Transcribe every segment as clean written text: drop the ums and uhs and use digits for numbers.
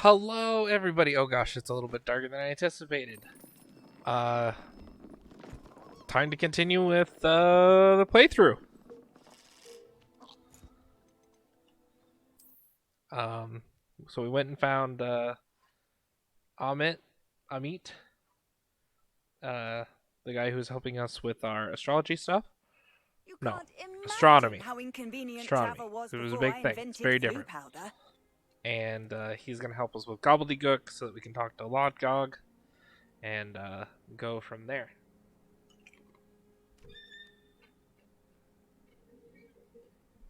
Hello, everybody. Oh gosh, it's a little bit darker than I anticipated. Uh, Time to continue with the playthrough. Um, so we went and found Amit, the guy who's helping us with our astrology stuff. You No, can't imagine astronomy. how inconvenient Astronomy. travel was It was a before big I thing. It's invented very flea different. powder. And he's gonna help us with gobbledygook so that we can talk to Lodgog and go from there.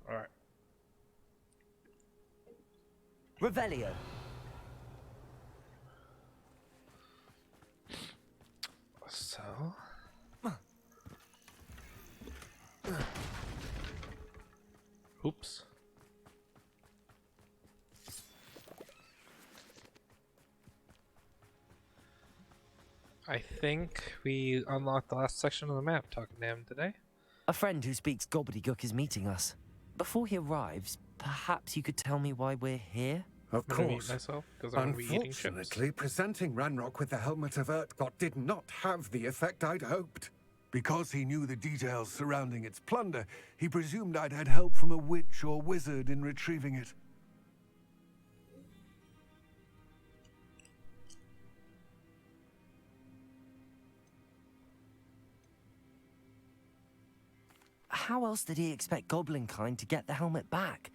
All right. Revelio. So. Oops. I think we unlocked the last section of the map talking to him today. A friend who speaks gobbledygook is meeting us. Before he arrives, perhaps you could tell me why we're here? Of I'm gonna mute course. myself because I'm gonna be eating chips. Unfortunately, presenting Ranrock with the Helmet of Urtkot did not have the effect I'd hoped. Because he knew the details surrounding its plunder, he presumed I'd had help from a witch or wizard in retrieving it. How else did he expect Goblinkind to get the helmet back?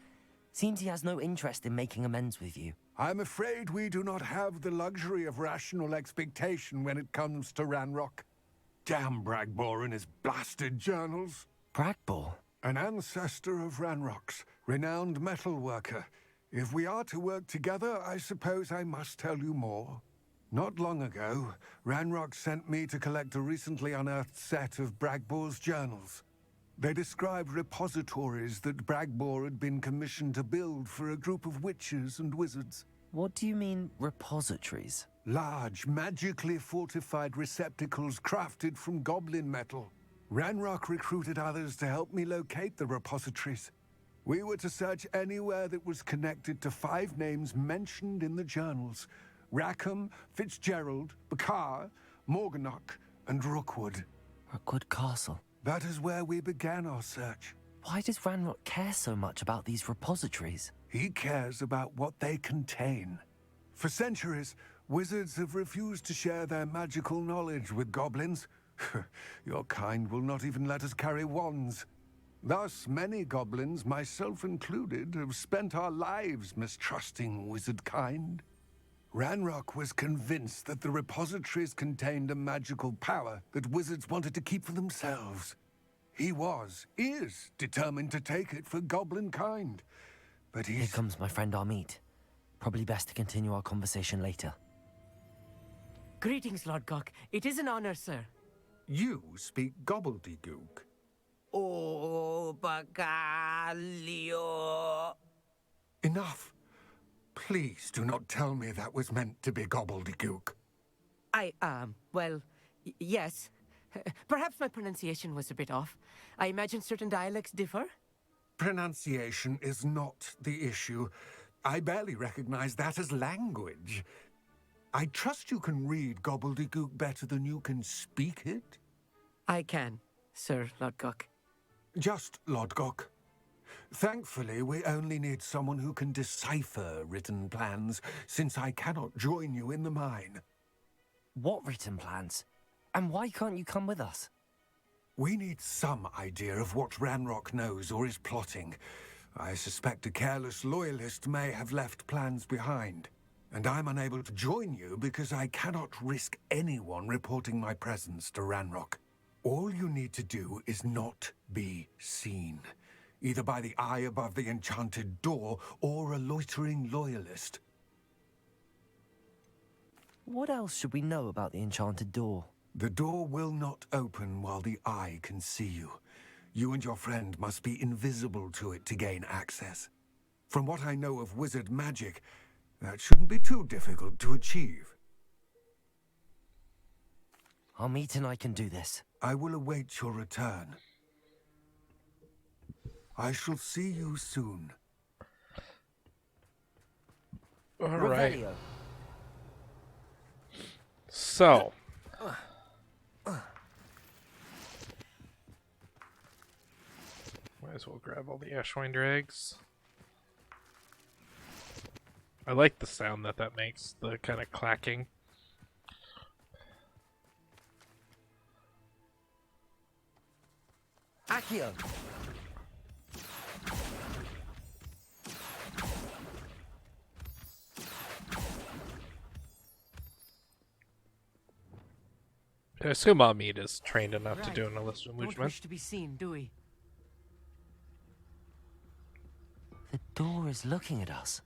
Seems he has no interest in making amends with you. I'm afraid we do not have the luxury of rational expectation when it comes to Ranrock. Damn Bragbor and his blasted journals. Bragbor? An ancestor of Ranrock's, renowned metalworker. If we are to work together, I suppose I must tell you more. Not long ago, Ranrock sent me to collect a recently unearthed set of Bragbor's journals. They described repositories that Bragbor had been commissioned to build for a group of witches and wizards. What do you mean, repositories? Large, magically fortified receptacles crafted from goblin metal. Ranrock recruited others to help me locate the repositories. We were to search anywhere that was connected to 5 names mentioned in the journals: Rackham, Fitzgerald, Bakar, Morganach, and Rookwood. Rookwood Castle. That is where we began our search. Why does Ranrock care so much about these repositories? He cares about what they contain. For centuries, wizards have refused to share their magical knowledge with goblins. Your kind will not even let us carry wands. Thus, many goblins, myself included, have spent our lives mistrusting wizard kind. Ranrock was convinced that the repositories contained a magical power that wizards wanted to keep for themselves. He is determined to take it for goblin kind. But Here comes my friend Amit. Probably best to continue our conversation later. Greetings, Lord Gok. It is an honor, sir. You speak gobbledygook. Oh, Bagalio. Enough. Please do not tell me that was meant to be gobbledygook. Yes. Perhaps my pronunciation was a bit off. I imagine certain dialects differ. Pronunciation is not the issue. I barely recognize that as language. I trust you can read gobbledygook better than you can speak it? I can, Sir Lord Gok. Just Lodgok. Thankfully, we only need someone who can decipher written plans, since I cannot join you in the mine. What written plans? And why can't you come with us? We need some idea of what Ranrock knows or is plotting. I suspect a careless loyalist may have left plans behind. And I'm unable to join you because I cannot risk anyone reporting my presence to Ranrock. All you need to do is not be seen, either by the eye above the enchanted door or a loitering loyalist. What else should we know about the enchanted door? The door will not open while the eye can see you. You and your friend must be invisible to it to gain access. From what I know of wizard magic, that shouldn't be too difficult to achieve. Amit and I can do this. I will await your return. I shall see you soon. All right. Revelio. So. Might as well grab all the Ashwinder eggs. I like the sound that makes, the kind of clacking. Accio! I assume Amit is trained enough to Right. do an illicit Don't movement. wish to be seen, do we? The door is looking at us.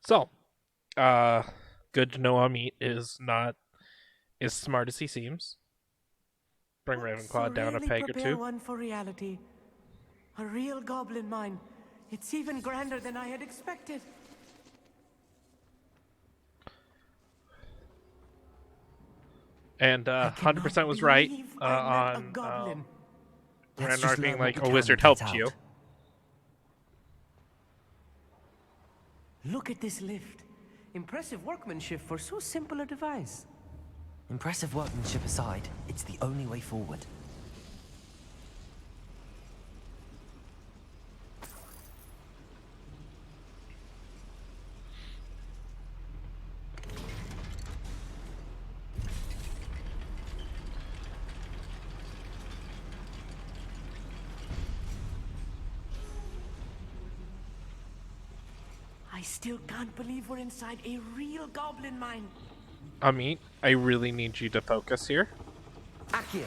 So, good to know Amit is not as smart as he seems. Bring Ravenclaw down a really peg or prepare two. one for reality. A real goblin mine. It's even grander than I had expected. And I 100% cannot was right believe I met a on goblin. Let's just Randard being learn what like, we a can wizard and helped get you. out. Look at this lift. Impressive workmanship for so simple a device. Impressive workmanship aside, it's the only way forward. I still can't believe we're inside a real goblin mine. Amit, I really need you to focus here. Accio!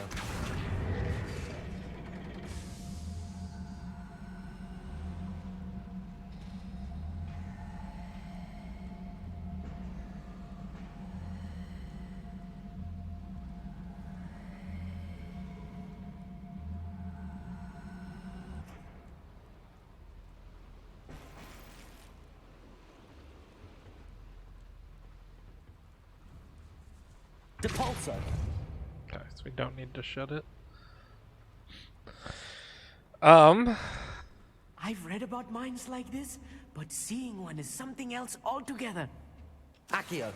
Depulso! Okay, so we don't need to shut it. I've read about mines like this, but seeing one is something else altogether. Accio!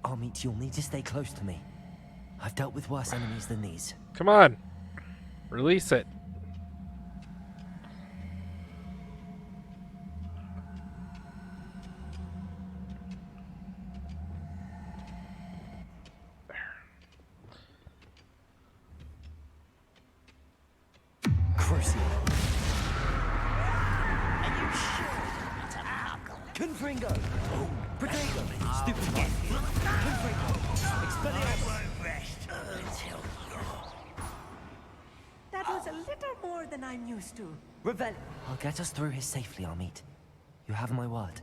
Amit, you'll need to stay close to me. I've dealt with worse enemies than these. Come on. Release it. Crucial. Confringo! Protego! Stupid one! Confringo! Expelliarmus! That was a little more than I'm used to. Revel! I'll get us through here safely, Amit. You have my word.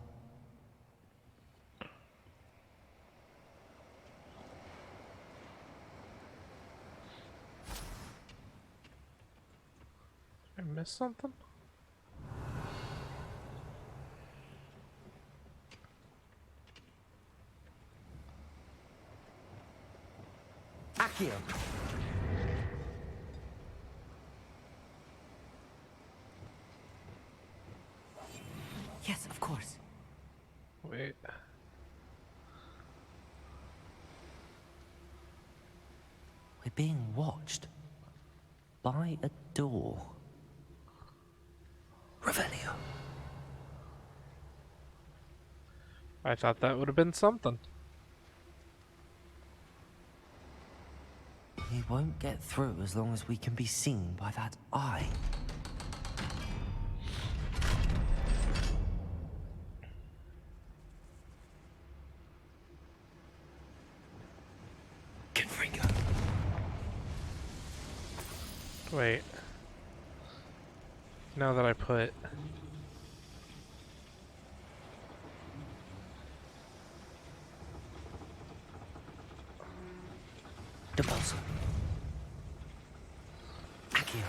Did I miss something? Accio! Yes, of course. Wait. We're being watched. By a door. Revelio. I thought that would have been something. We won't get through as long as we can be seen by that eye. Confringo. Wait. Now that I put... Depulso. Accio.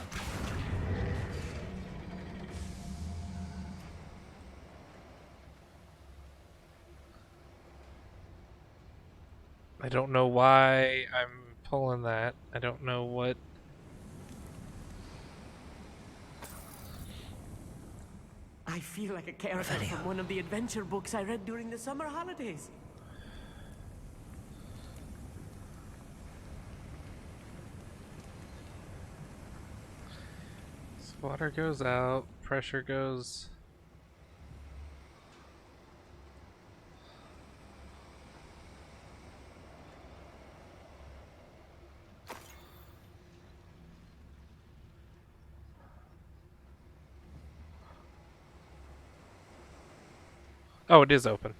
I don't know why I'm pulling that. I don't know what... I feel like a character from one of the adventure books I read during the summer holidays. So water goes out, pressure goes... Oh, it is open.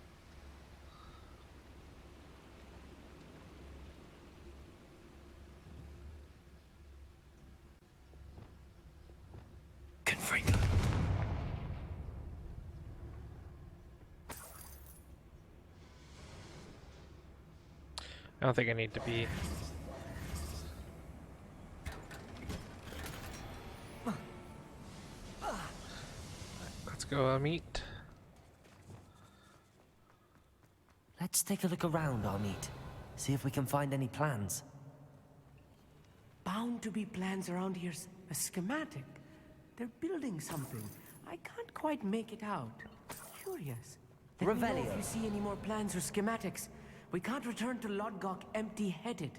Confringo. I don't think I need to be... Let's go meet. Let's take a look around, Amit. See if we can find any plans. Bound to be plans around here's a schematic. They're building something. I can't quite make it out. Curious. Let me know if Revelio. you see any more plans or schematics. We can't return to Lodgok empty-headed.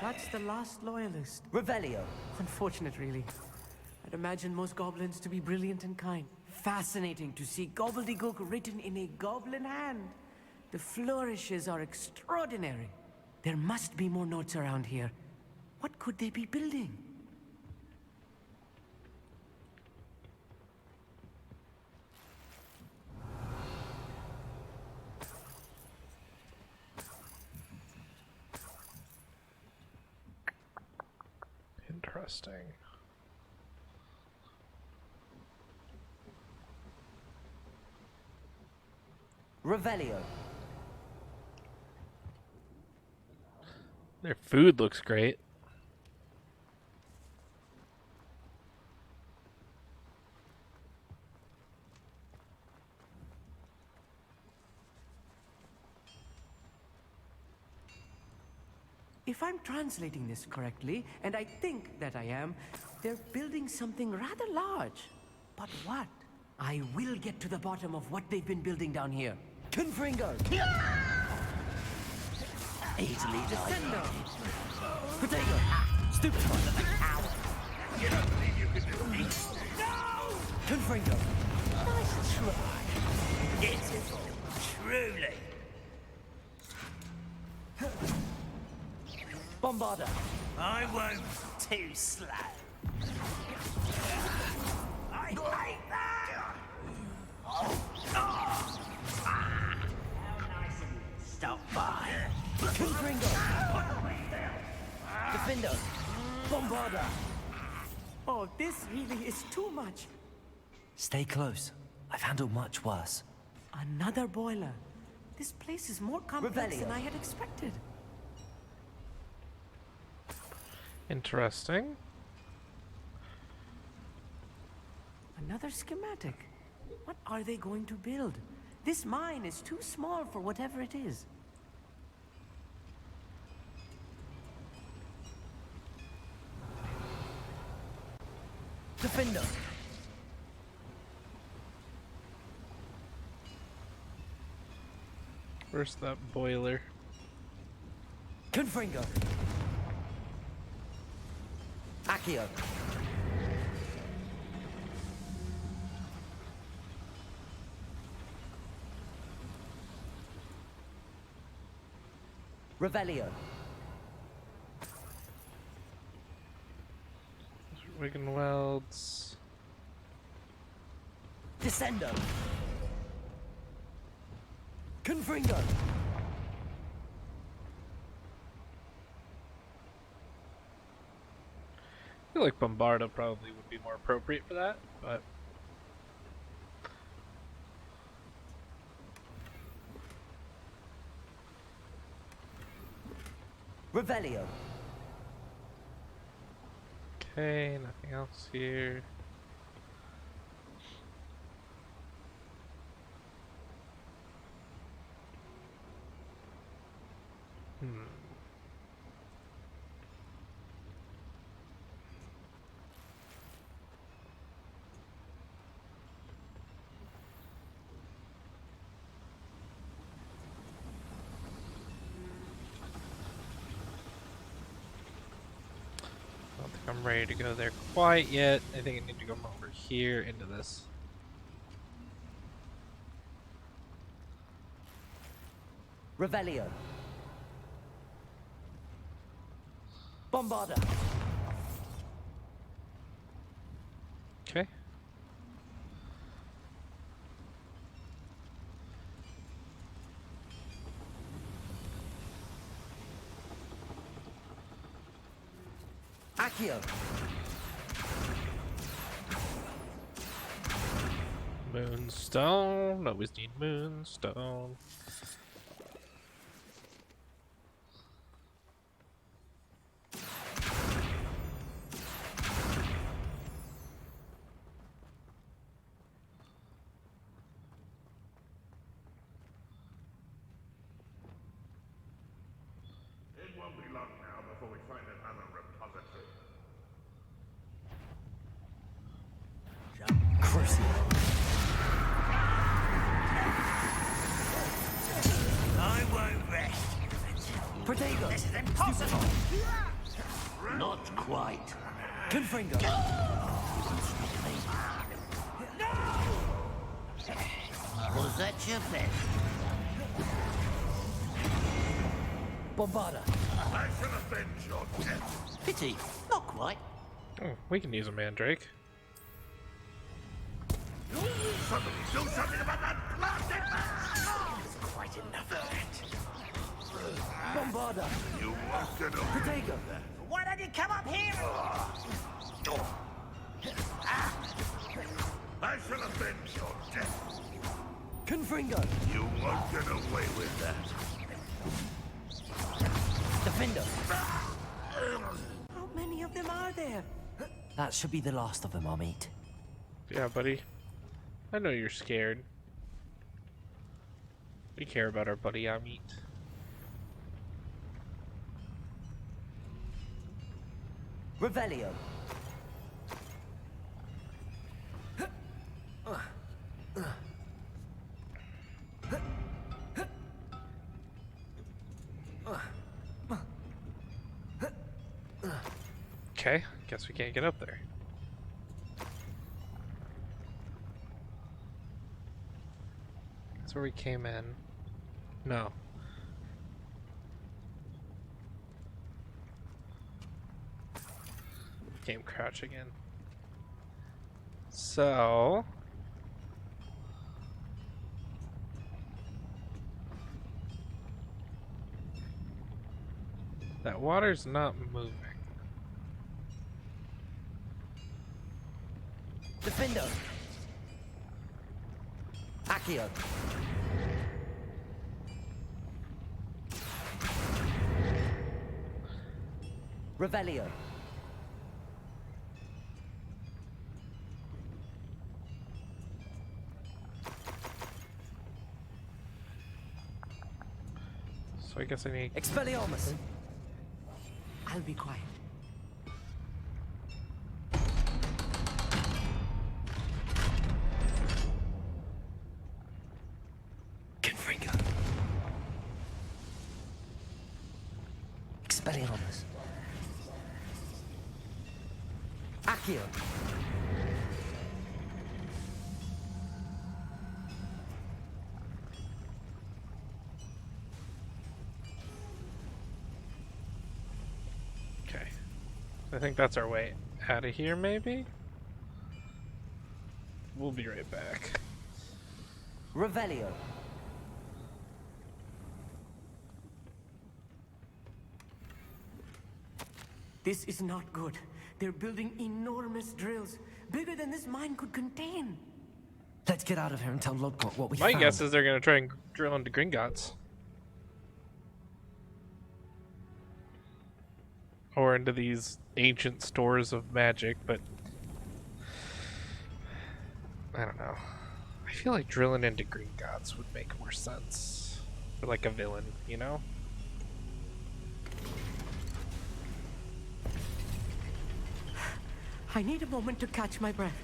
That's the last loyalist. Revelio. Unfortunate, really. I'd imagine most goblins to be brilliant and kind. Fascinating to see gobbledygook written in a goblin hand. The flourishes are extraordinary. There must be more notes around here. What could they be building? Interesting. Revelio. Their food looks great. If I'm translating this correctly, and I think that I am, they're building something rather large. But what? I will get to the bottom of what they've been building down here. Confringo. Easily Descendo! Potato. Stupid. You don't believe you can do me? No! Confringo. Nice try. Pitiful, truly. Bombarda. I won't too slow. I hate that! How nice of you to stop by. Confringo. Defendo. Bombarda. Oh, this really is too much. Stay close. I've handled much worse. Another boiler. This place is more complex Revelio. than I had expected. Interesting. Another schematic. What are they going to build? This mine is too small for whatever it is. Defender. Where's that boiler? Confringo. Accio. Revelio. Wigan welds. Descendo. Confringo. I feel like Bombarda probably would be more appropriate for that, but Revelio. Okay, nothing else here. I don't think I'm ready to go there quite yet. I think I need to go over here into this. Revelio. Bombarda. Okay. Accio. Moonstone. Always need moonstone. It won't be long now before we find another repository. Crucible. I won't rest. Protego. This is impossible. Not quite. Confringo. Was that your bet? Bombarda. I shall avenge your death. Pity, not quite. Oh, we can use a mandrake. Somebody do something about that blasted man! It's quite enough of that. Bombarda. You won't get away. Protego. Why don't you come up here? I shall avenge your death. Confringo. You won't get away with that. Defender. How many of them are there? That should be the last of them, I'll meet. Yeah, buddy. I know you're scared. We care about our buddy Amit. Revelio. Okay, guess we can't get up there. That's where we came in. No. Game crouch again. So... that water's not moving. Defendo. Accio. Revelio. So I guess I need... Expelliarmus. I'll be quiet. Confringo. Expelliarmus. Accio. Okay. I think that's our way out of here, maybe? We'll be right back. Revelio. This is not good. They're building enormous drills, bigger than this mine could contain. Let's get out of here and tell Lodgott what we My found. guess is they're gonna try and drill into Gringotts. or into these ancient stores of magic, but I don't know. I feel like drilling into green gods would make more sense for like a villain, you know? I need a moment to catch my breath.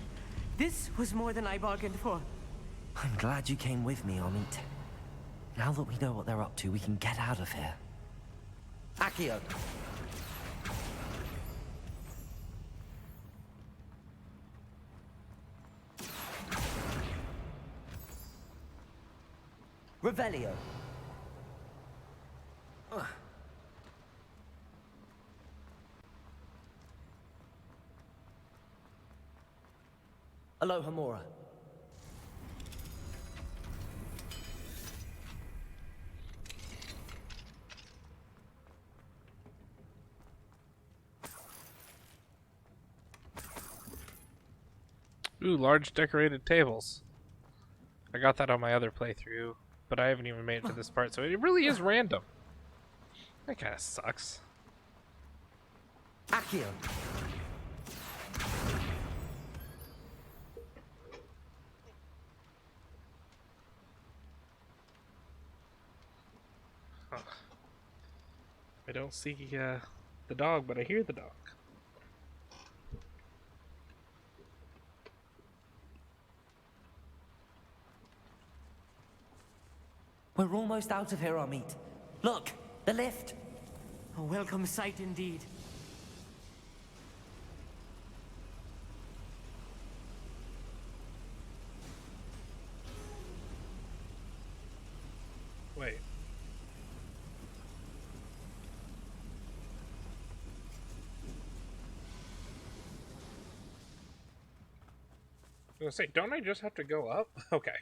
This was more than I bargained for. I'm glad you came with me, Amit. Now that we know what they're up to, we can get out of here. Accio! Revelio. Aloha Mora. Ooh, large decorated tables. I got that on my other playthrough, but I haven't even made it to this part, so it really is random. That kind of sucks. Accio. Huh. I don't see the dog, but I hear the dog. We're almost out of here, Amit. Look, the lift. A welcome sight indeed. Wait. I was gonna say, don't I just have to go up? Okay.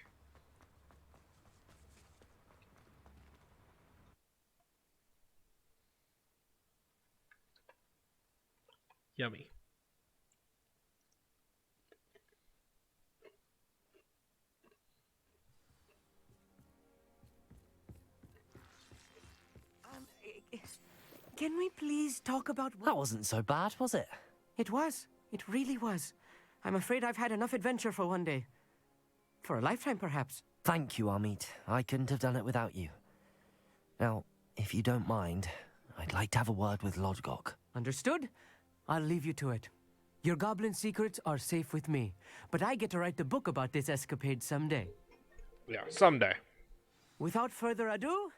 Yummy. Can we please talk about what... That wasn't so bad, was it? It was. It really was. I'm afraid I've had enough adventure for one day. For a lifetime, perhaps. Thank you, Amit. I couldn't have done it without you. Now, if you don't mind, I'd like to have a word with Lodgok. Understood? I'll leave you to it. Your goblin secrets are safe with me, but I get to write the book about this escapade someday. Yeah, someday. Without further ado,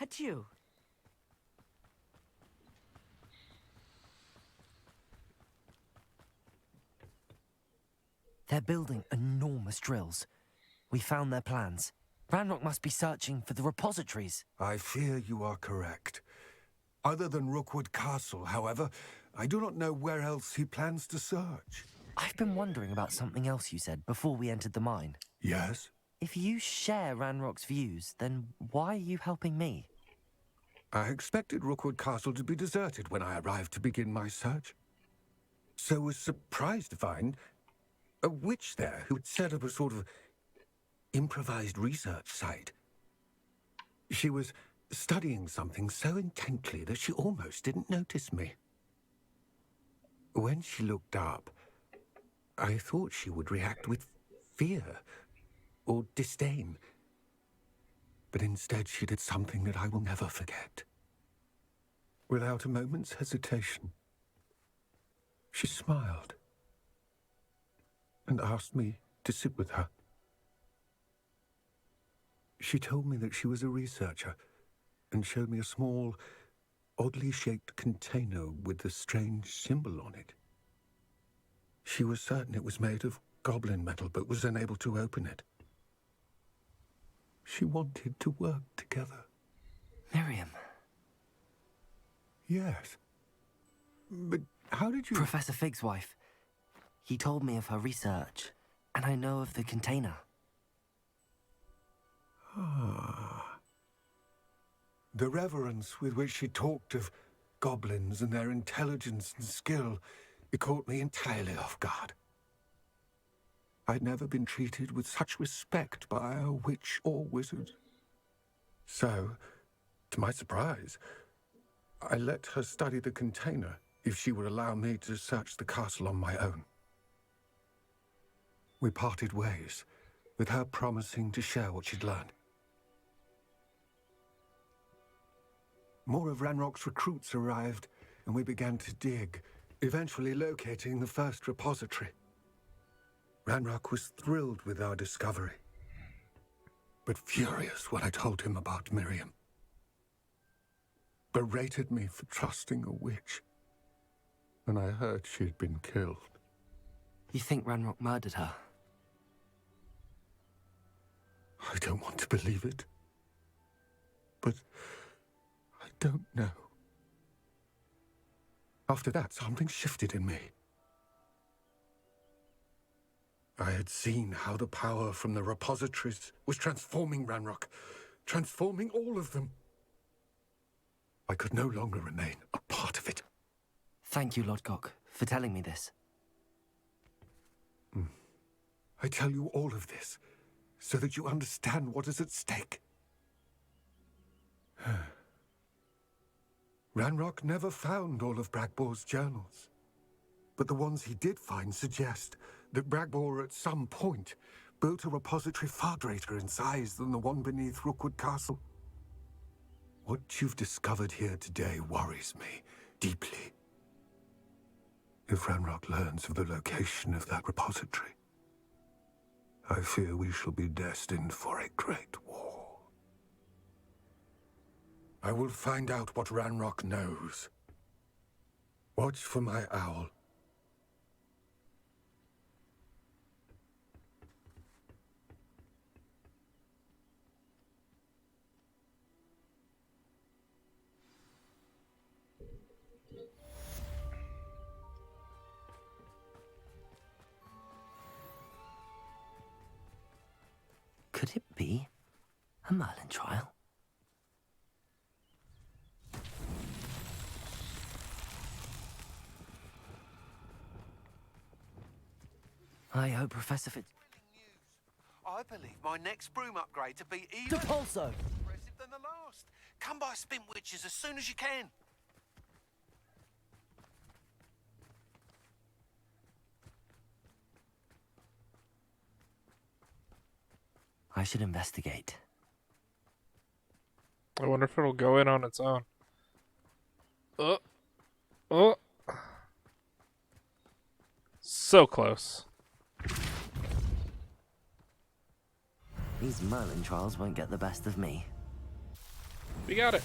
adieu. They're building enormous drills. We found their plans. Ranrock must be searching for the repositories. I fear you are correct. Other than Rookwood Castle, however, I do not know where else he plans to search. I've been wondering about something else you said before we entered the mine. Yes? If you share Ranrock's views, then why are you helping me? I expected Rookwood Castle to be deserted when I arrived to begin my search. So was surprised to find a witch there who had set up a sort of improvised research site. She was studying something so intently that she almost didn't notice me. When she looked up, I thought she would react with fear or disdain. But instead she did something that I will never forget. Without a moment's hesitation, she smiled and asked me to sit with her. She told me that she was a researcher and showed me a small, oddly shaped container with a strange symbol on it. She was certain it was made of goblin metal, but was unable to open it. She wanted to work together. Miriam. Yes. But how did you... Professor Fig's wife. He told me of her research, and I know of the container. Ah. The reverence with which she talked of goblins and their intelligence and skill, it caught me entirely off guard. I'd never been treated with such respect by a witch or wizard. So, to my surprise, I let her study the container if she would allow me to search the castle on my own. We parted ways, with her promising to share what she'd learned. More of Ranrock's recruits arrived, and we began to dig, eventually locating the first repository. Ranrock was thrilled with our discovery, but furious when I told him about Miriam. Berated me for trusting a witch, and I heard she'd been killed. You think Ranrock murdered her? I don't want to believe it, but I don't know. After that, something shifted in me. I had seen how the power from the repositories was transforming Ranrock, transforming all of them. I could no longer remain a part of it. Thank you, Lord Gok, for telling me this. I tell you all of this so that you understand what is at stake. Ranrock never found all of Bragbor's journals, but the ones he did find suggest that Bragbor at some point built a repository far greater in size than the one beneath Rookwood Castle. What you've discovered here today worries me deeply. If Ranrock learns of the location of that repository, I fear we shall be destined for a great war. I will find out what Ranrock knows. Watch for my owl. Could it be a Merlin trial? I hope Professor Fitz... I believe my next broom upgrade to be even Depulso! impressive than the last. Come by Spin Witches as soon as you can. I should investigate. I wonder if it'll go in on its own. Oh. Oh. So close. These Merlin trials won't get the best of me. We got it.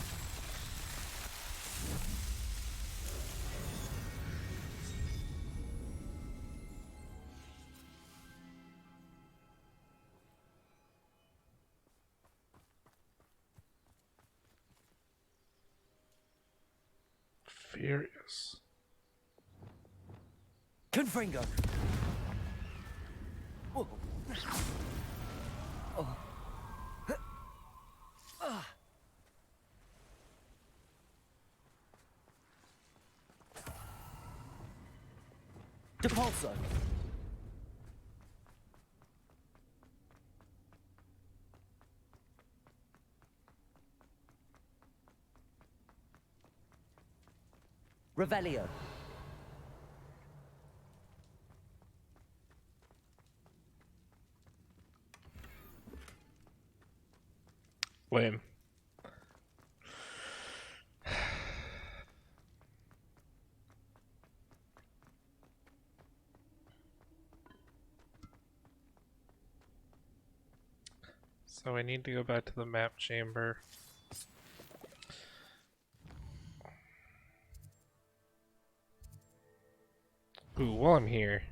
Furious. Confringo! Depulso! Revelio! Lame. So I need to go back to the map chamber. Ooh, while I'm here,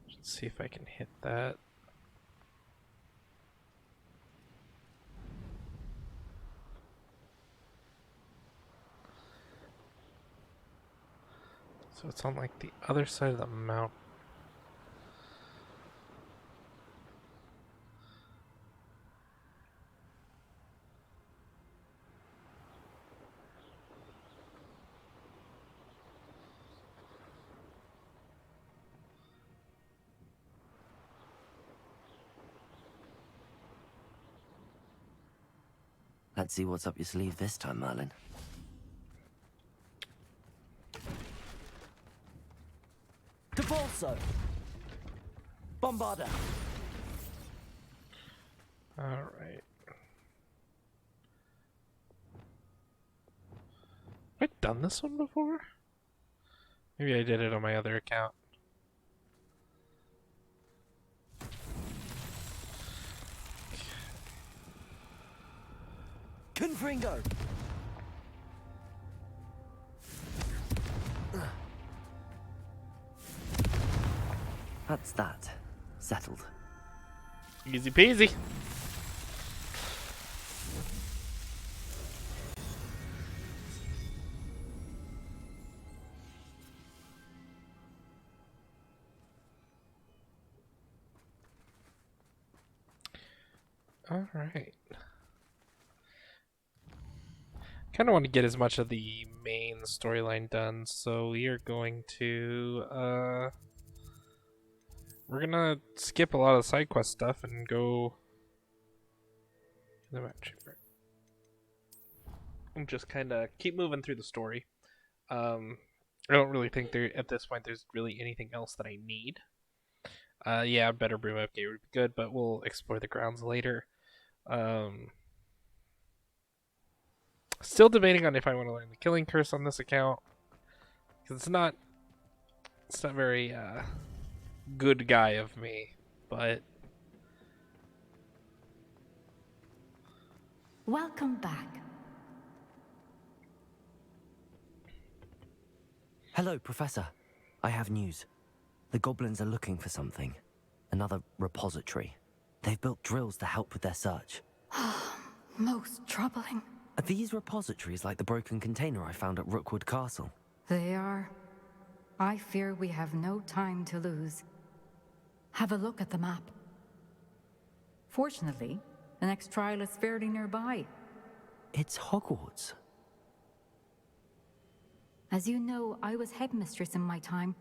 let's see if I can hit that. So it's on like the other side of the mountain. Let's see what's up your sleeve this time, Merlin. Devolso! Bombarda! Alright. Have I done this one before? Maybe I did it on my other account. Confringo! That's that. Settled. Easy peasy. All right. Kind of want to get as much of the main storyline done, so we are going to we're gonna skip a lot of side quest stuff and go the match and just kind of keep moving through the story. I don't really think there at this point there's really anything else that I need. Yeah, better broom upgrade would be good, but we'll explore the grounds later. Still debating on if I want to learn the killing curse on this account, because it's not very good guy of me, but Welcome back. Hello, Professor. I have news. The goblins are looking for something. Another repository. They've built drills to help with their search. Most troubling. Are these repositories like the broken container I found at Rookwood Castle? They are. I fear we have no time to lose. Have a look at the map. Fortunately, the next trial is fairly nearby. It's Hogwarts. As you know, I was headmistress in my time.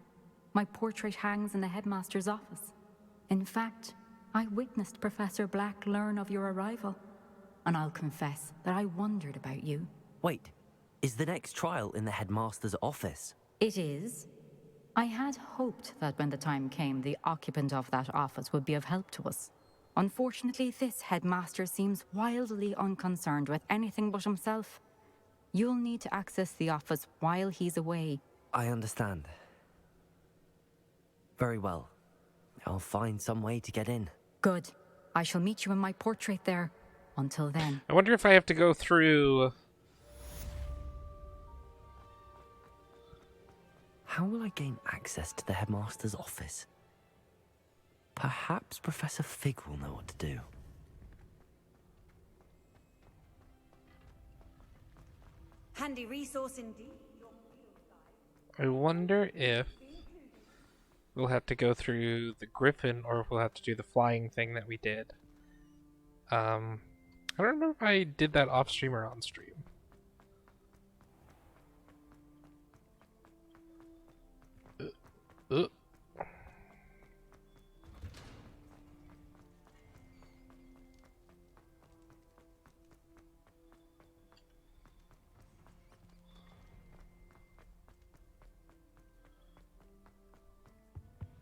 My portrait hangs in the headmaster's office. In fact, I witnessed Professor Black learn of your arrival. And I'll confess that I wondered about you. Wait, is the next trial in the headmaster's office? It is. I had hoped that when the time came, the occupant of that office would be of help to us. Unfortunately, this headmaster seems wildly unconcerned with anything but himself. You'll need to access the office while he's away. I understand. Very well. I'll find some way to get in. Good. I shall meet you in my portrait there. Until then. I wonder if I have to go through. How will I gain access to the headmaster's office? Perhaps Professor Fig will know what to do. Handy resource indeed. I wonder if we'll have to go through the griffin or if we'll have to do the flying thing that we did. I don't remember if I did that off stream or on stream.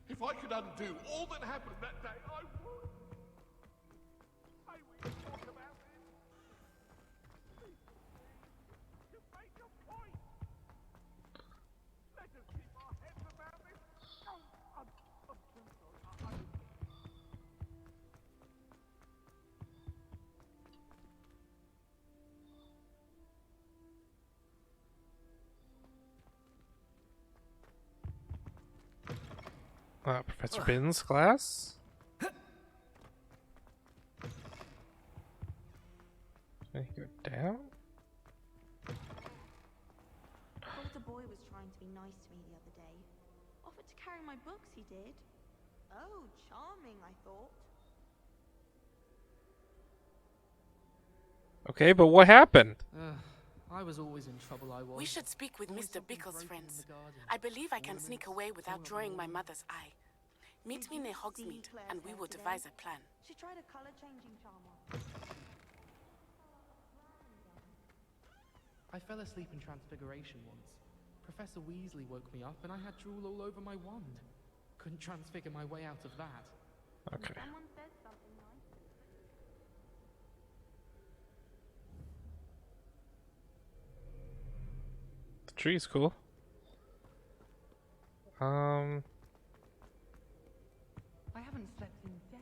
If I could undo all that happened that day, I would. I will talk about it. You make a point. Let us keep our heads about this. I'm so sorry. Professor Bin's class? Can I go down? Thought the boy was trying to be nice to me the other day. Offered to carry my books, he did. Oh, charming, I thought. Okay, but what happened? I was always in trouble, I was. We should speak with Always Mr. something Bickle's broken in friends. the garden. I believe I can sneak away without drawing my mother's eye. Meet me near Hogsmeade, and we will devise a plan. She tried a color changing charmer. I fell asleep in Transfiguration once. Professor Weasley woke me up and I had drool all over my wand. Couldn't transfigure my way out of that. Okay. Someone said something nice. The tree's cool. I haven't slept in days.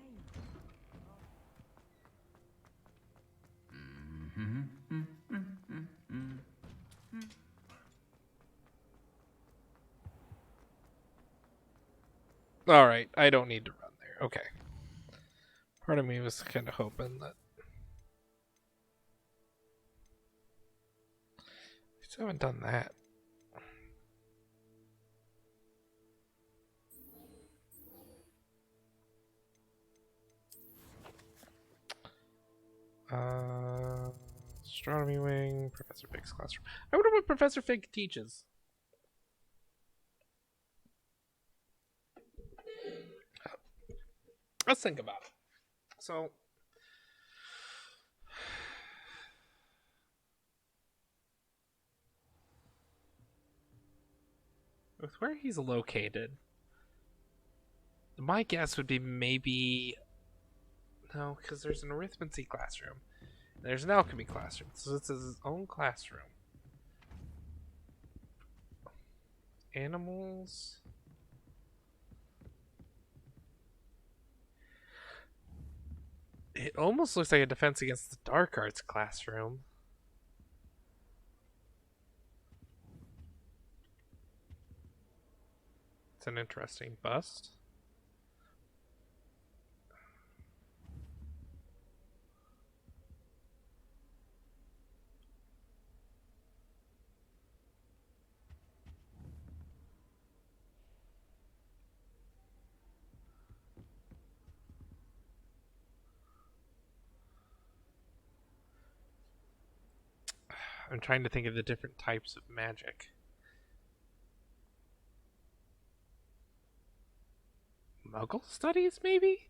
Alright, I don't need to run there. Okay. Part of me was kind of hoping that... I still haven't done that. Astronomy wing, Professor Fig's classroom. I wonder what Professor Fig teaches. Let's think about it. So, with where he's located, my guess would be maybe... No, because there's an arithmancy classroom. There's an alchemy classroom. So it's his own classroom. Animals... It almost looks like a defense against the dark arts classroom. It's an interesting bust. I'm trying to think of the different types of magic. Muggle studies, maybe?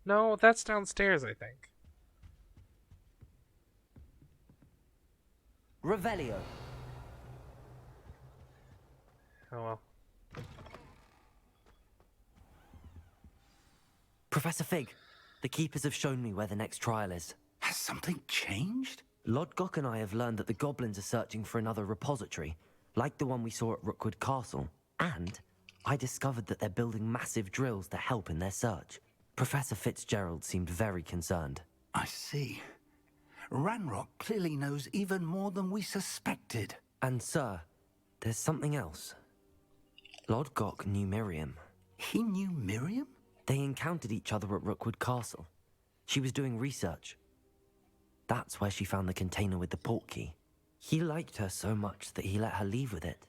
No, that's downstairs, I think. Revelio. Oh well. Professor Fig, the Keepers have shown me where the next trial is. Has something changed? Lodgok and I have learned that the goblins are searching for another repository, like the one we saw at Rookwood Castle. And I discovered that they're building massive drills to help in their search. Professor Fitzgerald seemed very concerned. I see. Ranrock clearly knows even more than we suspected. And sir, there's something else. Lodgok knew Miriam. He knew Miriam? They encountered each other at Rookwood Castle. She was doing research. That's where she found the container with the port key. He liked her so much that he let her leave with it,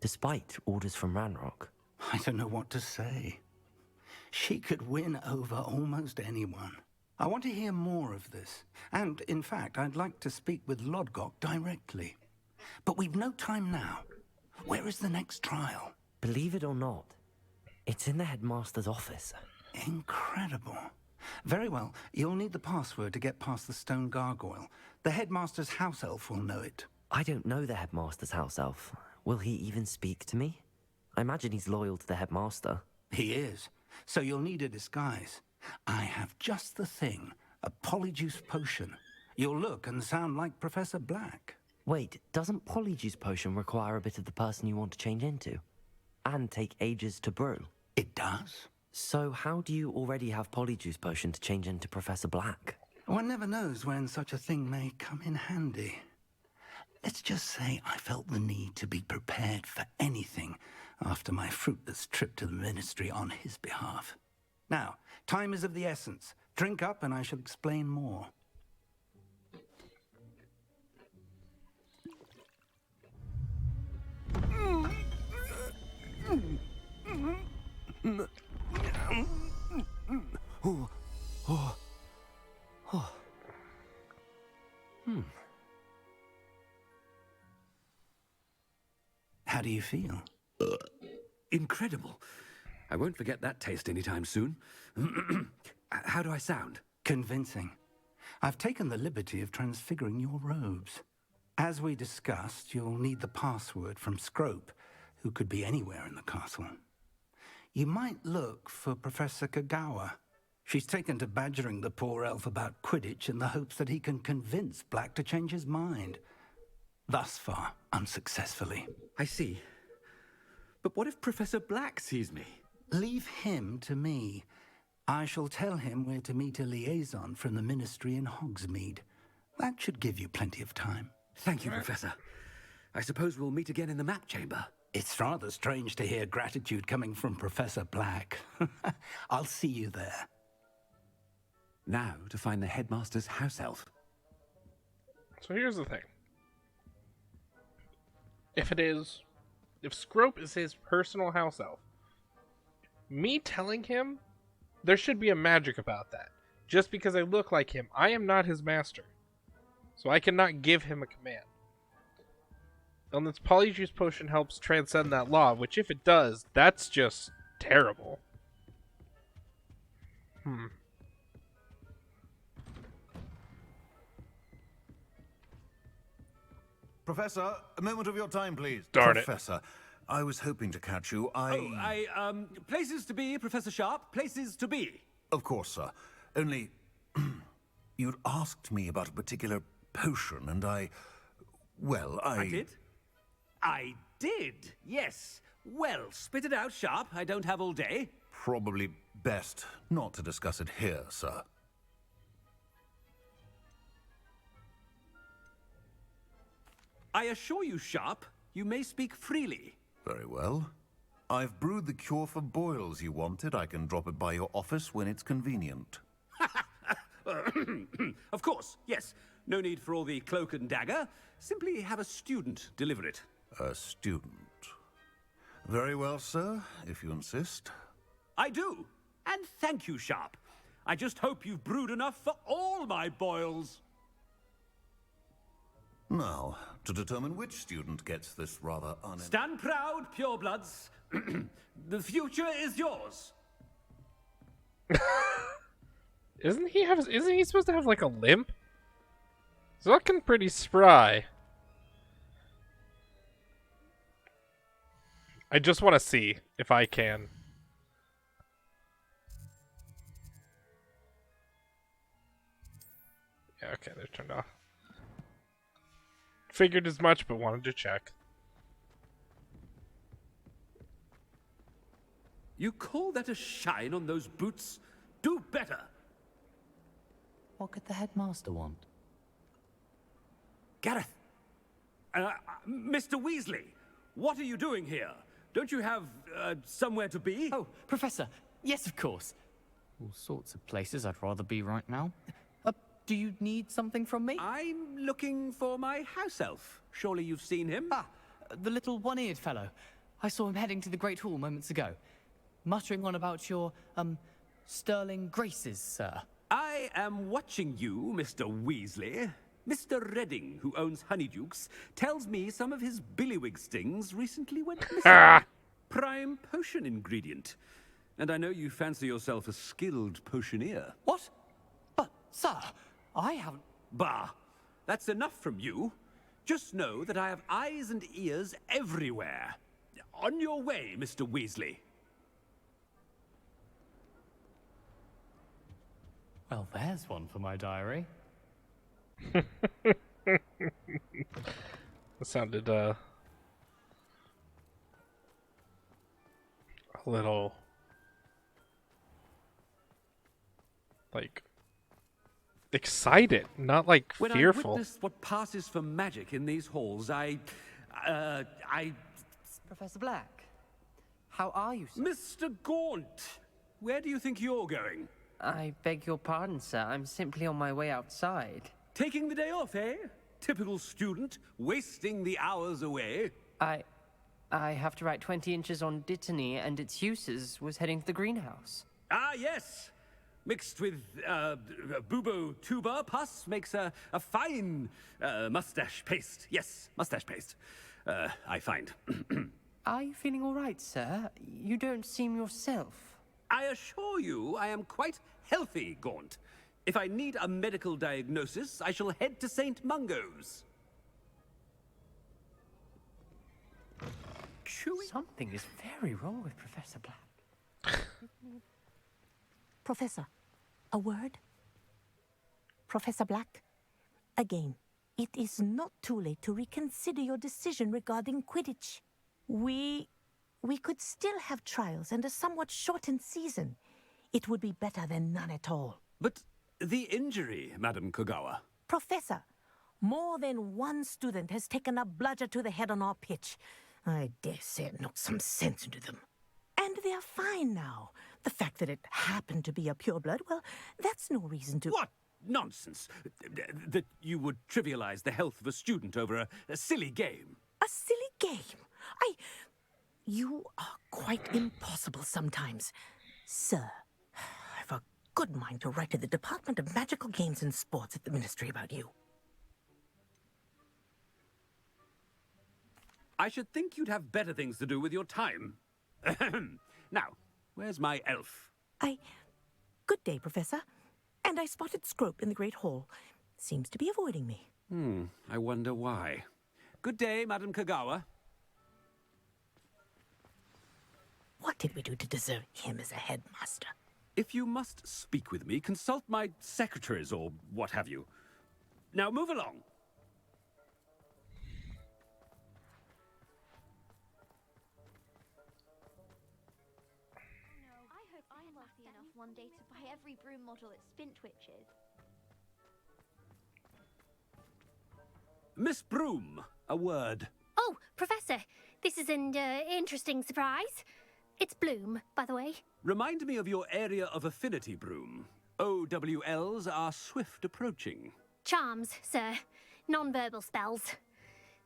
despite orders from Ranrock. I don't know what to say. She could win over almost anyone. I want to hear more of this. And, in fact, I'd like to speak with Lodgok directly. But we've no time now. Where is the next trial? Believe it or not, it's in the headmaster's office. Incredible. Very well. You'll need the password to get past the stone gargoyle. The headmaster's house elf will know it. I don't know the headmaster's house elf. Will he even speak to me? I imagine he's loyal to the headmaster. He is. So you'll need a disguise. I have just the thing. A polyjuice potion. You'll look and sound like Professor Black. Wait, doesn't Polyjuice Potion require a bit of the person you want to change into? And take ages to brew? It does. So how do you already have Polyjuice Potion to change into Professor Black? One never knows when such a thing may come in handy. Let's just say I felt the need to be prepared for anything after my fruitless trip to the Ministry on his behalf. Now, time is of the essence. Drink up and I shall explain more. How do you feel? Incredible. I won't forget that taste anytime soon. How do I sound? Convincing. I've taken the liberty of transfiguring your robes. As we discussed, you'll need the password from Scrope, who could be anywhere in the castle. You might look for Professor Kagawa. She's taken to badgering the poor elf about Quidditch in the hopes that he can convince Black to change his mind. Thus far, unsuccessfully. I see. But what if Professor Black sees me? Leave him to me. I shall tell him where to meet a liaison from the Ministry in Hogsmeade. That should give you plenty of time. Thank you, Professor. I suppose we'll meet again in the map chamber. It's rather strange to hear gratitude coming from Professor Black. I'll see you there. Now to find the headmaster's house elf. So here's the thing. If Scrope is his personal house elf, me telling him, there should be a magic about that. Just because I look like him, I am not his master. So I cannot give him a command. And this Polyjuice Potion helps transcend that law, which if it does, that's just terrible. Professor, a moment of your time, please. Darn it. Professor, I was hoping to catch you. Places to be, Professor Sharp. Places to be. Of course, sir. Only, you'd asked me about a particular potion, and I did? I did, yes. Well, spit it out, Sharp. I don't have all day. Probably best not to discuss it here, sir. I assure you, Sharp, you may speak freely. Very well. I've brewed the cure for boils you wanted. I can drop it by your office when it's convenient. Of course, yes. No need for all the cloak and dagger. Simply have a student deliver it. A student. Very well, sir, if you insist. I do. And thank you, Sharp. I just hope you've brewed enough for all my boils. Now, to determine which student gets this rather Stand proud, purebloods. The future is yours. Isn't he supposed to have like a limp? He's looking pretty spry. I just want to see if I can. Yeah, okay, they're turned off. Figured as much, but wanted to check. You call that a shine on those boots? Do better. What could the headmaster want? Gareth. Mr. Weasley, what are you doing here? Don't you have somewhere to be? Oh, Professor. Yes, of course. All sorts of places I'd rather be right now. Do you need something from me? I'm looking for my house elf. Surely you've seen him? Ah, the little one-eared fellow. I saw him heading to the Great Hall moments ago. Muttering on about your, sterling graces, sir. I am watching you, Mr. Weasley. Mr. Redding, who owns Honeydukes, tells me some of his billywig stings recently went missing. Prime potion ingredient. And I know you fancy yourself a skilled potioneer. What? But, sir, I haven't... Bah! That's enough from you. Just know that I have eyes and ears everywhere. On your way, Mr. Weasley. Well, there's one for my diary. That sounded, a little... like... excited, not like when fearful. I witnessed what passes for magic in these halls, I... Professor Black, how are you, sir? Mr. Gaunt, where do you think you're going? I beg your pardon, sir. I'm simply on my way outside. Taking the day off, eh? Typical student, wasting the hours away. I have to write 20 inches on Dittany and its uses. Was heading to the greenhouse. Ah, yes. Mixed with bubo tuber pus makes a fine mustache paste. Yes, mustache paste. I find. Are you feeling all right, sir? You don't seem yourself. I assure you I am quite healthy, Gaunt. If I need a medical diagnosis, I shall head to St. Mungo's. Something is very wrong with Professor Black. Professor, a word? Professor Black, again, it is not too late to reconsider your decision regarding Quidditch. We could still have trials and a somewhat shortened season. It would be better than none at all. But the injury, Madam Kogawa. Professor, more than one student has taken a bludger to the head on our pitch. I dare say it knocked some sense into them. And they're fine now. The fact that it happened to be a pureblood, well, that's no reason to... What nonsense! That you would trivialize the health of a student over a silly game. A silly game? You are quite impossible sometimes. Sir, I've a good mind to write to the Department of Magical Games and Sports at the Ministry about you. I should think you'd have better things to do with your time. Now, where's my elf? Good day, Professor. And I spotted Scrope in the Great Hall. Seems to be avoiding me. I wonder why. Good day, Madam Kogawa. What did we do to deserve him as a headmaster? If you must speak with me, consult my secretaries or what have you. Now move along. I hope I'm wealthy enough one day to buy every broom model at Spintwitches. Miss Broom, a word. Oh, Professor, this is an interesting surprise. It's Bloom, by the way. Remind me of your area of affinity, Broom. OWLs are swift approaching. Charms, sir. Non-verbal spells.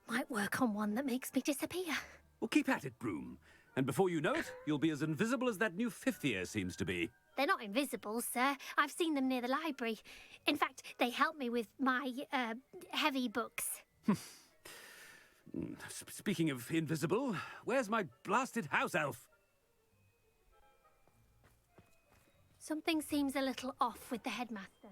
Might work on one that makes me disappear. Well, keep at it, Broom. And before you know it, you'll be as invisible as that new fifth year seems to be. They're not invisible, sir. I've seen them near the library. In fact, they help me with my, heavy books. Speaking of invisible, where's my blasted house elf? Something seems a little off with the headmaster.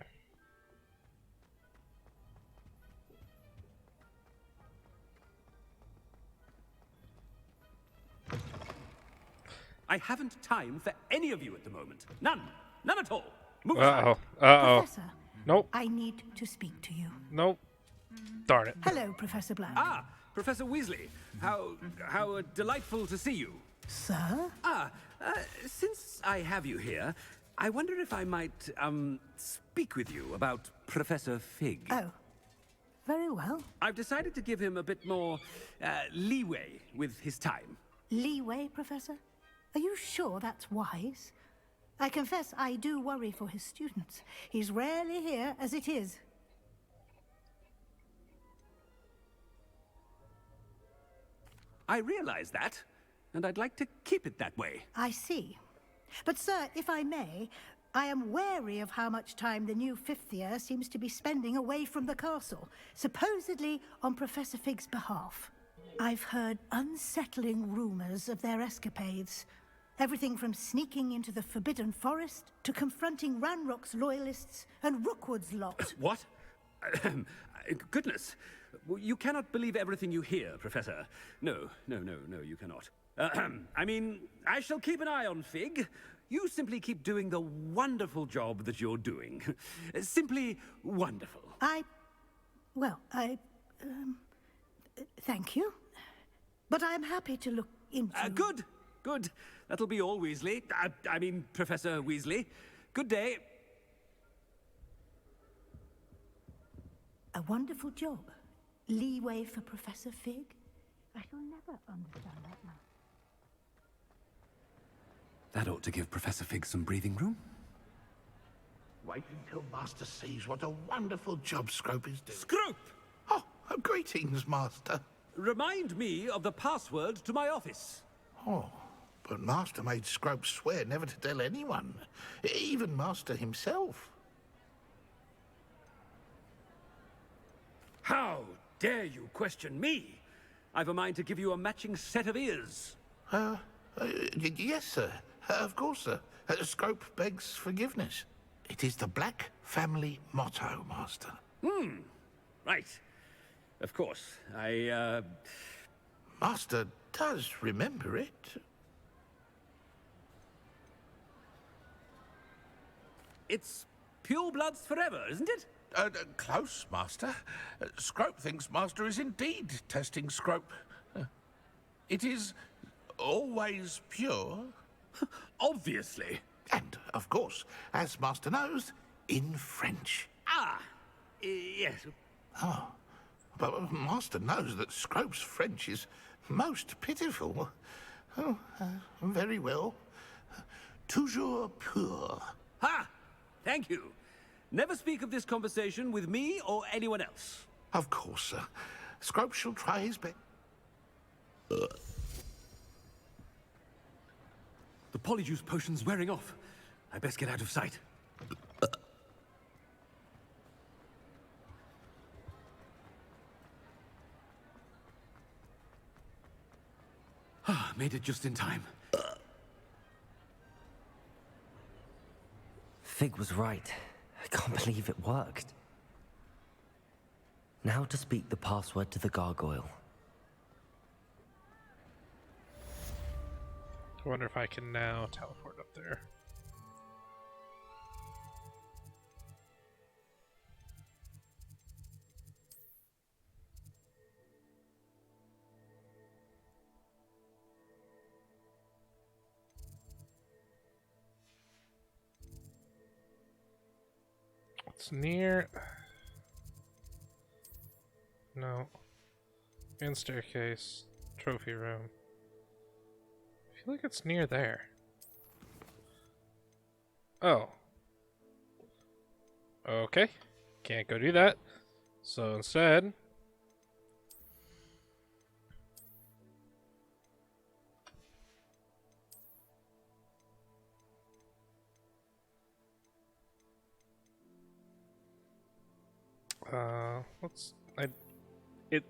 I haven't time for any of you at the moment. None. None at all. Move Uh-oh. aside. Uh-oh. Professor. Nope. I need to speak to you. Nope. Darn it. Hello, Professor Black. Ah, Professor Weasley. How delightful to see you. Sir? Since I have you here, I wonder if I might, speak with you about Professor Fig. Oh, very well. I've decided to give him a bit more, leeway with his time. Leeway, Professor? Are you sure that's wise? I confess I do worry for his students. He's rarely here as it is. I realize that, and I'd like to keep it that way. I see. But, sir, if I may, I am wary of how much time the new fifth year seems to be spending away from the castle, supposedly on Professor Fig's behalf. I've heard unsettling rumors of their escapades. Everything from sneaking into the Forbidden Forest to confronting Ranrock's loyalists and Rookwood's lot. What? Goodness. You cannot believe everything you hear, Professor. No, you cannot. I mean, I shall keep an eye on Fig. You simply keep doing the wonderful job that you're doing. Simply wonderful. Thank you. But I'm happy to look into... Good. That'll be all, Weasley. I mean, Professor Weasley. Good day. A wonderful job. Leeway for Professor Fig? I shall never understand that now. That ought to give Professor Fig some breathing room. Wait until Master sees what a wonderful job Scrope is doing. Scrope! Oh, greetings, Master. Remind me of the password to my office. Oh, but Master made Scrope swear never to tell anyone, even Master himself. How dare you question me? I've a mind to give you a matching set of ears. Yes, sir. Of course, sir. Scrope begs forgiveness. It is the Black family motto, Master. Right. Of course. Master does remember it. It's pure bloods forever, isn't it? Close, Master. Scrope thinks Master is indeed testing Scrope. It is always pure. Obviously. And, of course, as Master knows, in French. Ah, yes. Oh, but Master knows that Scrope's French is most pitiful. Oh, very well. Toujours pur. Ha! Thank you. Never speak of this conversation with me or anyone else. Of course, sir. Scrope shall try his best. The polyjuice potion's wearing off. I best get out of sight. Made it just in time. Fig was right. I can't believe it worked. Now to speak the password to the gargoyle. I wonder if I can now teleport up there. It's near. No. Main staircase. Trophy room. I feel like it's near there. Oh. Okay. Can't go do that. So instead.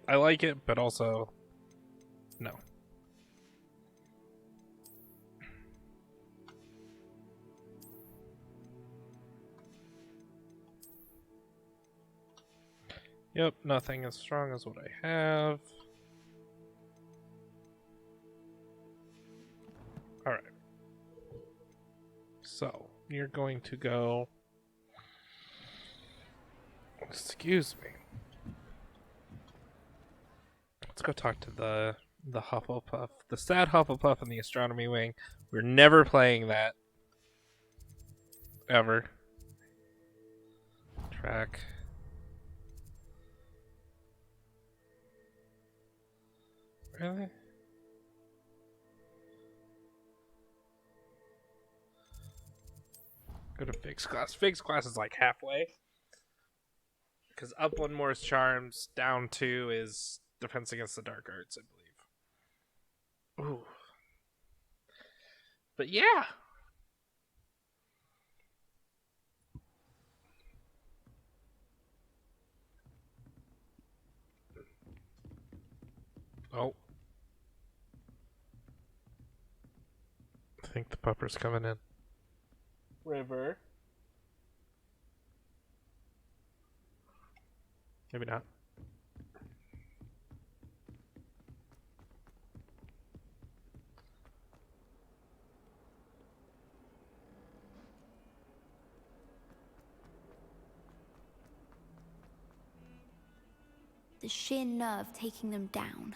I like it, but also no. Yep, nothing as strong as what I have. Alright. So, you're going to go... Excuse me. Let's go talk to the Hufflepuff. The sad Hufflepuff in the astronomy wing. We're never playing that. Ever. Track. Really? Go to Fig's class. Fig's class is like halfway. Because up one more is charms, down two is defense against the dark arts, I believe. Ooh. But yeah. Oh. I think the pupper's coming in. River. Maybe not. The sheer nerve taking them down.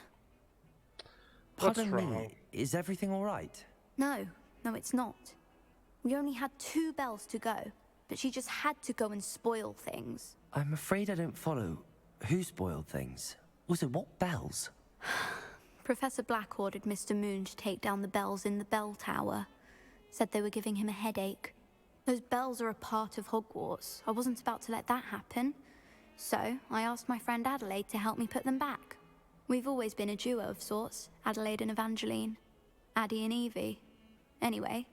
Pardon me, is everything all right? No, it's not. We only had 2 bells to go, but she just had to go and spoil things. I'm afraid I don't follow. Who spoiled things? Also, what bells? Professor Black ordered Mr. Moon to take down the bells in the bell tower. Said they were giving him a headache. Those bells are a part of Hogwarts. I wasn't about to let that happen. So, I asked my friend Adelaide to help me put them back. We've always been a duo of sorts, Adelaide and Evangeline. Addie and Evie. Anyway,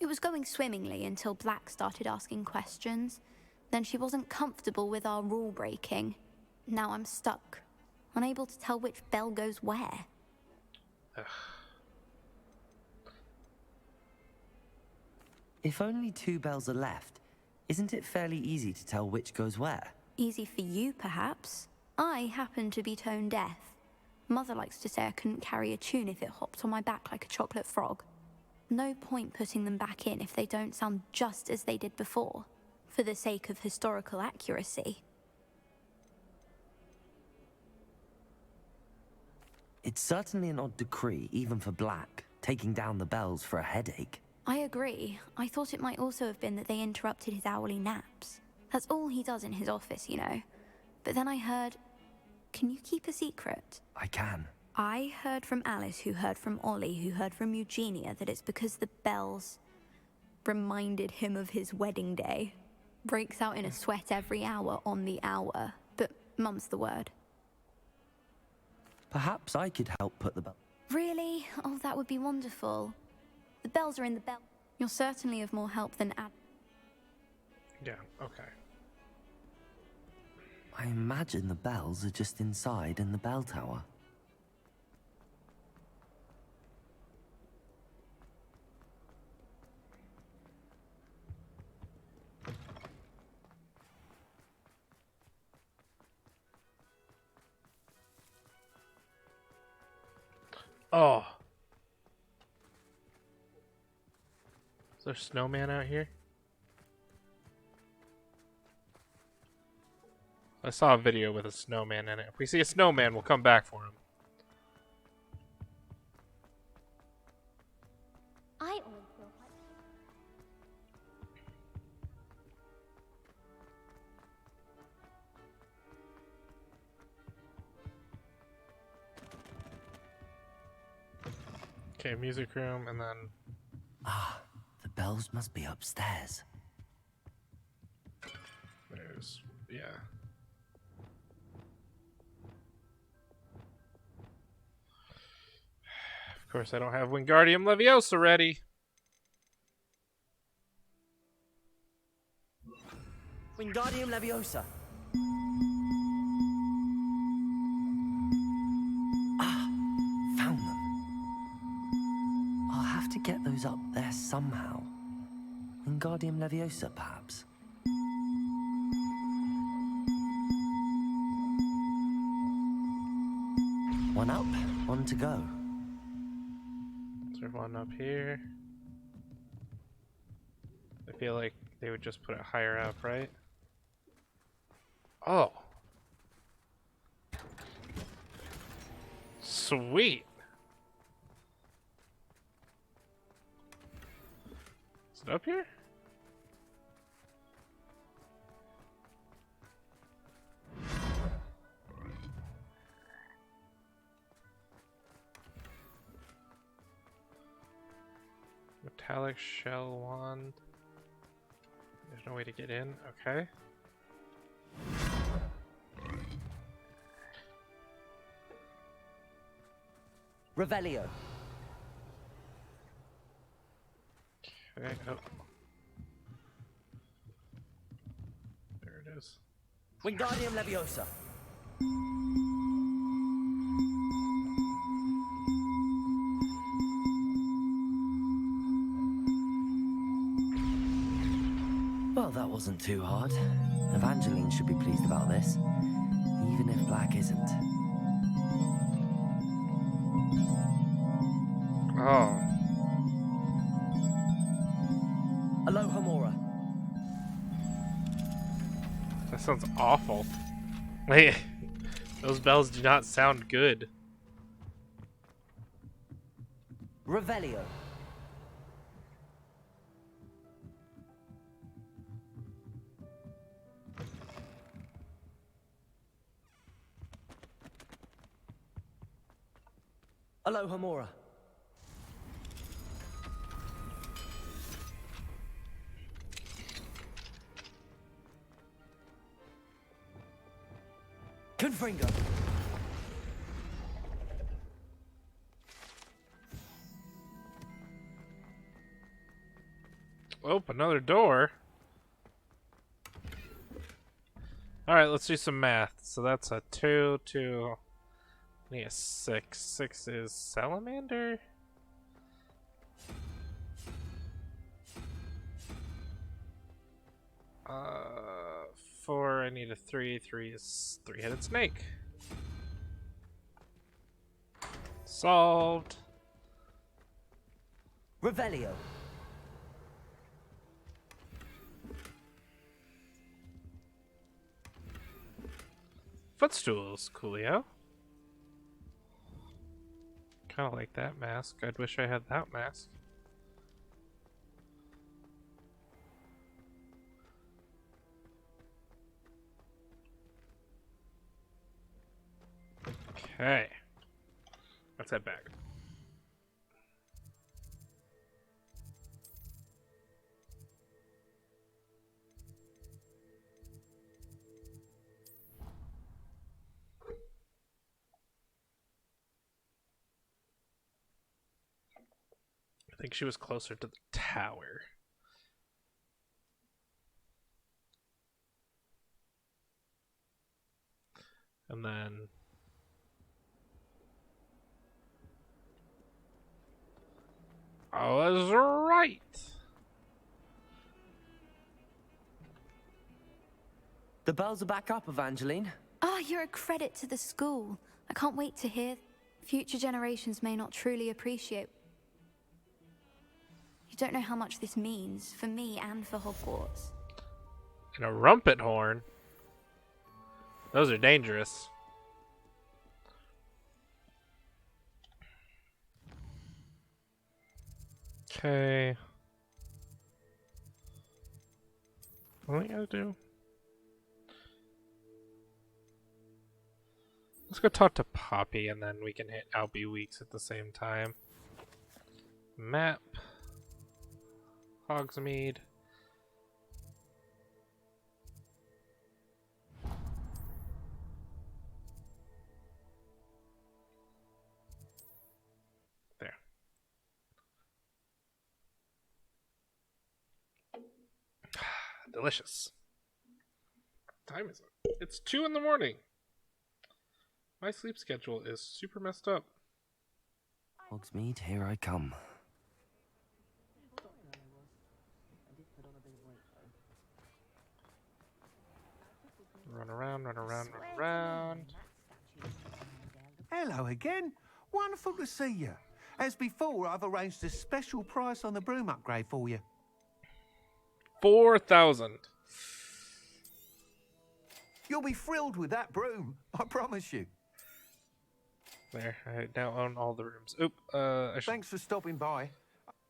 it was going swimmingly until Black started asking questions. Then she wasn't comfortable with our rule breaking. Now I'm stuck, unable to tell which bell goes where. If only 2 bells are left, isn't it fairly easy to tell which goes where? Easy for you, perhaps. I happen to be tone deaf. Mother likes to say I couldn't carry a tune if it hopped on my back like a chocolate frog. No point putting them back in if they don't sound just as they did before, for the sake of historical accuracy. It's certainly an odd decree, even for Black, taking down the bells for a headache. I agree. I thought it might also have been that they interrupted his hourly naps. That's all he does in his office, you know. But then I heard... Can you keep a secret? I can. I heard from Alice, who heard from Ollie, who heard from Eugenia, that it's because the bells reminded him of his wedding day. Breaks out in a sweat every hour on the hour, but mum's the word. Perhaps I could help put the bell... Really? Oh, that would be wonderful. The bells are in the bell. You're certainly of more help than Ad. Yeah, okay. I imagine the bells are just inside in the bell tower. Oh. Is there a snowman out here? I saw a video with a snowman in it. If we see a snowman, we'll come back for him. I always feel like... Okay, music room, and then... Ah, the bells must be upstairs. There's... yeah. Of course, I don't have Wingardium Leviosa ready. Wingardium Leviosa. Ah, found them. I'll have to get those up there somehow. Wingardium Leviosa, perhaps. One up, one to go. Is there one up here? I feel like they would just put it higher up, right? Oh. Sweet. Is it up here? Metallic shell wand. There's no way to get in. Okay. Revelio. Okay. Oh. There it is. Wingardium Leviosa. Well, that wasn't too hard. Evangeline should be pleased about this, even if Black isn't. Oh. Aloha Mora. That sounds awful. Wait, those bells do not sound good. Revelio. Aloha Mora. Confringo. Oh, another door. Alright, let's do some math. So that's a 2, 2. I need a 6. 6 is salamander? Uh, 4, I need a 3. 3 is three-headed snake. Solved. Revelio. Footstools, coolio. Kind of like that mask. I'd wish I had that mask. Okay. Let's head back. I think she was closer to the tower. And then... I was right! The bells are back up, Evangeline. Oh, you're a credit to the school. I can't wait to hear. Future generations may not truly appreciate. You don't know how much this means for me and for Hogwarts. And a rumpet horn? Those are dangerous. Okay. What do I gotta do? Let's go talk to Poppy and then we can hit Albie Weeks at the same time. Map. Hogsmeade. There. Delicious. What time is it? It's 2 in the morning. My sleep schedule is super messed up. Hogsmeade, here I come. Run around, run around, run around. Hello again. Wonderful to see you. As before, I've arranged a special price on the broom upgrade for you. 4,000. You'll be thrilled with that broom, I promise you. There, I now own all the rooms. Oop, Thanks for stopping by.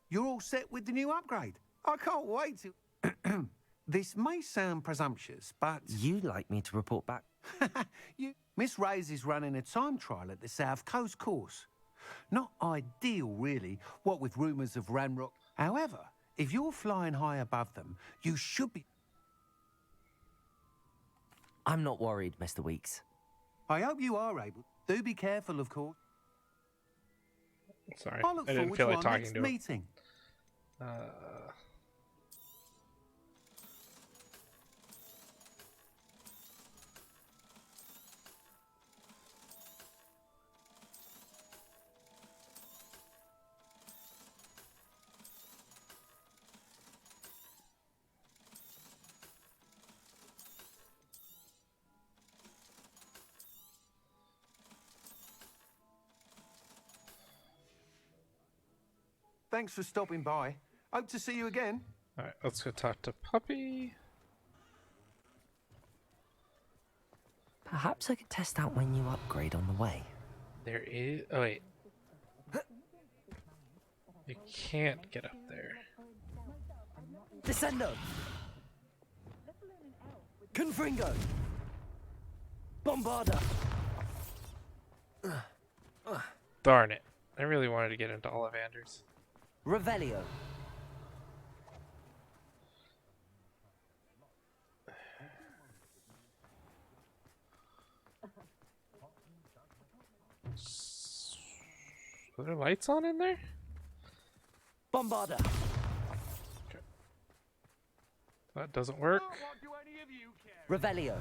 You're all set with the new upgrade. I can't wait to... This may sound presumptuous, but... You'd like me to report back? Miss Reyes is running a time trial at the South Coast course. Not ideal, really, what with rumours of Ranrock. However, if you're flying high above them, you should be... I'm not worried, Mr. Weeks. I hope you are able. Do be careful, of course. Sorry, I look I didn't forward feel to like our talking next to him. meeting. Thanks for stopping by. Hope to see you again. Alright, let's go talk to Puppy. Perhaps I could test out my new upgrade on the way. There is... Oh, wait. You can't get up there. Descendo! Confringo! Bombarda! Darn it. I really wanted to get into Ollivanders. Revelio. Are there lights on in there? Bombarda. Okay. That doesn't work. Revelio.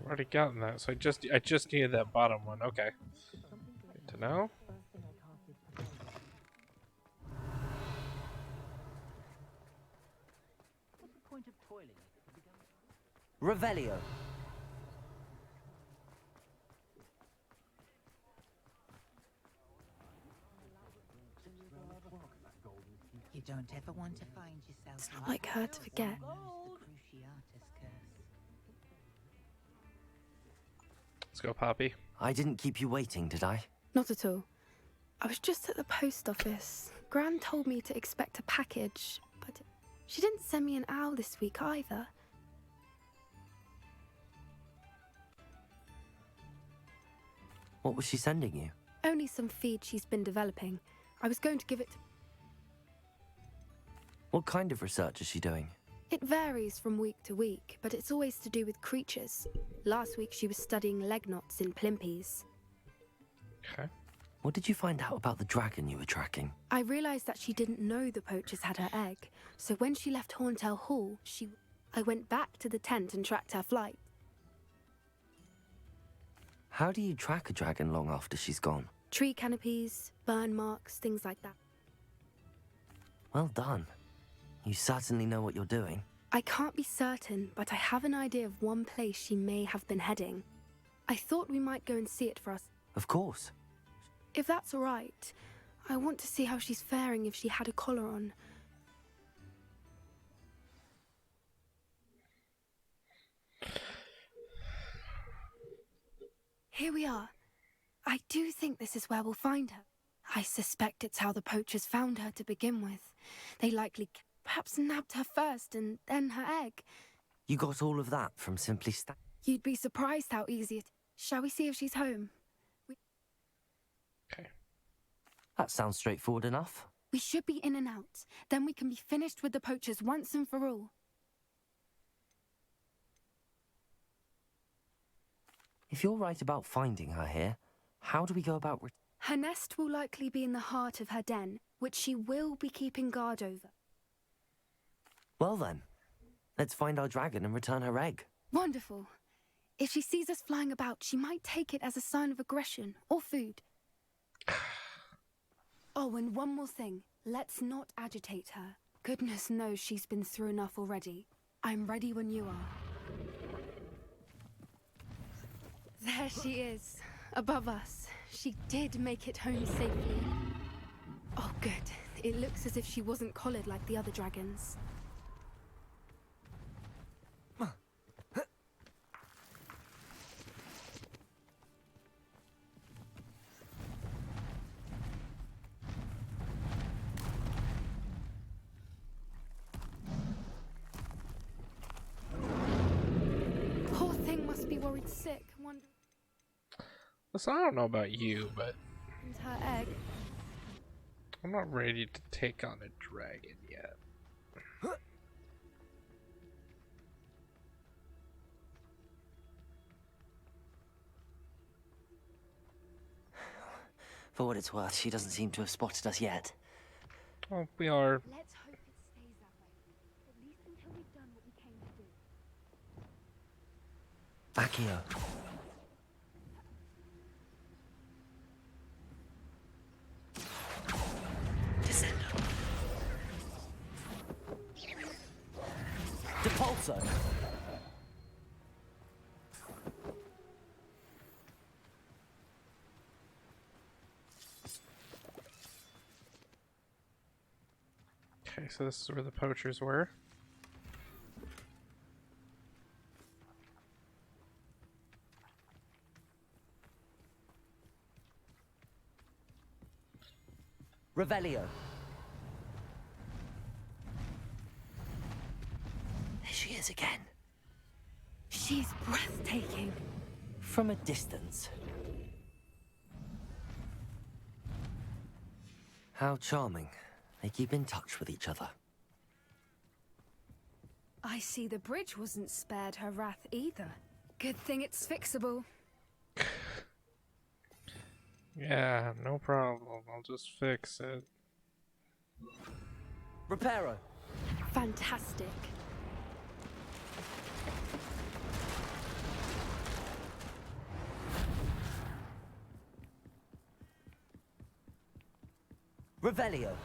I've already gotten that, so I just needed that bottom one. Okay. No? Revelio. You don't ever want to find yourself. It's not like her to forget. Let's go, Poppy. I didn't keep you waiting, did I? Not at all. I was just at the post office. Gran told me to expect a package, but she didn't send me an owl this week either. What was she sending you? Only some feed she's been developing. I was going to give it to... What kind of research is she doing? It varies from week to week, but it's always to do with creatures. Last week she was studying leg knots in plimpies. Okay. What did you find out about the dragon you were tracking? I realized that she didn't know the poachers had her egg, so when she left Horntail Hall, I went back to the tent and tracked her flight. How do you track a dragon long after she's gone? Tree canopies, burn marks, things like that. Well done. You certainly know what you're doing. I can't be certain, but I have an idea of one place she may have been heading. I thought we might go and see it for us. Of course. If that's all right, I want to see how she's faring if she had a collar on. Here we are. I do think this is where we'll find her. I suspect it's how the poachers found her to begin with. They likely perhaps nabbed her first and then her egg. You got all of that from simply You'd be surprised how easy it is. Shall we see if she's home? Okay. That sounds straightforward enough. We should be in and out. Then we can be finished with the poachers once and for all. If you're right about finding her here, how do we go about... Her nest will likely be in the heart of her den, which she will be keeping guard over. Well then, let's find our dragon and return her egg. Wonderful. If she sees us flying about, she might take it as a sign of aggression or food. Oh, and one more thing. Let's not agitate her. Goodness knows she's been through enough already. I'm ready when you are. There she is, above us. She did make it home safely. Oh, good. It looks as if she wasn't collared like the other dragons. Poor thing must be worried sick. Wonder. Listen, I don't know about you, but And her egg. I'm not ready to take on a dragon yet. For what it's worth, she doesn't seem to have spotted us yet. Well, we are. Let's hope it stays that way. At least until we've done what we came to do. Accio. Descendo. Depulso. Okay, so this is where the poachers were. Revelio. There she is again. She's breathtaking. From a distance. How charming. They keep in touch with each other. I see the bridge wasn't spared her wrath either. Good thing it's fixable. Yeah, no problem. I'll just fix it. Reparo. Fantastic. Revelio.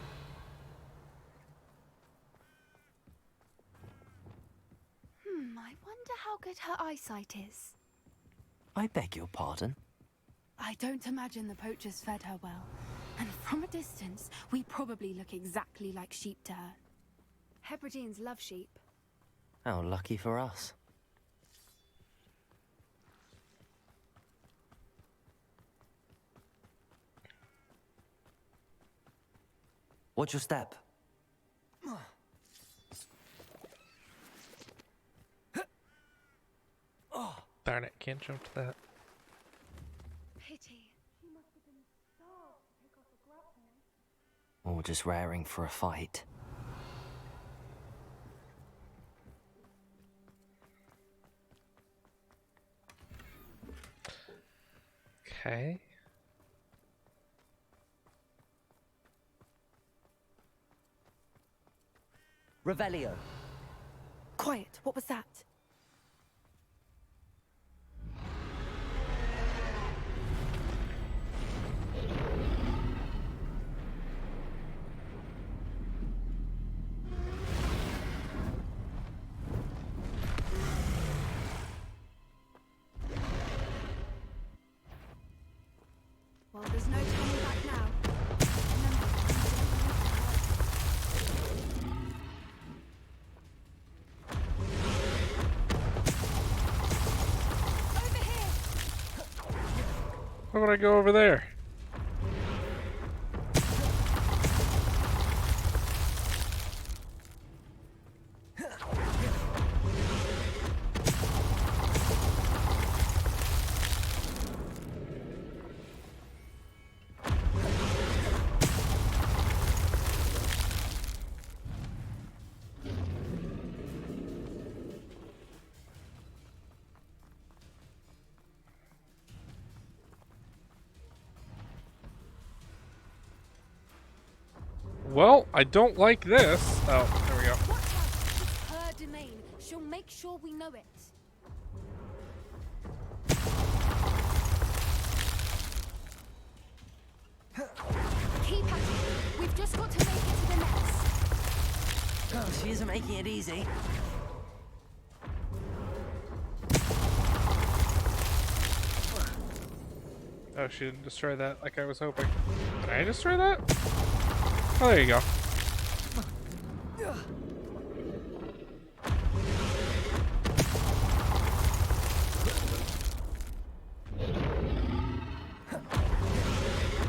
I wonder how good her eyesight is. I beg your pardon? I don't imagine the poachers fed her well. And from a distance, we probably look exactly like sheep to her. Hebrideans love sheep. How lucky for us. Watch your step. Darn it, can't jump to that. Pity. She must have been starved to pick off a grappling. Or just raring for a fight. Okay. Revelio. Quiet, what was that? Well, there's no turning back now. Over here! Why would I go over there? Well, I don't like this. Oh, there we go. Watch out! It's her domain. She'll make sure we know it. Keep at it. We've just got to make it to the nest. Oh, she isn't making it easy. Oh, she didn't destroy that like I was hoping. Did I destroy that? Oh, there you go.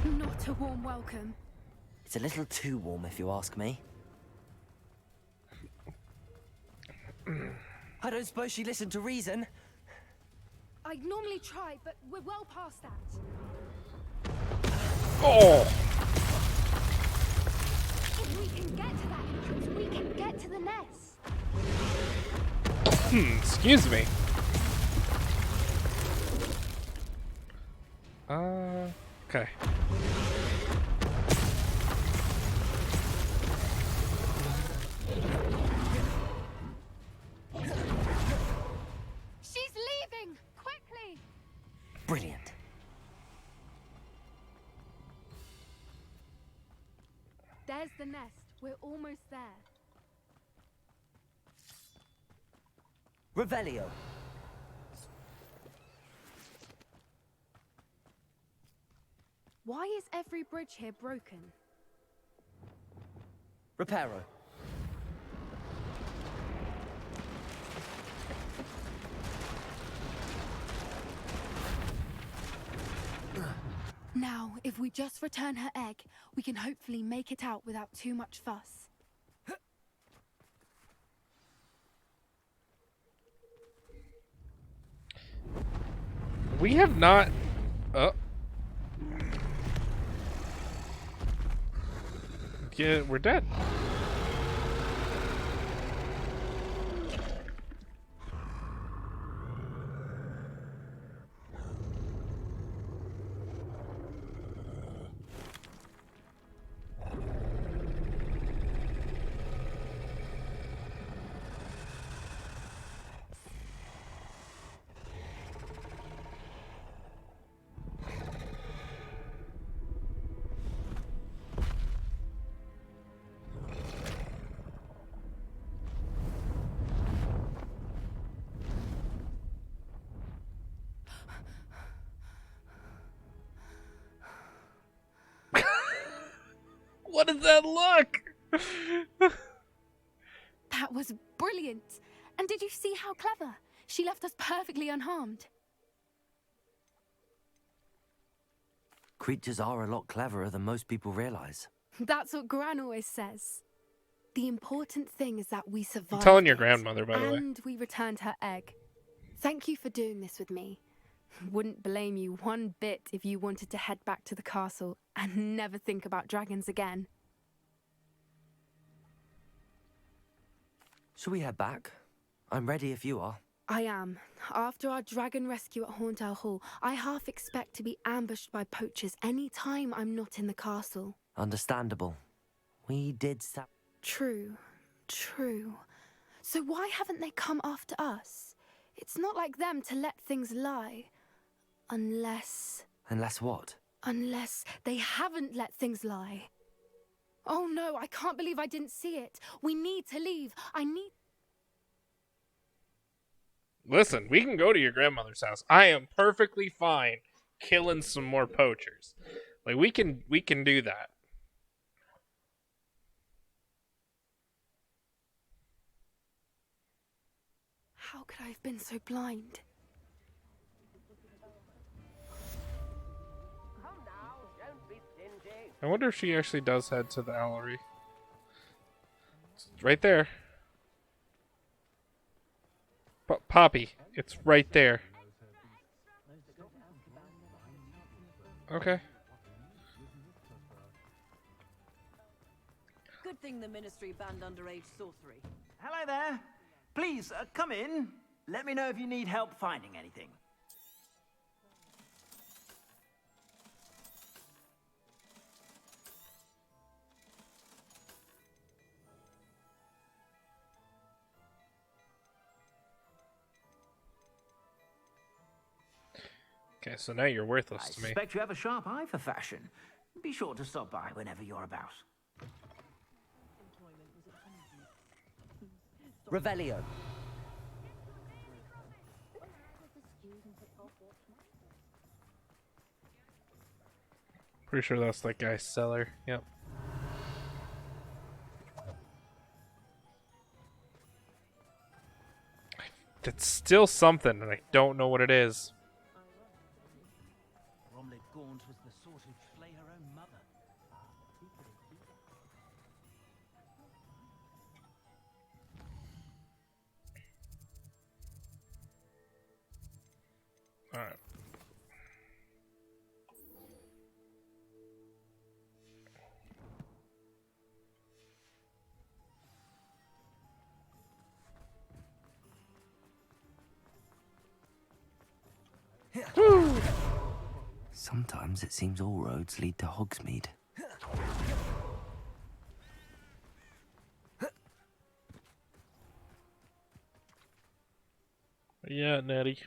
Not a warm welcome. It's a little too warm if you ask me. I don't suppose she listened to reason. I'd normally try, but we're well past that. Oh! If we can get to that entrance, we can get to the nest. Excuse me. Okay. She's leaving! Quickly! Brilliant. There's the nest. We're almost there. Revelio. Why is every bridge here broken? Reparo. Now, if we just return her egg, we can hopefully make it out without too much fuss. We have not... Yeah, we're dead. What does that look? That was brilliant. And did you see how clever? She left us perfectly unharmed. Creatures are a lot cleverer than most people realize. That's what Gran always says. The important thing is that we survived. I'm telling your grandmother, by the way. And we returned her egg. Thank you for doing this with me. Wouldn't blame you one bit if you wanted to head back to the castle and never think about dragons again. Shall we head back? I'm ready if you are. I am. After our dragon rescue at Hauntow Hall, I half expect to be ambushed by poachers any time I'm not in the castle. Understandable. We did True. So why haven't they come after us? It's not like them to let things lie. Unless what? Unless they haven't let things lie. Oh no, I can't believe I didn't see it. We need to leave. Listen, we can go to your grandmother's house. I am perfectly fine killing some more poachers. Like we can do that. How could I have been so blind? I wonder if she actually does head to the Owlery. It's right there. Poppy, it's right there. Okay. Good thing the Ministry banned underage sorcery. Hello there. Please, come in. Let me know if you need help finding anything. Okay, so now you're worthless I to me. suspect you have a sharp eye for fashion. Be sure to stop by whenever you're about. Revelio. Pretty sure that's that guy's cellar. Yep. It's still something, and I don't know what it is. Gaunt was the sort who'd flay her own mother. Alright. Sometimes it seems all roads lead to Hogsmeade. Yeah, Natty.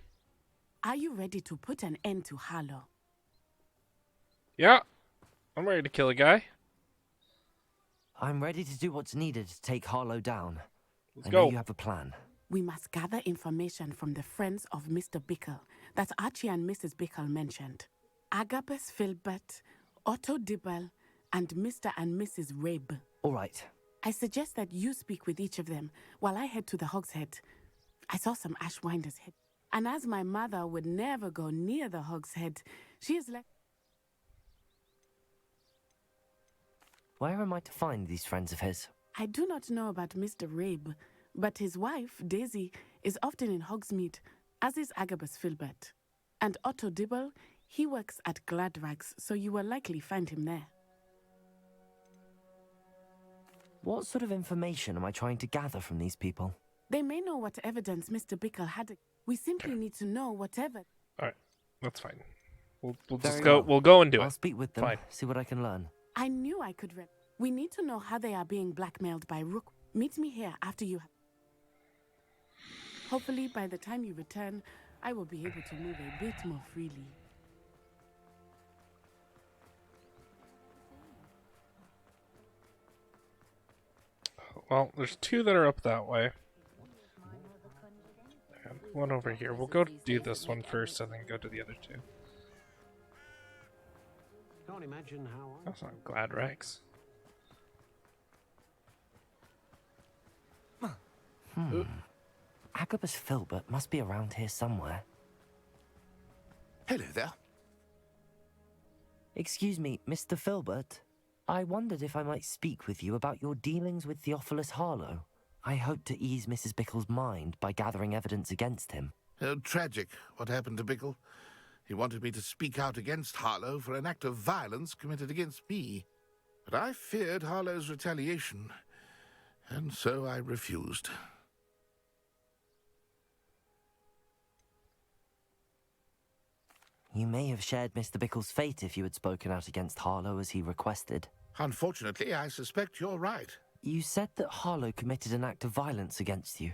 Are you ready to put an end to Harlow? Yeah, I'm ready to kill a guy. I'm ready to do what's needed to take Harlow down. I go. know you have a plan. We must gather information from the friends of Mr. Bickle that Archie and Mrs. Bickle mentioned. Agabus Filbert, Otto Dibble, and Mr. and Mrs. Rabe. All right. I suggest that you speak with each of them while I head to the Hogshead. I saw some Ashwinders head. And as my mother would never go near the Hogshead, she is like... Where am I to find these friends of his? I do not know about Mr. Rabe, but his wife, Daisy, is often in Hogsmeade, as is Agabus Filbert. And Otto Dibble, he works at Gladrags, so you will likely find him there. What sort of information am I trying to gather from these people? They may know what evidence Mr. Bickle had. We simply need to know whatever. Alright, that's fine. We'll Very just go. well. We'll go and do it. I'll speak with them. Fine. See what I can learn. I knew I could read. We need to know how they are being blackmailed by Rook. Meet me here after you have... Hopefully, by the time you return, I will be able to move a bit more freely. Well, there's two that are up that way. And one over here. We'll go do this one first and then go to the other two. Can't imagine how. That's not Gladrags. Agabus Filbert must be around here somewhere. Hello there. Excuse me, Mr. Filbert. I wondered if I might speak with you about your dealings with Theophilus Harlow. I hope to ease Mrs. Bickle's mind by gathering evidence against him. Oh, tragic what happened to Bickle. He wanted me to speak out against Harlow for an act of violence committed against me. But I feared Harlow's retaliation, and so I refused. You may have shared Mr. Bickle's fate if you had spoken out against Harlow as he requested. Unfortunately, I suspect you're right. You said that Harlow committed an act of violence against you.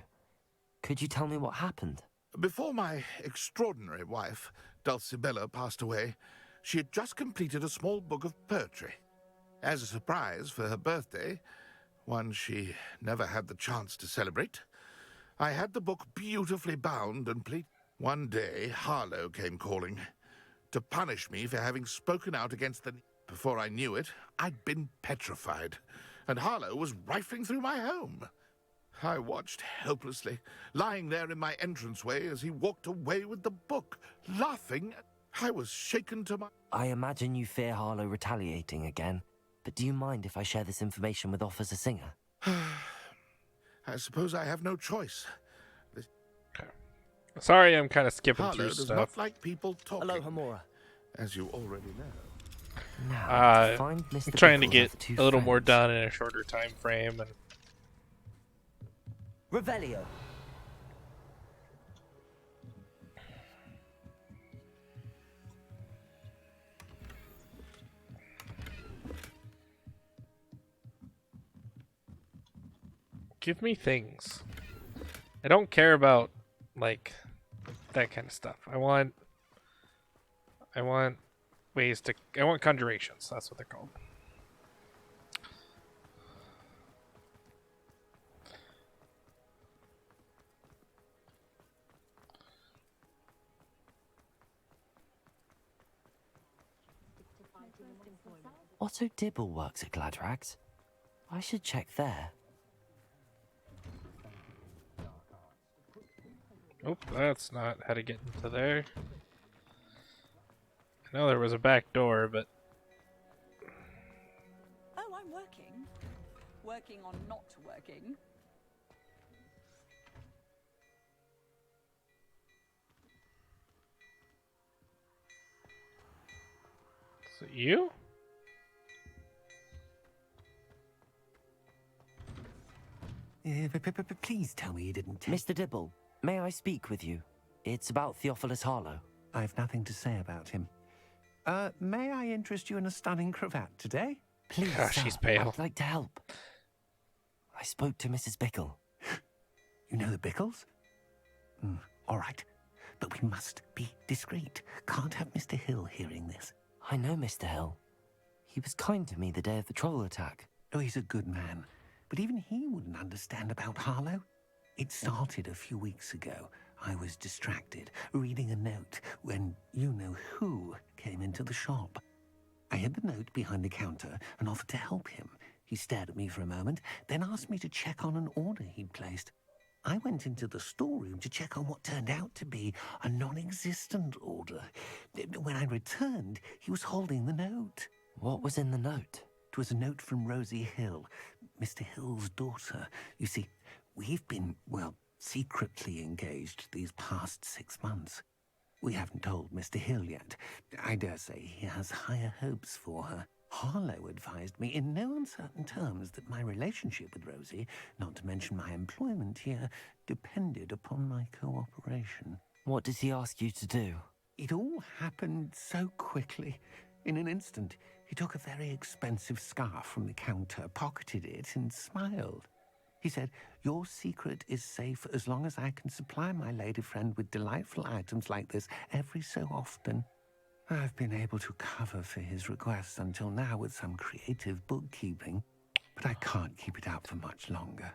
Could you tell me what happened? Before my extraordinary wife, Dulcibella, passed away, she had just completed a small book of poetry. As a surprise for her birthday, one she never had the chance to celebrate, I had the book beautifully bound and pleated. One day, Harlow came calling to punish me for having spoken out against the... Before I knew it, I'd been petrified, and Harlow was rifling through my home. I watched helplessly, lying there in my entranceway as he walked away with the book, laughing. I was shaken to my... I imagine you fear Harlow retaliating again, but do you mind if I share this information with Officer Singer? I suppose I have no choice. Sorry, I'm kind of skipping Harlow through does stuff. not like people talking. Hello, Hamura. As you already know. I'm trying to get a little more done in a shorter time frame, and Revelio. give me things. I don't care about like that kind of stuff. I want ways to. I want conjurations. That's what they're called. Otto Dibble works at Gladrags. I should check there. Oh, that's not how to get into there. I know there was a back door, but Oh, I'm working. Working on not working. is it you? Please tell me you didn't Mr. Dibble, may I speak with you? It's about Theophilus Harlow. I've nothing to say about him. May I interest you in a stunning cravat today? Please, Gosh, sir, she's pale. I'd like to help. I spoke to Mrs. Bickle. You know the Bickles? All right. But we must be discreet. Can't have Mr. Hill hearing this. I know Mr. Hill. He was kind to me the day of the troll attack. Oh, he's a good man. But even he wouldn't understand about Harlow. It started a few weeks ago. I was distracted, reading a note, when you-know-who came into the shop. I hid the note behind the counter and offered to help him. He stared at me for a moment, then asked me to check on an order he'd placed. I went into the storeroom to check on what turned out to be a non-existent order. When I returned, he was holding the note. What was in the note? It was a note from Rosie Hill, Mr. Hill's daughter. You see, we've been, well, secretly engaged these past 6 months. We haven't told Mr. Hill yet. I dare say he has higher hopes for her. Harlow advised me in no uncertain terms that my relationship with Rosie, not to mention my employment here, depended upon my cooperation. What did he ask you to do? It all happened so quickly. In an instant, he took a very expensive scarf from the counter, pocketed it, and smiled. He said, "Your secret is safe as long as I can supply my lady friend with delightful items like this every so often." I've been able to cover for his requests until now with some creative bookkeeping, but I can't keep it up for much longer.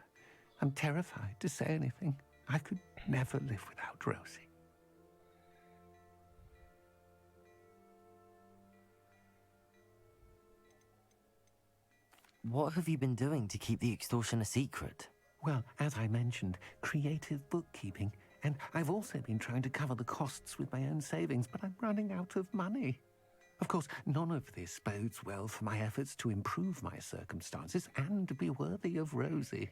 I'm terrified to say anything. I could never live without Rosie. What have you been doing to keep the extortion a secret? Well, as I mentioned, creative bookkeeping. And I've also been trying to cover the costs with my own savings, but I'm running out of money. Of course, none of this bodes well for my efforts to improve my circumstances and be worthy of Rosie.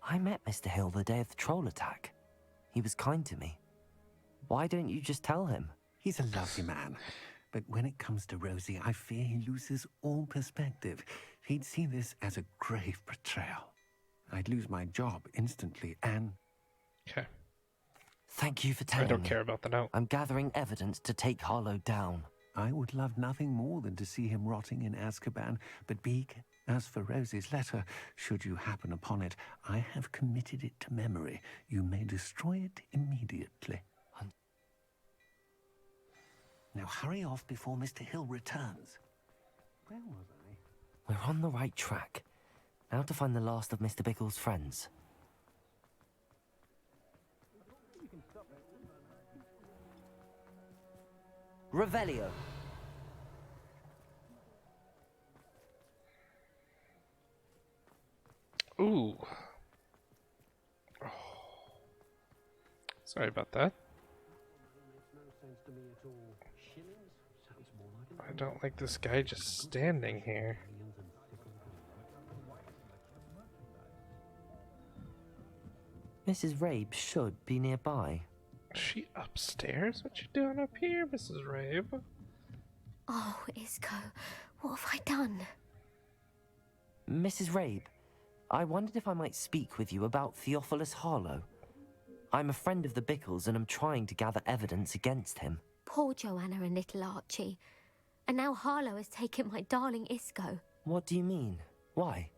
I met Mr. Hill the day of the troll attack. He was kind to me. Why don't you just tell him? He's a lovely man. But when it comes to Rosie, I fear he loses all perspective. He'd see this as a grave betrayal. I'd lose my job instantly, and... Okay. Thank you for telling me. I don't care about the note. I'm gathering evidence to take Harlow down. I would love nothing more than to see him rotting in Azkaban, but Beak, as for Rosie's letter, should you happen upon it, I have committed it to memory. You may destroy it immediately. Now hurry off before Mr. Hill returns. Where was I? We're on the right track. Now to find the last of Mr. Bickle's friends. Revelio. Ooh. Oh. Sorry about that. I don't like this guy just standing here. Mrs. Rabe should be nearby. Is she upstairs? What you doing up here, Mrs. Rabe? Oh, Isco, what have I done? Mrs. Rabe, I wondered if I might speak with you about Theophilus Harlow. I'm a friend of the Bickles and I'm trying to gather evidence against him. Poor Joanna and little Archie. And now Harlow has taken my darling Isco. What do you mean? Why?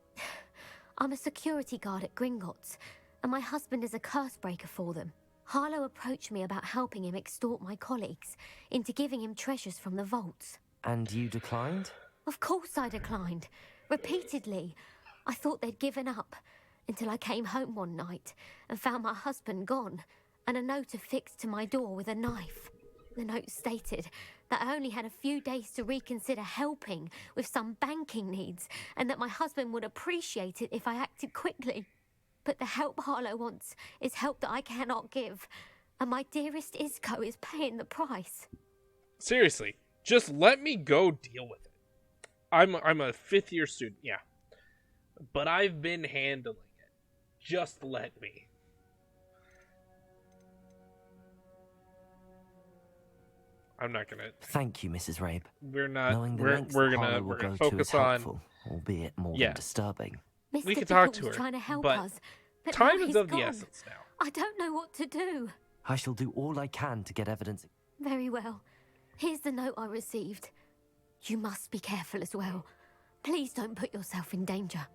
I'm a security guard at Gringotts, and my husband is a curse breaker for them. Harlow approached me about helping him extort my colleagues into giving him treasures from the vaults. And you declined? Of course I declined. Repeatedly. I thought they'd given up, until I came home one night and found my husband gone, and a note affixed to my door with a knife. The note stated that I only had a few days to reconsider helping with some banking needs, and that my husband would appreciate it if I acted quickly. But the help Harlow wants is help that I cannot give, and my dearest Isco is paying the price. Seriously, just let me go deal with it. I'm a 5th year student, yeah. But I've been handling it. Just let me. I'm not gonna. Thank you, Mrs. Rabe. We're not. Knowing the We're lengths gonna. that Harlow We're will gonna go to focus is on. helpful, albeit more Yeah. than disturbing. Mr. We can talk to Bickle was her, trying to help but us, but time now is he's of the gone. essence now. I don't know what to do. I shall do all I can to get evidence. Very well. Here's the note I received. You must be careful as well. Please don't put yourself in danger.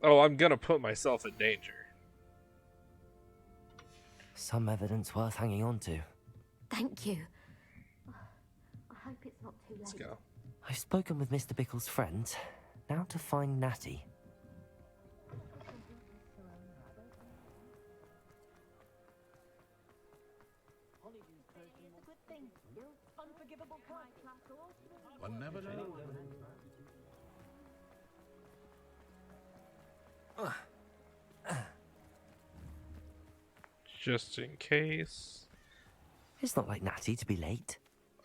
Oh, I'm gonna put myself in danger. Some evidence worth hanging on to. Thank you. I hope it's not too late. Let's go. I've spoken with Mr. Bickle's friends. Now to find Natty. One never knows. Just in case. It's not like Natty to be late.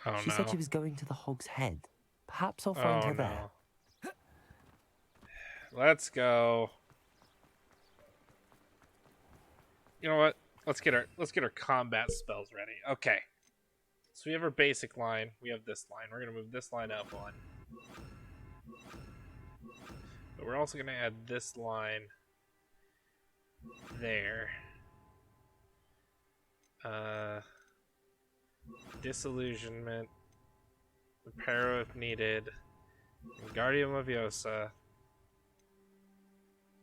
Oh, She no. said she was going to the Hog's Head. Perhaps I'll find Oh, her there. no. Let's go. You know what? Let's get our combat spells ready. Okay. So we have our basic line. We have this line. We're gonna move this line up one. But we're also gonna add this line there. Disillusionment, Reparo if needed, Guardium Leviosa,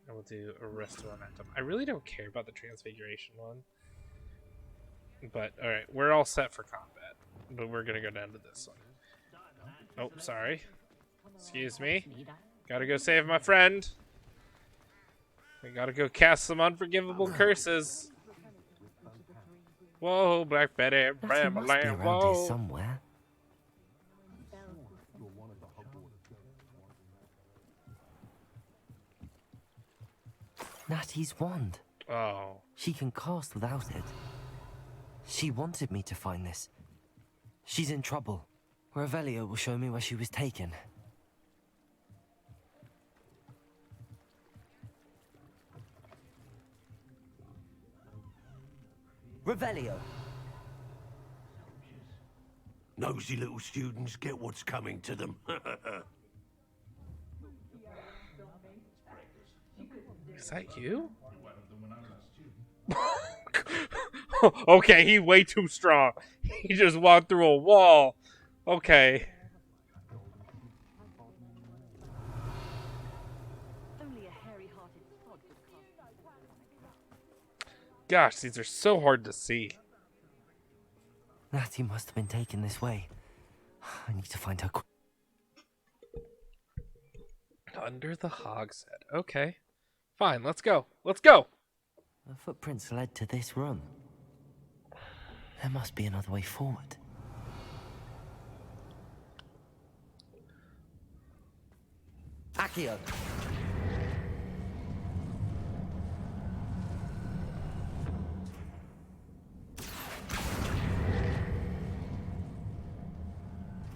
and we'll do Arresto Momentum. I really don't care about the Transfiguration one, but alright, we're all set for combat, but we're gonna go down to this one. Oh, sorry. Excuse me. Gotta go save my friend. We gotta go cast some unforgivable curses. Whoa, Black Betty, Natty bam, must be lamb, around here whoa. somewhere. Natty's wand. Oh. She can cast without it. She wanted me to find this. She's in trouble. Revelio will show me where she was taken. Revelio. Nosy little students get what's coming to them. Is that you? Okay, he's way too strong. He just walked through a wall. Okay. Gosh, these are so hard to see. Natty must have been taken this way. I need to find her quick. Under the hogshead. Okay. Fine, let's go. Let's go! The footprints led to this room. There must be another way forward. Accio.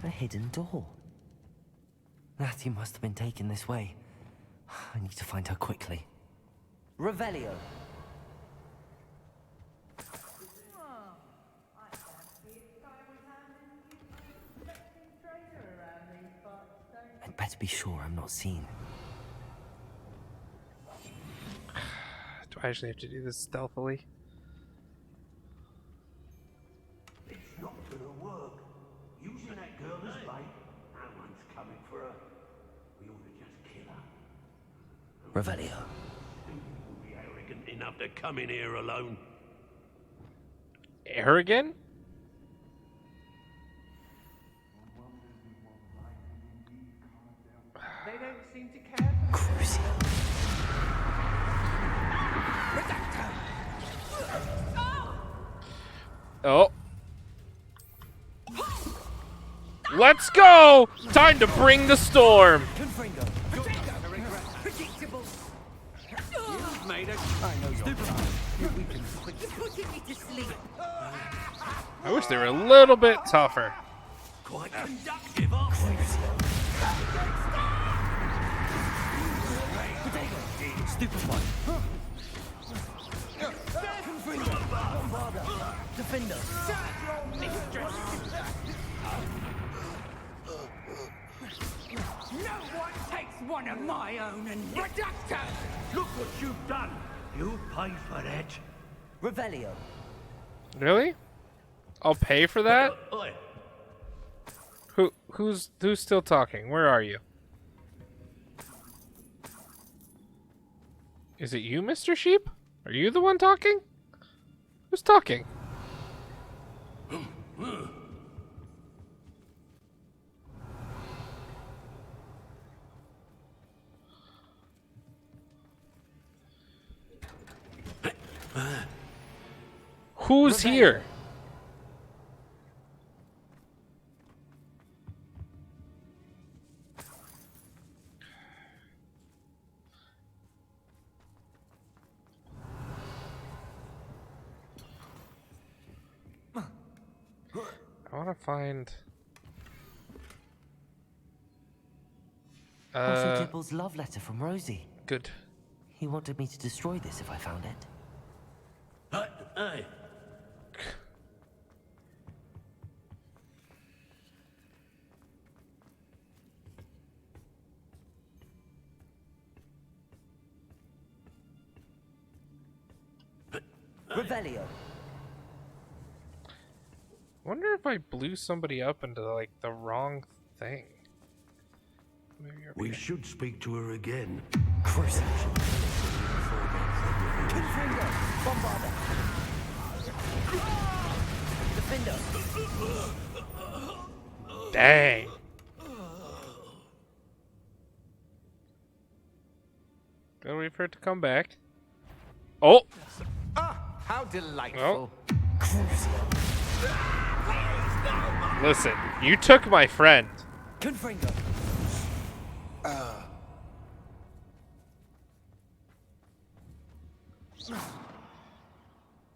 A hidden door. Natty must have been taken this way. I need to find her quickly. Revelio. I'd better be sure I'm not seen. Do I actually have to do this stealthily? It's not gonna work. Using that girl as bait. No one's coming for her. We ought to just kill her. Revelio. Will be arrogant enough to come in here alone. Arrogant? They don't seem to care. Oh. Let's go! Time to bring the storm! Predictable. You've made a You're putting me to sleep. I wish they were a little bit tougher. Quite conductive, aren't we? Stupid one. Defender. No one takes one of my own and reduct her. Look what you've done. You pay for that. Revelio. Really? I'll pay for that? Oi. Who's still talking? Where are you? Is it you, Mr. Sheep? Are you the one talking? Who's talking? Who's here? I want to find... Also Dibble's love letter from Rosie. Good. He wanted me to destroy this if I found it. Hey. Revelio. Wonder if I blew somebody up into like the wrong thing. We should speak to her again. Crucial. Confringo. Bombarda. Defender. Dang. Gotta wait for it to come back. Oh! How delightful. Oh. Listen, you took my friend. Confringo.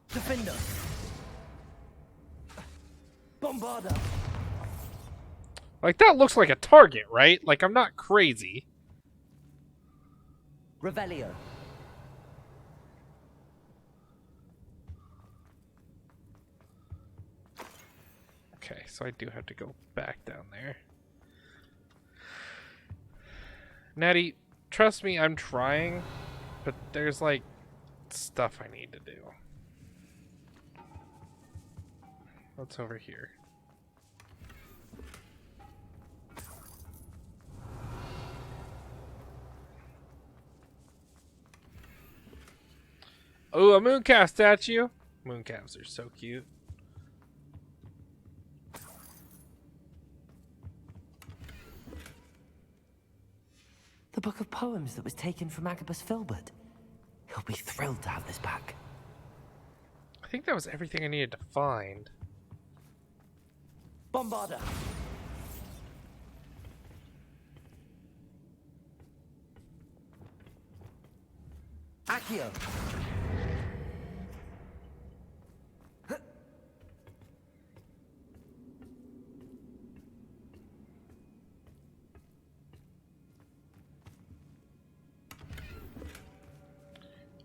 Defender! Bombarder! Like, that looks like a target, right? Like, I'm not crazy. Revelio. Okay, so I do have to go back down there. Natty, trust me, I'm trying, but there's, like, stuff I need to do. What's over here? Oh, a mooncalf statue! Mooncalves are so cute. The book of poems that was taken from Agabus Filbert. He'll be thrilled to have this back. I think that was everything I needed to find. Bombarder! Accio!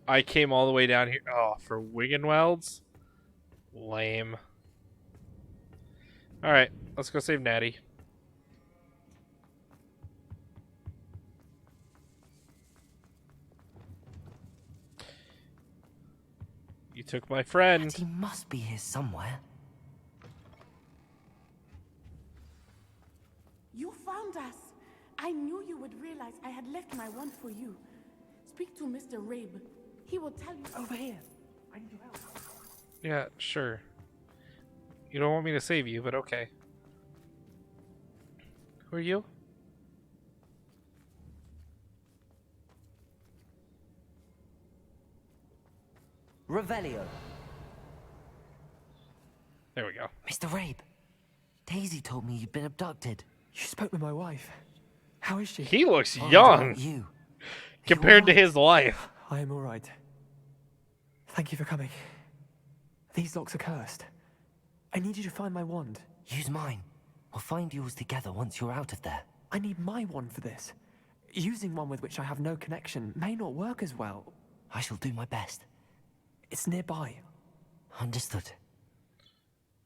I came all the way down here. Oh, for Wiggenwelds? Lame. Alright, let's go save Natty. You took my friend. He must be here somewhere. You found us. I knew you would realize I had left my wand for you. Speak to Mr. Rabe. He will tell you. Over here. I need your help. Yeah, sure. You don't want me to save you, but okay. Who are you? Revelio. There we go. Mr. Rabe, Daisy told me you'd been abducted. You spoke with my wife. How is she? He looks Oh, young you. compared to his life. I am all right. Thank you for coming. These locks are cursed. I need you to find my wand. Use mine. We'll find yours together once you're out of there. I need my wand for this. Using one with which I have no connection may not work as well. I shall do my best. It's nearby. Understood.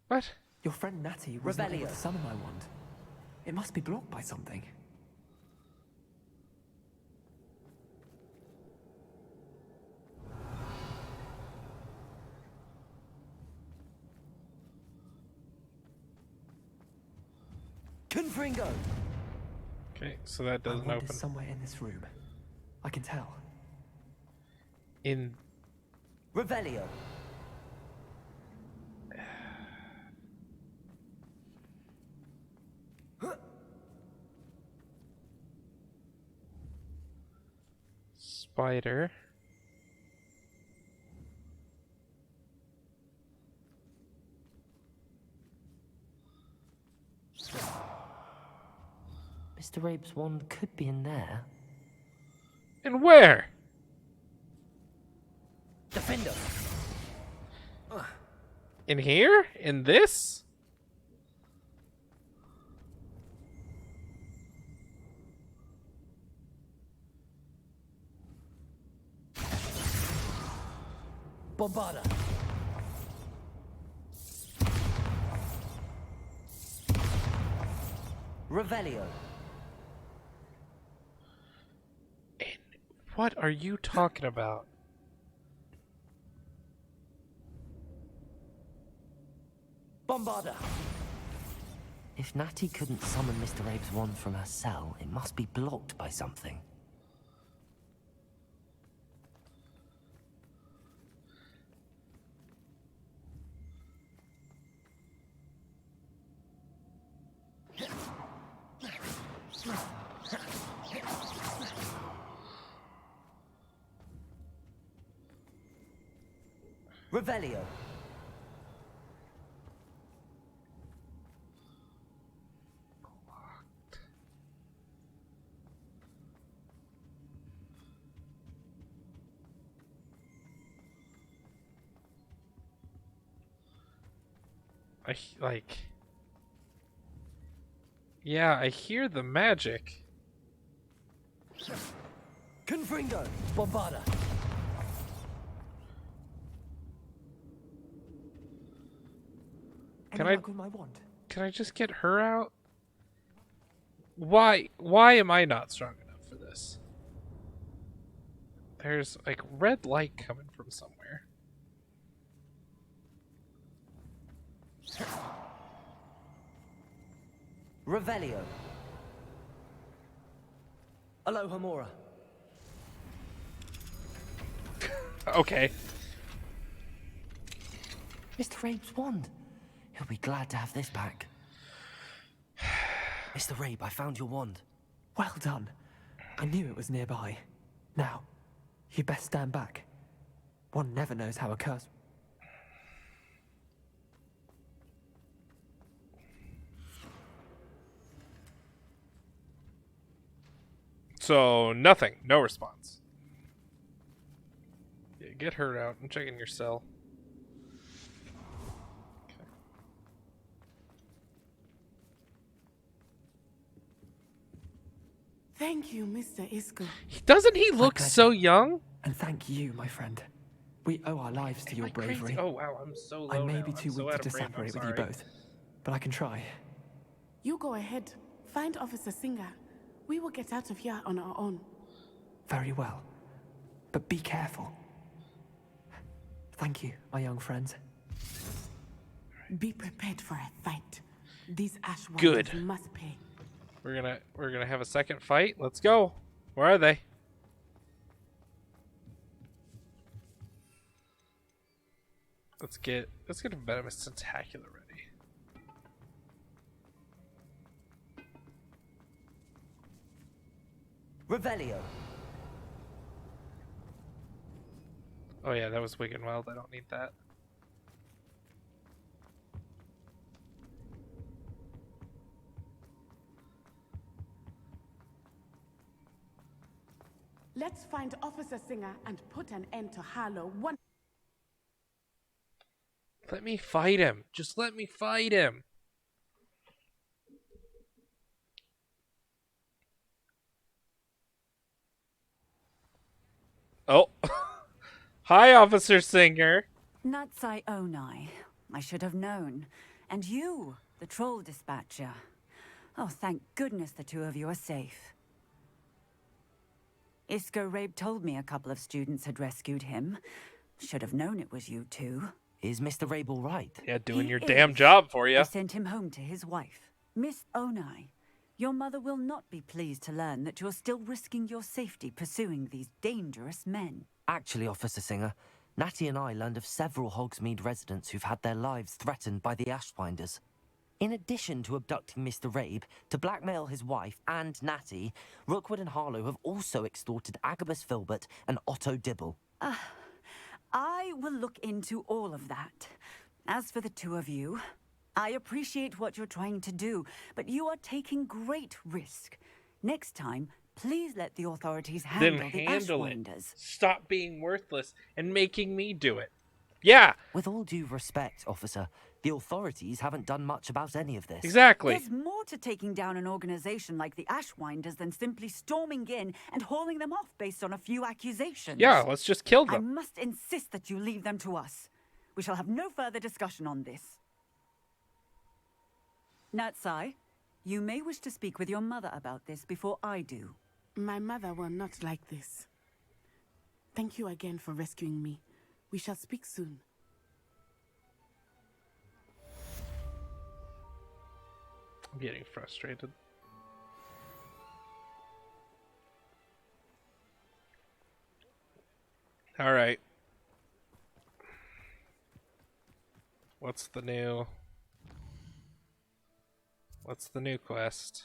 What? Your friend Natty was not able Revelio. to summon my wand. It must be blocked by something. Confringo! Okay, so that doesn't my wand open. is somewhere in this room. I can tell. In Revelio. spider. Mr. Rabe's wand could be in there. And where? Defender! In here? In this? Bombarder! Revelio. What are you talking about? Bombarder! If Natty couldn't summon Mr. Rabe's wand from her cell, it must be blocked by something. Revelio. like... Yeah, I hear the magic. Confringo, Bombarda. Can Any luck with my wand? Can I just get her out? Why am I not strong enough for this? There's like red light coming from somewhere. Revelio. Alohomora. Okay. Mr. Rabe's wand. He'll be glad to have this back. Mr. Rabe, I found your wand. Well done. I knew it was nearby. Now, you best stand back. One never knows how a curse... So, nothing. No response. Yeah, get her out. I'm checking your cell. Okay. Thank you, Mr. Isco. Doesn't he look so young? And thank you, my friend. We owe our lives to your bravery. Crazy? Oh, wow. I'm so low I may now. be too I'm so weak out to of frame. I'm separate with you sorry. both, but I can try. You go ahead. Find Officer Singer. We will get out of here on our own. Very well. But be careful. Thank you, my young friends. Be prepared for a fight. These Good. Ashwinders must pay. We're gonna have a second fight. Let's go. Where are they? Let's get a bit of a spectacular ready. Revelio. Oh yeah, that was Wicked Wild. I don't need that. Let's find Officer Singer and put an end to Harlow one. Let me fight him. Just let me fight him. Oh. Hi, Officer Singer. Natsai Onai. I should have known. And you, the troll dispatcher. Oh, thank goodness the two of you are safe. Isco Rabe told me a couple of students had rescued him. Should have known it was you two. Is Mr. Rabe all right? Yeah, doing He your is. damn job for you. I sent him home to his wife. Miss Onai, your mother will not be pleased to learn that you're still risking your safety pursuing these dangerous men. Actually, Officer Singer, Natty and I learned of several Hogsmeade residents who've had their lives threatened by the Ashwinders. In addition to abducting Mr. Rabe, to blackmail his wife and Natty, Rookwood and Harlow have also extorted Agabus Filbert and Otto Dibble. I will look into all of that. As for the two of you, I appreciate what you're trying to do, but you are taking great risk. Next time, please let the authorities handle Then the handle it. Ashwinders. Stop being worthless and making me do it. Yeah. With all due respect, officer, the authorities haven't done much about any of this. Exactly. There's more to taking down an organization like the Ashwinders than simply storming in and hauling them off based on a few accusations. Yeah, let's just kill I them. must insist that you leave them to us. We shall have no further discussion on this. Natsai, you may wish to speak with your mother about this before I do. My mother will not like this. Thank you again for rescuing me. We shall speak soon. I'm getting frustrated. All right. What's the new quest?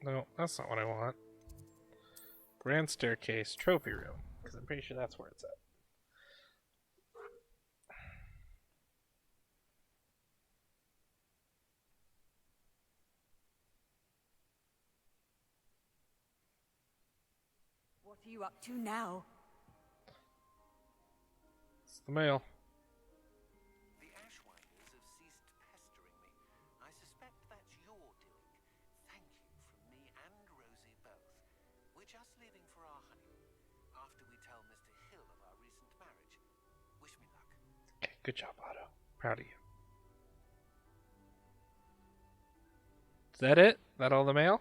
No, that's not what I want. Grand Staircase, Trophy Room, because I'm pretty sure that's where it's at. What are you up to now? It's the mail. The Ashwinders have ceased pestering me. I suspect that's your doing. Thank you from me and Rosie both. We're just leaving for our honeymoon after we tell Mr. Hill of our recent marriage. Wish me luck. Okay, good job, Otto. Proud of you. Is that it? That all the mail?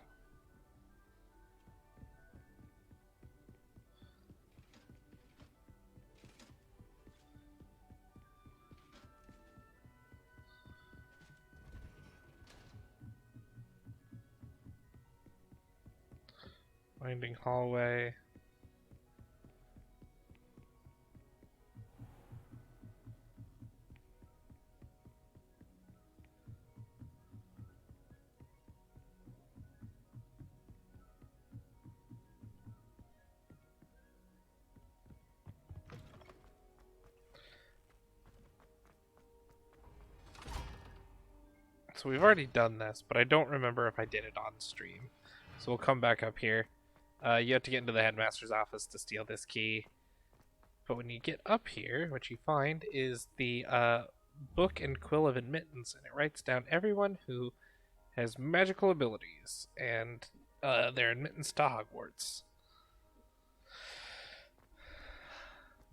Winding hallway. So we've already done this, but I don't remember if I did it on stream. So we'll come back up here. You have to get into the headmaster's office to steal this key. But when you get up here, what you find is the book and quill of admittance, and it writes down everyone who has magical abilities and their admittance to Hogwarts.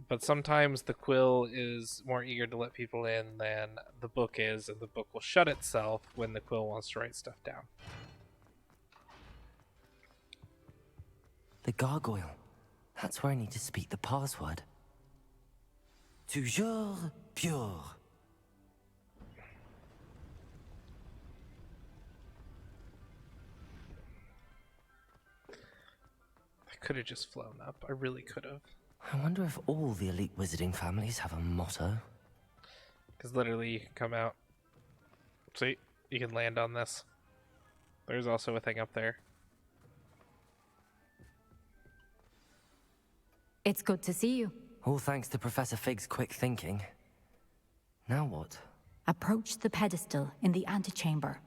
But sometimes the quill is more eager to let people in than the book is, and the book will shut itself when the quill wants to write stuff down. The gargoyle. That's where I need to speak the password. Toujours pure. I could have just flown up. I really could have. I wonder if all the elite wizarding families have a motto. Because literally you can come out. See? You can land on this. There's also a thing up there. It's good to see you. All thanks to Professor Fig's quick thinking. Now what? Approach the pedestal in the antechamber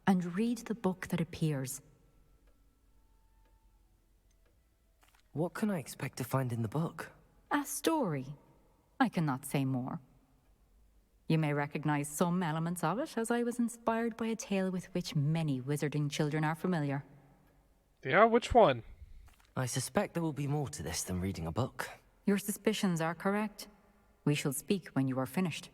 and read the book that appears. What can I expect to find in the book? A story. I cannot say more. You may recognize some elements of it, as I was inspired by a tale with which many wizarding children are familiar. Yeah, which one? I suspect there will be more to this than reading a book. Your suspicions are correct. We shall speak when you are finished.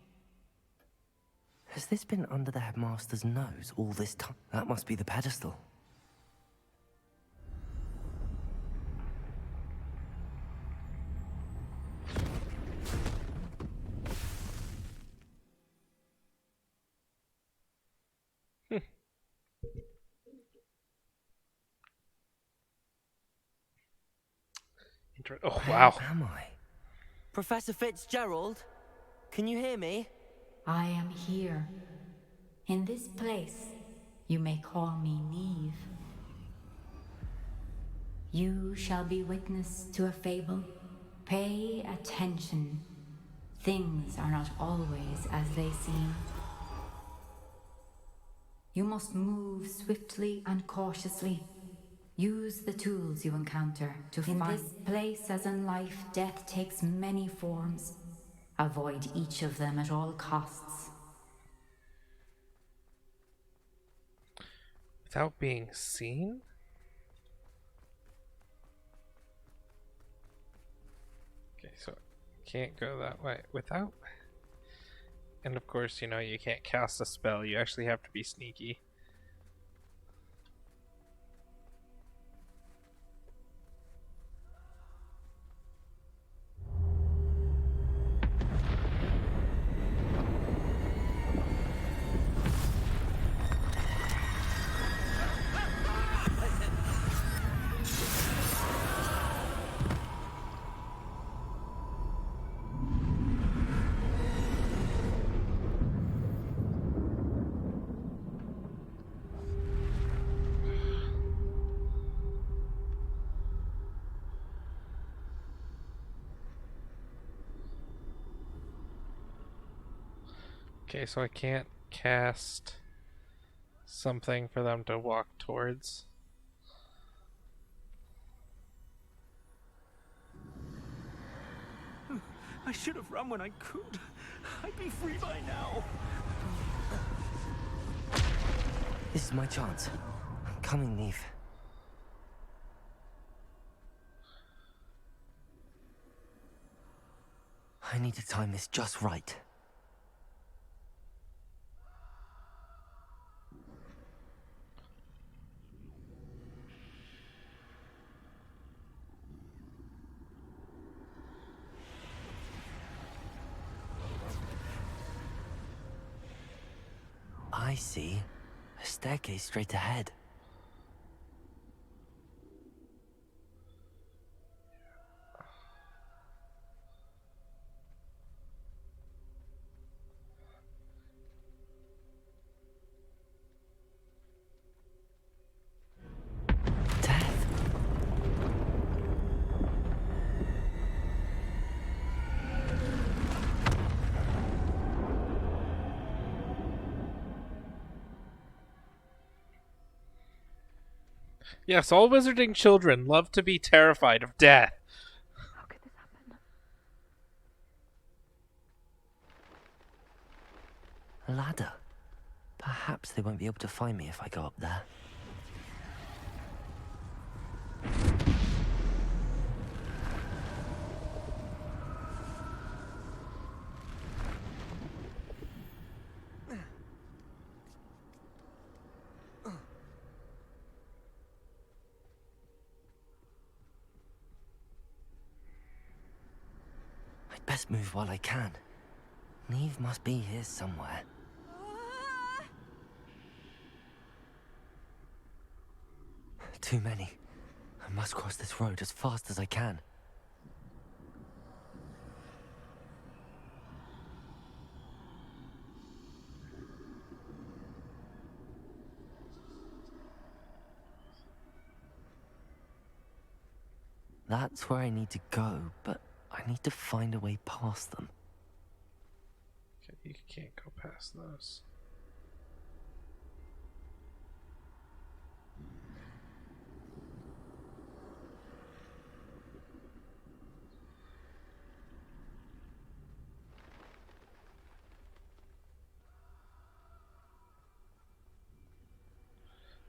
Has this been under the headmaster's nose all this time? That must be the pedestal. Oh, wow. Where am I? Professor Fitzgerald? Can you hear me? I am here. In this place, you may call me Neve. You shall be witness to a fable. Pay attention. Things are not always as they seem. You must move swiftly and cautiously. Use the tools you encounter to find. In this place, as in life, death takes many forms. Avoid each of them at all costs. Without being seen? Okay, so can't go that way without. And of course, you know, you can't cast a spell. You actually have to be sneaky. Okay, so I can't cast something for them to walk towards. I should have run when I could. I'd be free by now. This is my chance. I'm coming, Neve. I need to time this just right. I see. A staircase straight ahead. Yes, all wizarding children love to be terrified of death. How could this happen? A ladder. Perhaps they won't be able to find me if I go up there. I'd best move while I can. Neve must be here somewhere. Too many. I must cross this road as fast as I can. That's where I need to go, but I need to find a way past them. Okay, you can't go past those.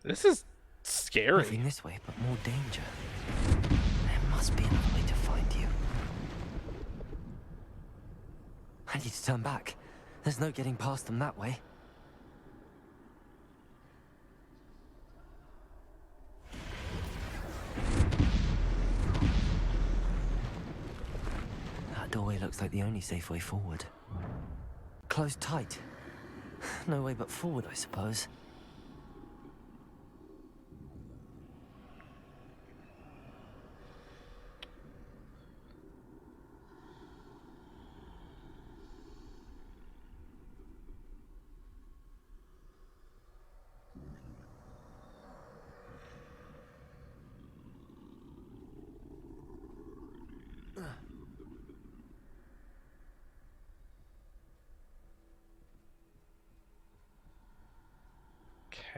This is scary. Moving this way, but more danger. There must be another way to find you. I need to turn back. There's no getting past them that way. That doorway looks like the only safe way forward. Closed tight. No way but forward, I suppose.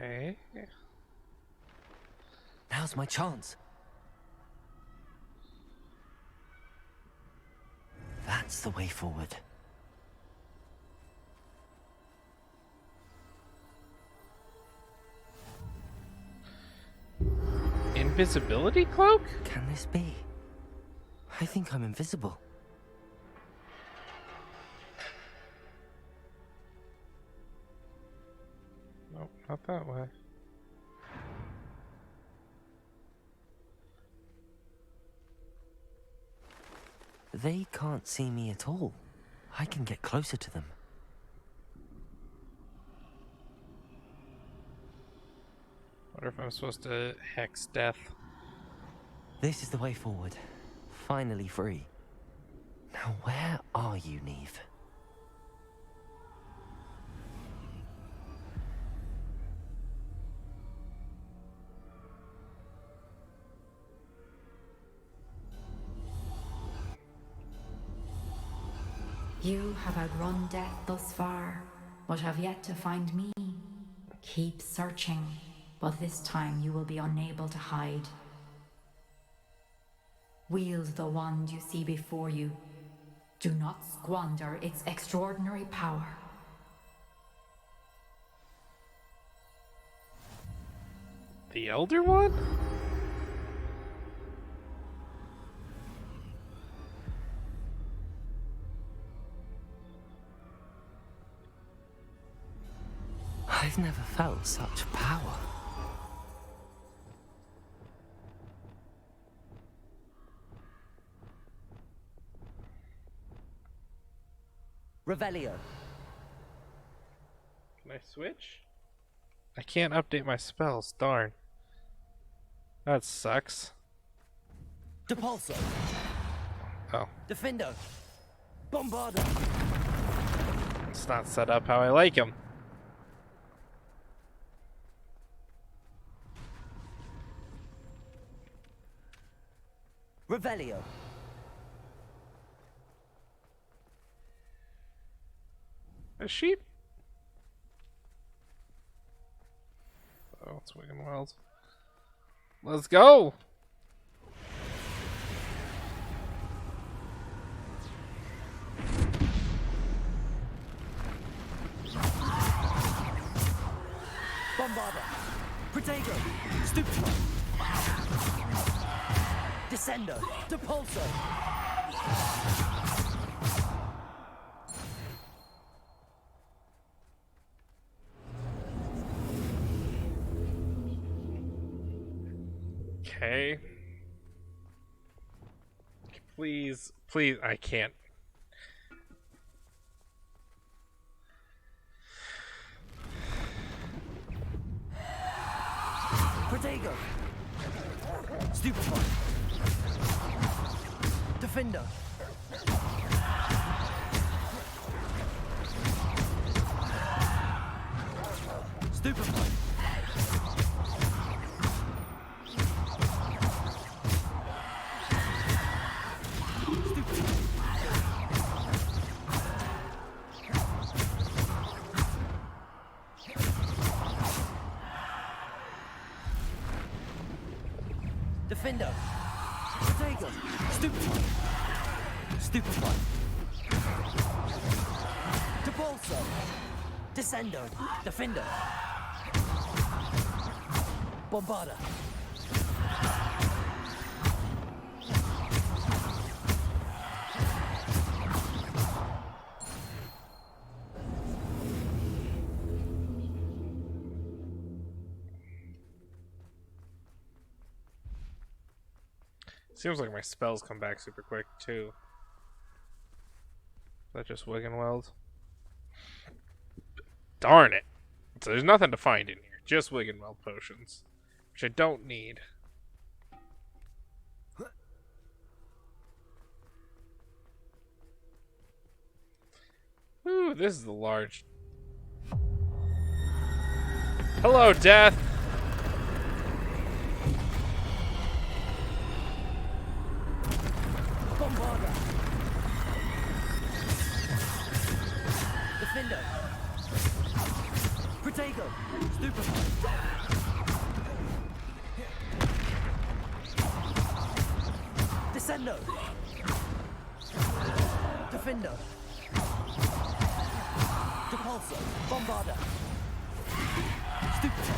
Okay. Now's my chance. That's the way forward. Invisibility cloak? Can this be? I think I'm invisible. Nope, not that way. They can't see me at all. I can get closer to them. Wonder if I'm supposed to hex death. This is the way forward. Finally free. Now where are you, Neve? You have outrun death thus far, but have yet to find me. Keep searching, but this time you will be unable to hide. Wield the wand you see before you. Do not squander its extraordinary power. The Elder One? I've never felt such power. Revelio. Can I switch? I can't update my spells, darn. That sucks. Depulso. Oh. Defendo. Bombarda. It's not set up how I like him. Revelio. A sheep? Oh, it's Wigan Wells. Let's go! Bombarda. Protego. Stupefy. Descendo. Depulso. Okay. Please, please, I can't. Protego. Stupefy. Defender. Stupefy. Defender. Protego. Stupefy. Stupefy. Depulso. Descendo. Defender. Bombarda. Seems like my spells come back super quick too. Is that just Wigan Wells? Darn it! So there's nothing to find in here. Just Wiggenweld potions. Which I don't need. Ooh, this is the large. Hello, Death! Bombarda. Defender. Protego. Stupefy. Descendo. Defender. Depulso. Bombarda. Stupefy.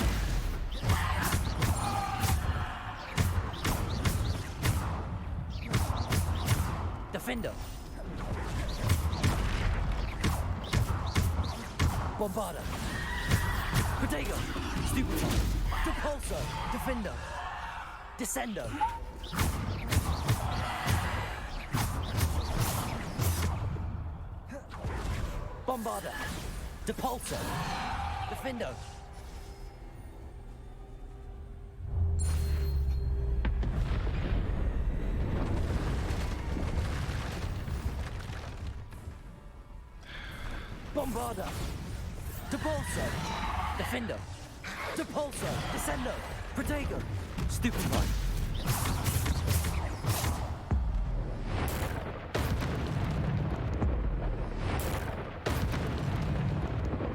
Defender. Bombarda. Protego. Stupefy. Depulso. Defender. Descendo. Bombarda. Depulso. Defendo. Bombarda. Depulso. Defender. Depulso. Descendo. Protego. Stupefy.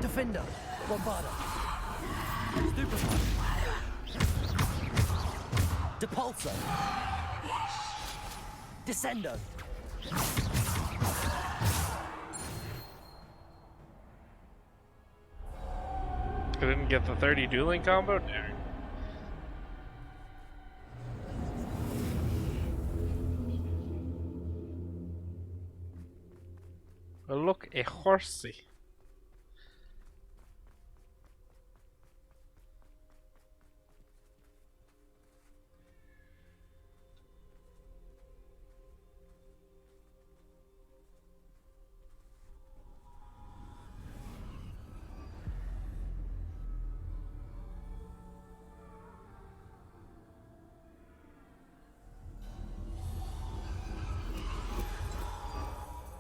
Defender. Bombarda. Stupefy. Depulso. Descendo. I didn't get the 30 dueling combo? No. Look, a horsey.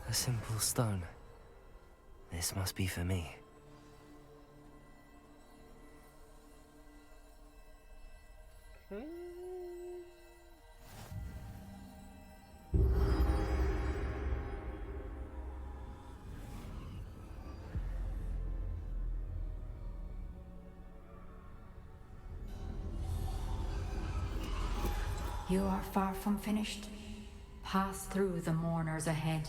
A simple stone. This must be for me. You are far from finished. Pass through the mourners ahead.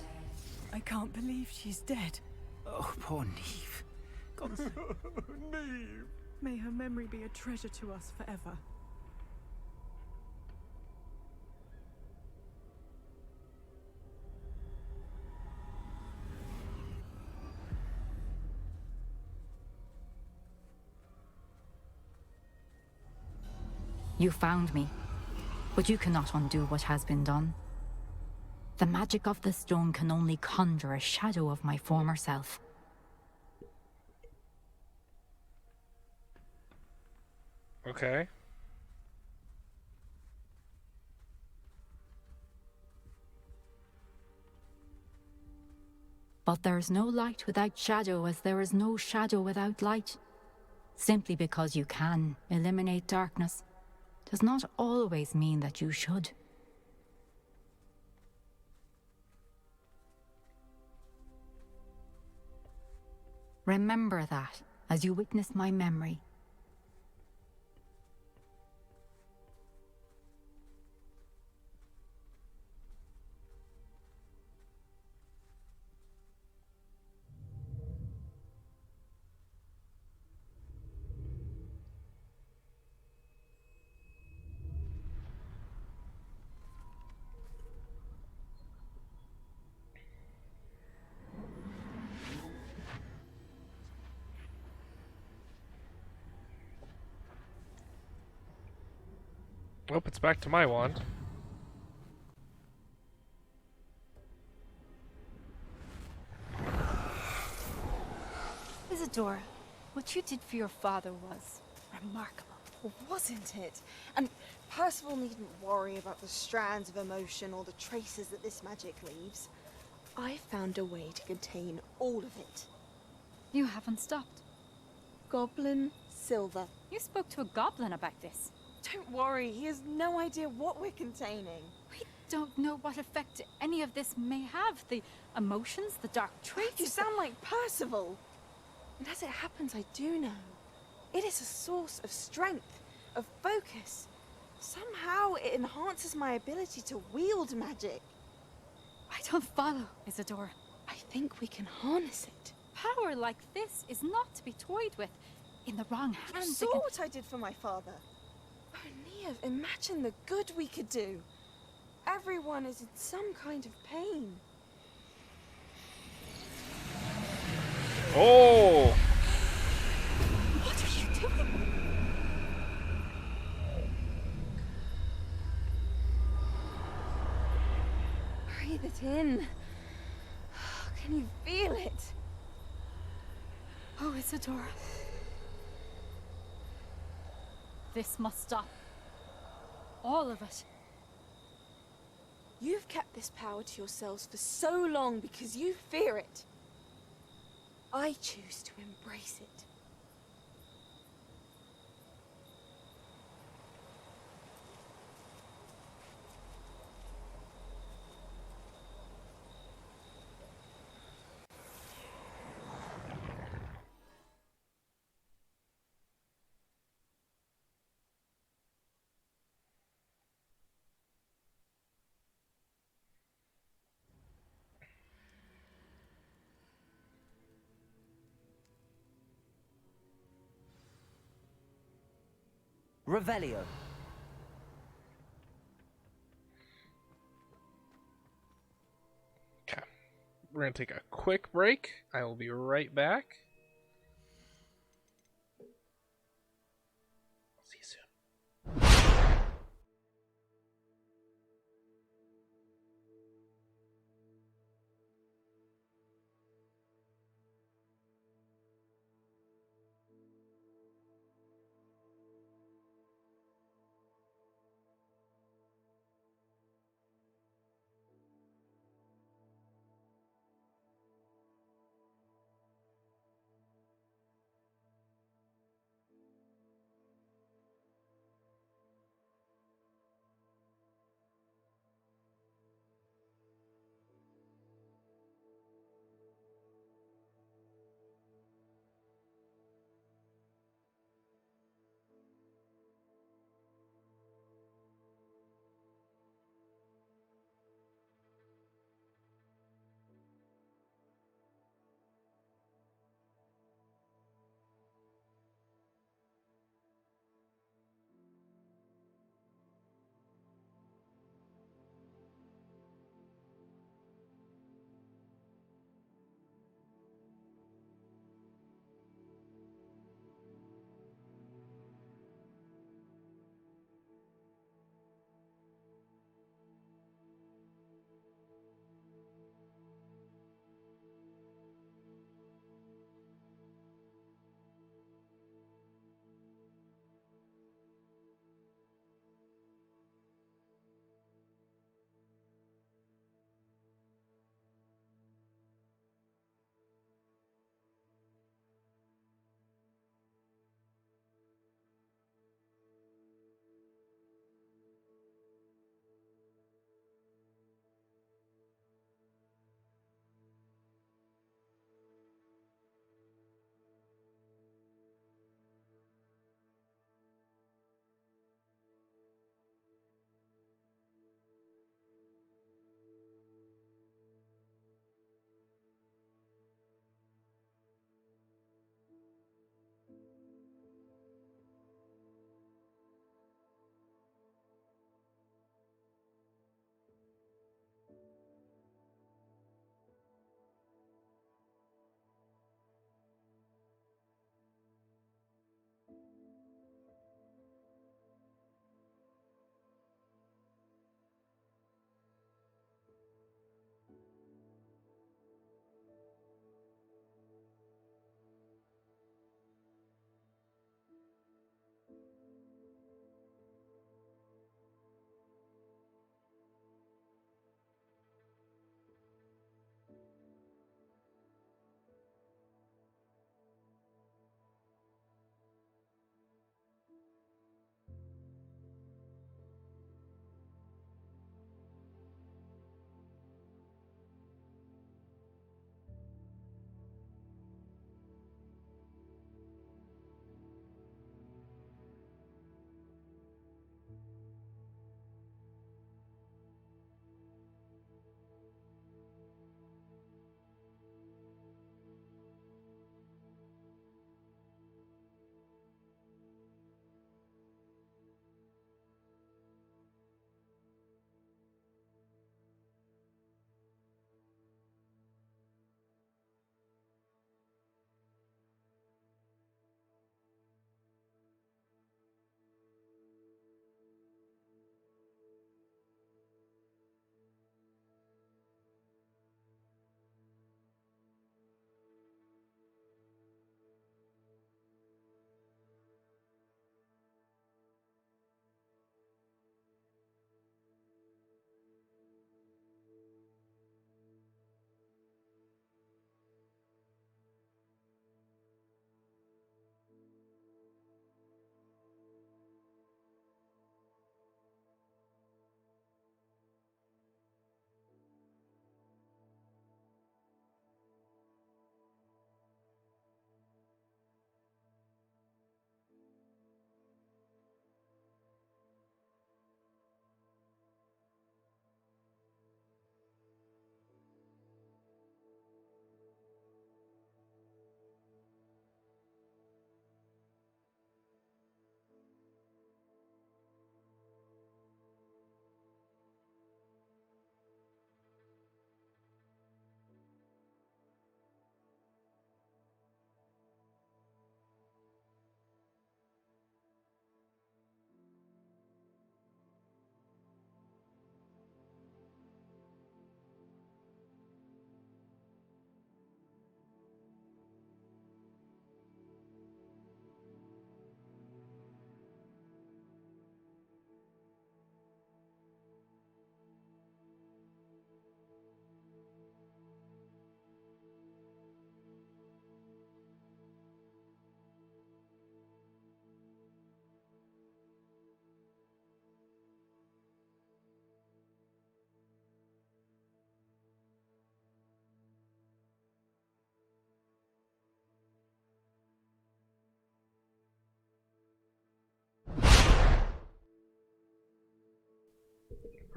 I can't believe she's dead. Oh, poor Neve. God's Neve! May her memory be a treasure to us forever. You found me, but you cannot undo what has been done. The magic of the stone can only conjure a shadow of my former self. Okay. But there is no light without shadow, as there is no shadow without light. Simply because you can eliminate darkness does not always mean that you should. Remember that as you witness my memory. Oh, it's back to my wand. Isadora, what you did for your father was remarkable, wasn't it? And Percival needn't worry about the strands of emotion or the traces that this magic leaves. I found a way to contain all of it. You haven't stopped. Goblin Silver. You spoke to a goblin about this. Don't worry, he has no idea what we're containing. We don't know what effect any of this may have. The emotions, the dark traits. You sound like Percival. And as it happens, I do know. It is a source of strength, of focus. Somehow it enhances my ability to wield magic. I don't follow, Isadora. I think we can harness it. Power like this is not to be toyed with. In the wrong You hands, saw what I did for my father. Oh, Neve, imagine the good we could do. Everyone is in some kind of pain. Oh! What are you doing? Breathe it in. Can you feel it? Oh, Isadora. This must stop. All of it. You've kept this power to yourselves for so long because you fear it. I choose to embrace it. Revelio. Okay. We're going to take a quick break. I will be right back. See you soon.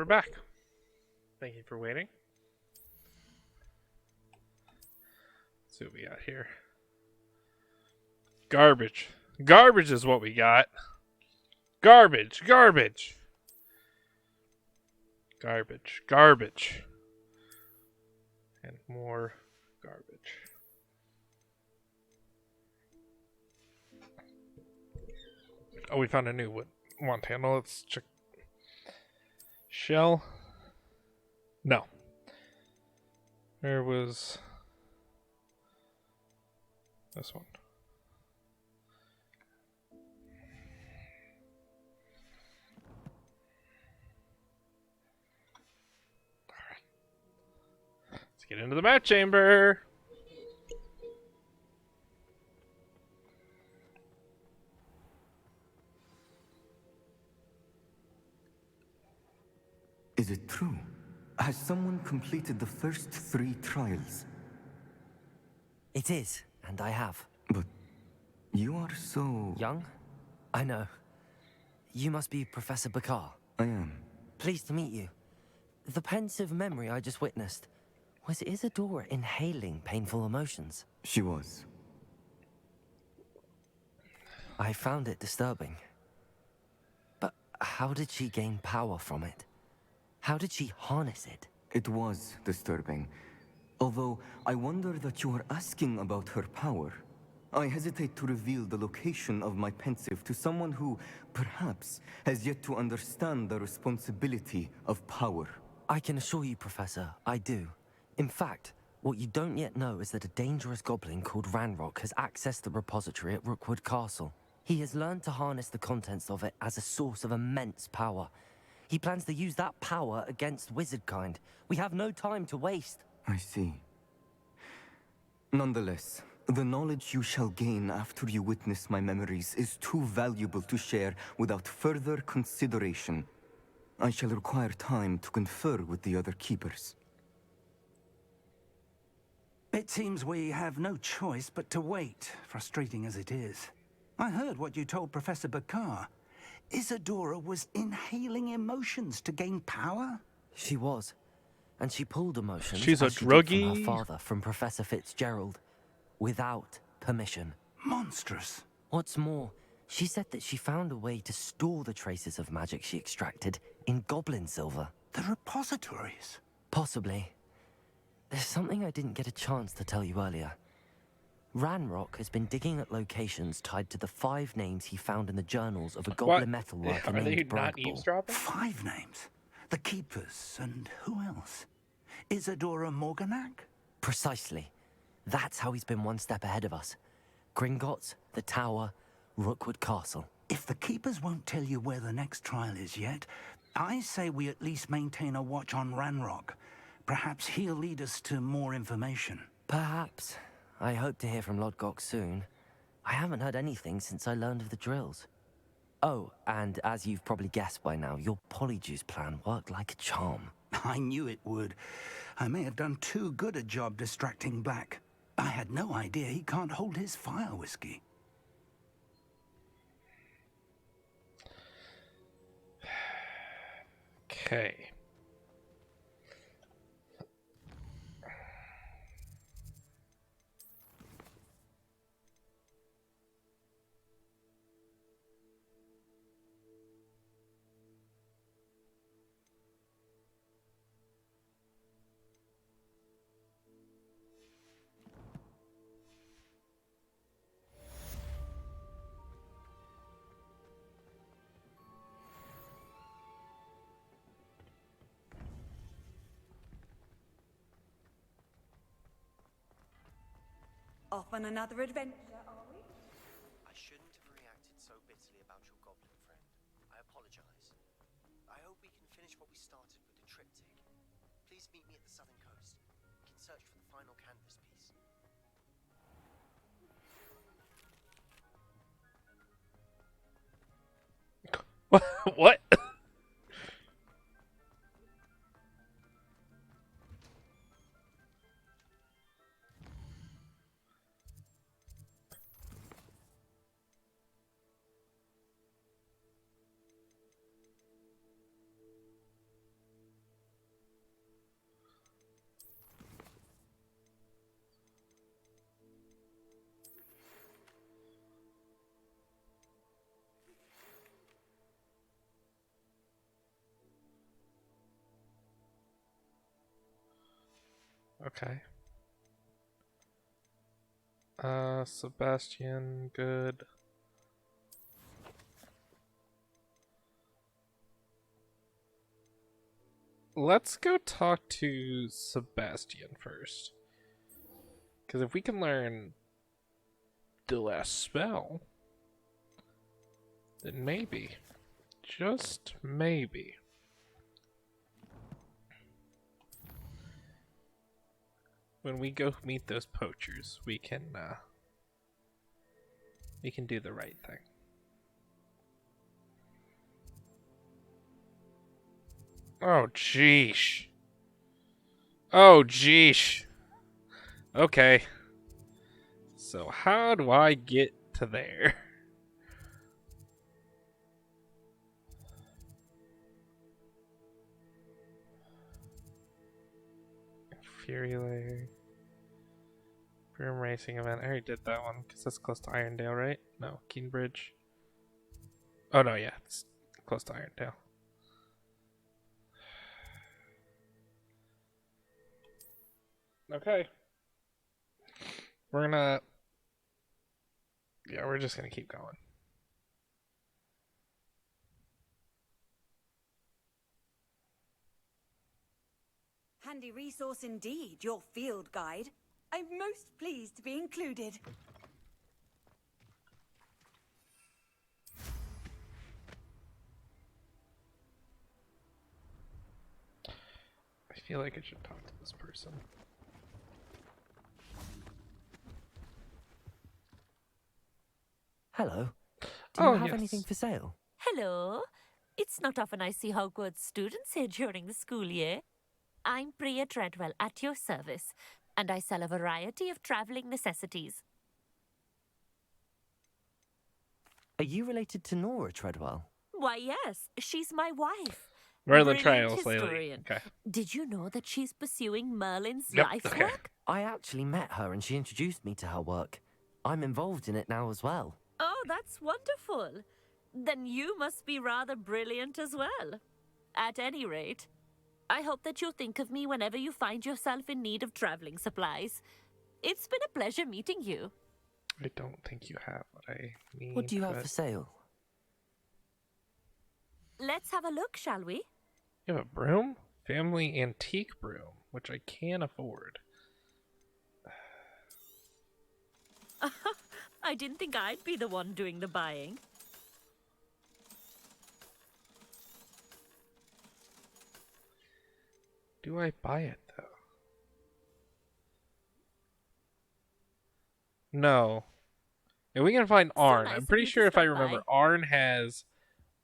we're back. Thank you for waiting. Let's see what we got here. Garbage. Garbage is what we got. Garbage. Garbage. Garbage. Garbage. And more garbage. Oh, we found a new wand handle. Let's check. Shell. No. There was this one. Alright. Let's get into the match chamber. Is it true? Has someone completed the first 3 trials? It is, and I have. But you are so... Young? I know. You must be Professor Bakar. I am. Pleased to meet you. The pensive memory I just witnessed. Was Isadora inhaling painful emotions? She was. I found it disturbing. But how did she gain power from it? How did she harness it? It was disturbing. Although, I wonder that you are asking about her power. I hesitate to reveal the location of my pensive to someone who, perhaps, has yet to understand the responsibility of power. I can assure you, Professor, I do. In fact, what you don't yet know is that a dangerous goblin called Ranrock has accessed the repository at Rookwood Castle. He has learned to harness the contents of it as a source of immense power. He plans to use that power against wizardkind. We have no time to waste. I see. Nonetheless, the knowledge you shall gain after you witness my memories is too valuable to share without further consideration. I shall require time to confer with the other keepers. It seems we have no choice but to wait, frustrating as it is. I heard what you told Professor Bakar. Isadora was inhaling emotions to gain power? She was. And she pulled emotions She's a as she did from druggie. her father, from Professor Fitzgerald, without permission. Monstrous. What's more, she said that she found a way to store the traces of magic she extracted in goblin silver. The repositories? Possibly. There's something I didn't get a chance to tell you earlier. Ranrock has been digging at locations tied to the 5 names he found in the journals of a goblin metalworker Are they named not Bragball. eavesdropping? 5 names? The Keepers, and who else? Isadora Morganac? Precisely. That's how he's been one step ahead of us. Gringotts, the Tower, Rookwood Castle. If the Keepers won't tell you where the next trial is yet, I say we at least maintain a watch on Ranrock. Perhaps he'll lead us to more information. Perhaps. I hope to hear from Lodgok soon. I haven't heard anything since I learned of the drills. Oh, and as you've probably guessed by now, your Polyjuice plan worked like a charm. I knew it would. I may have done too good a job distracting Black. I had no idea he can't hold his fire whiskey. Okay. Off on another adventure, are we? I shouldn't have reacted so bitterly about your goblin friend. I apologize. I hope we can finish what we started with the triptych. Please meet me at the southern coast. We can search for the final canvas piece. What? Okay. Sebastian, good. Let's go talk to Sebastian first. Because if we can learn the last spell, then maybe, just maybe, when we go meet those poachers, we can do the right thing. Oh, jeesh. Oh, jeesh. Okay. So how do I get to there? Fury Lair. Broom racing event. I already did that one because that's close to Irondale, right? No, Keenbridge. Oh no, yeah, it's close to Irondale. Okay. We're just gonna keep going. Handy resource indeed, your field guide. I'm most pleased to be included. I feel like I should talk to this person. Hello. Do you have yes. anything for sale? Hello. It's not often I see Hogwarts students here during the school year. I'm Priya Treadwell at your service, and I sell a variety of traveling necessities. Are you related to Nora Treadwell? Why, yes, she's my wife. Merlin Brilliant Trials lately. historian. Okay. Did you know that she's pursuing Merlin's Yep, life okay. work? I actually met her and she introduced me to her work. I'm involved in it now as well. Oh, that's wonderful. Then you must be rather brilliant as well. At any rate, I hope that you'll think of me whenever you find yourself in need of traveling supplies. It's been a pleasure meeting you. I don't think you have what I need. What do you have for sale? Let's have a look, shall we? You have a broom? Family antique broom, which I can afford. I didn't think I'd be the one doing the buying. Do I buy it, though? No. And we can find Arn. nice I'm of pretty you to sure if I stop remember, by. Arn has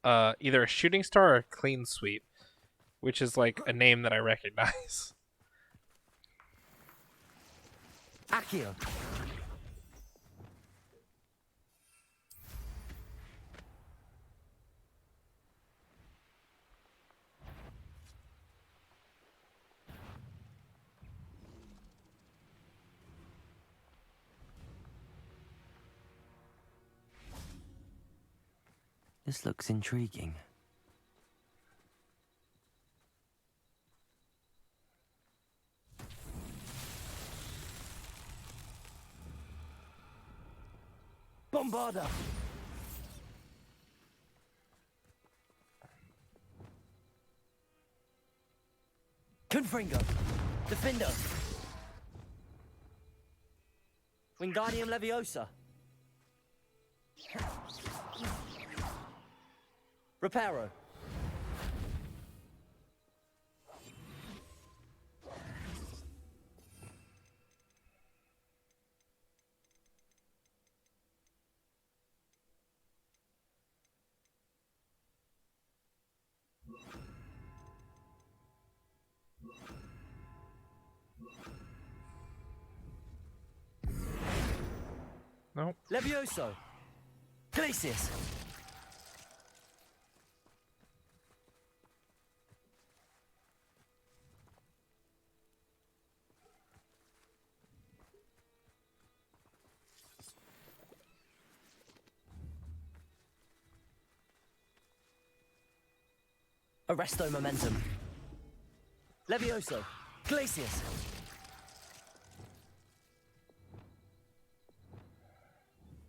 either a shooting star or a clean sweep, which is like a name that I recognize. Accio. This looks intriguing. Bombarda! Confringo! Defender! Wingardium Leviosa! Reparo! Nope. Levioso! Glacius! Arresto Momentum. Levioso. Glacius.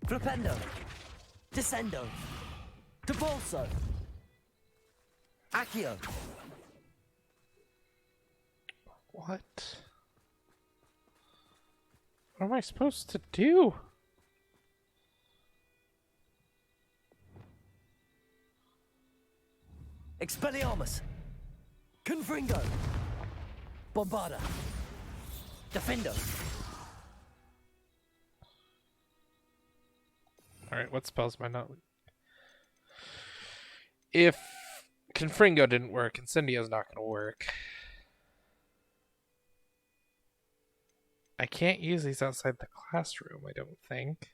Flipendo. Descendo. Debolso. Accio. What? What am I supposed to do? Expelliarmus. Confringo. Bombarda. Defendo. Alright, what spells am I not... If Confringo didn't work, Incendio's not going to work. I can't use these outside the classroom, I don't think.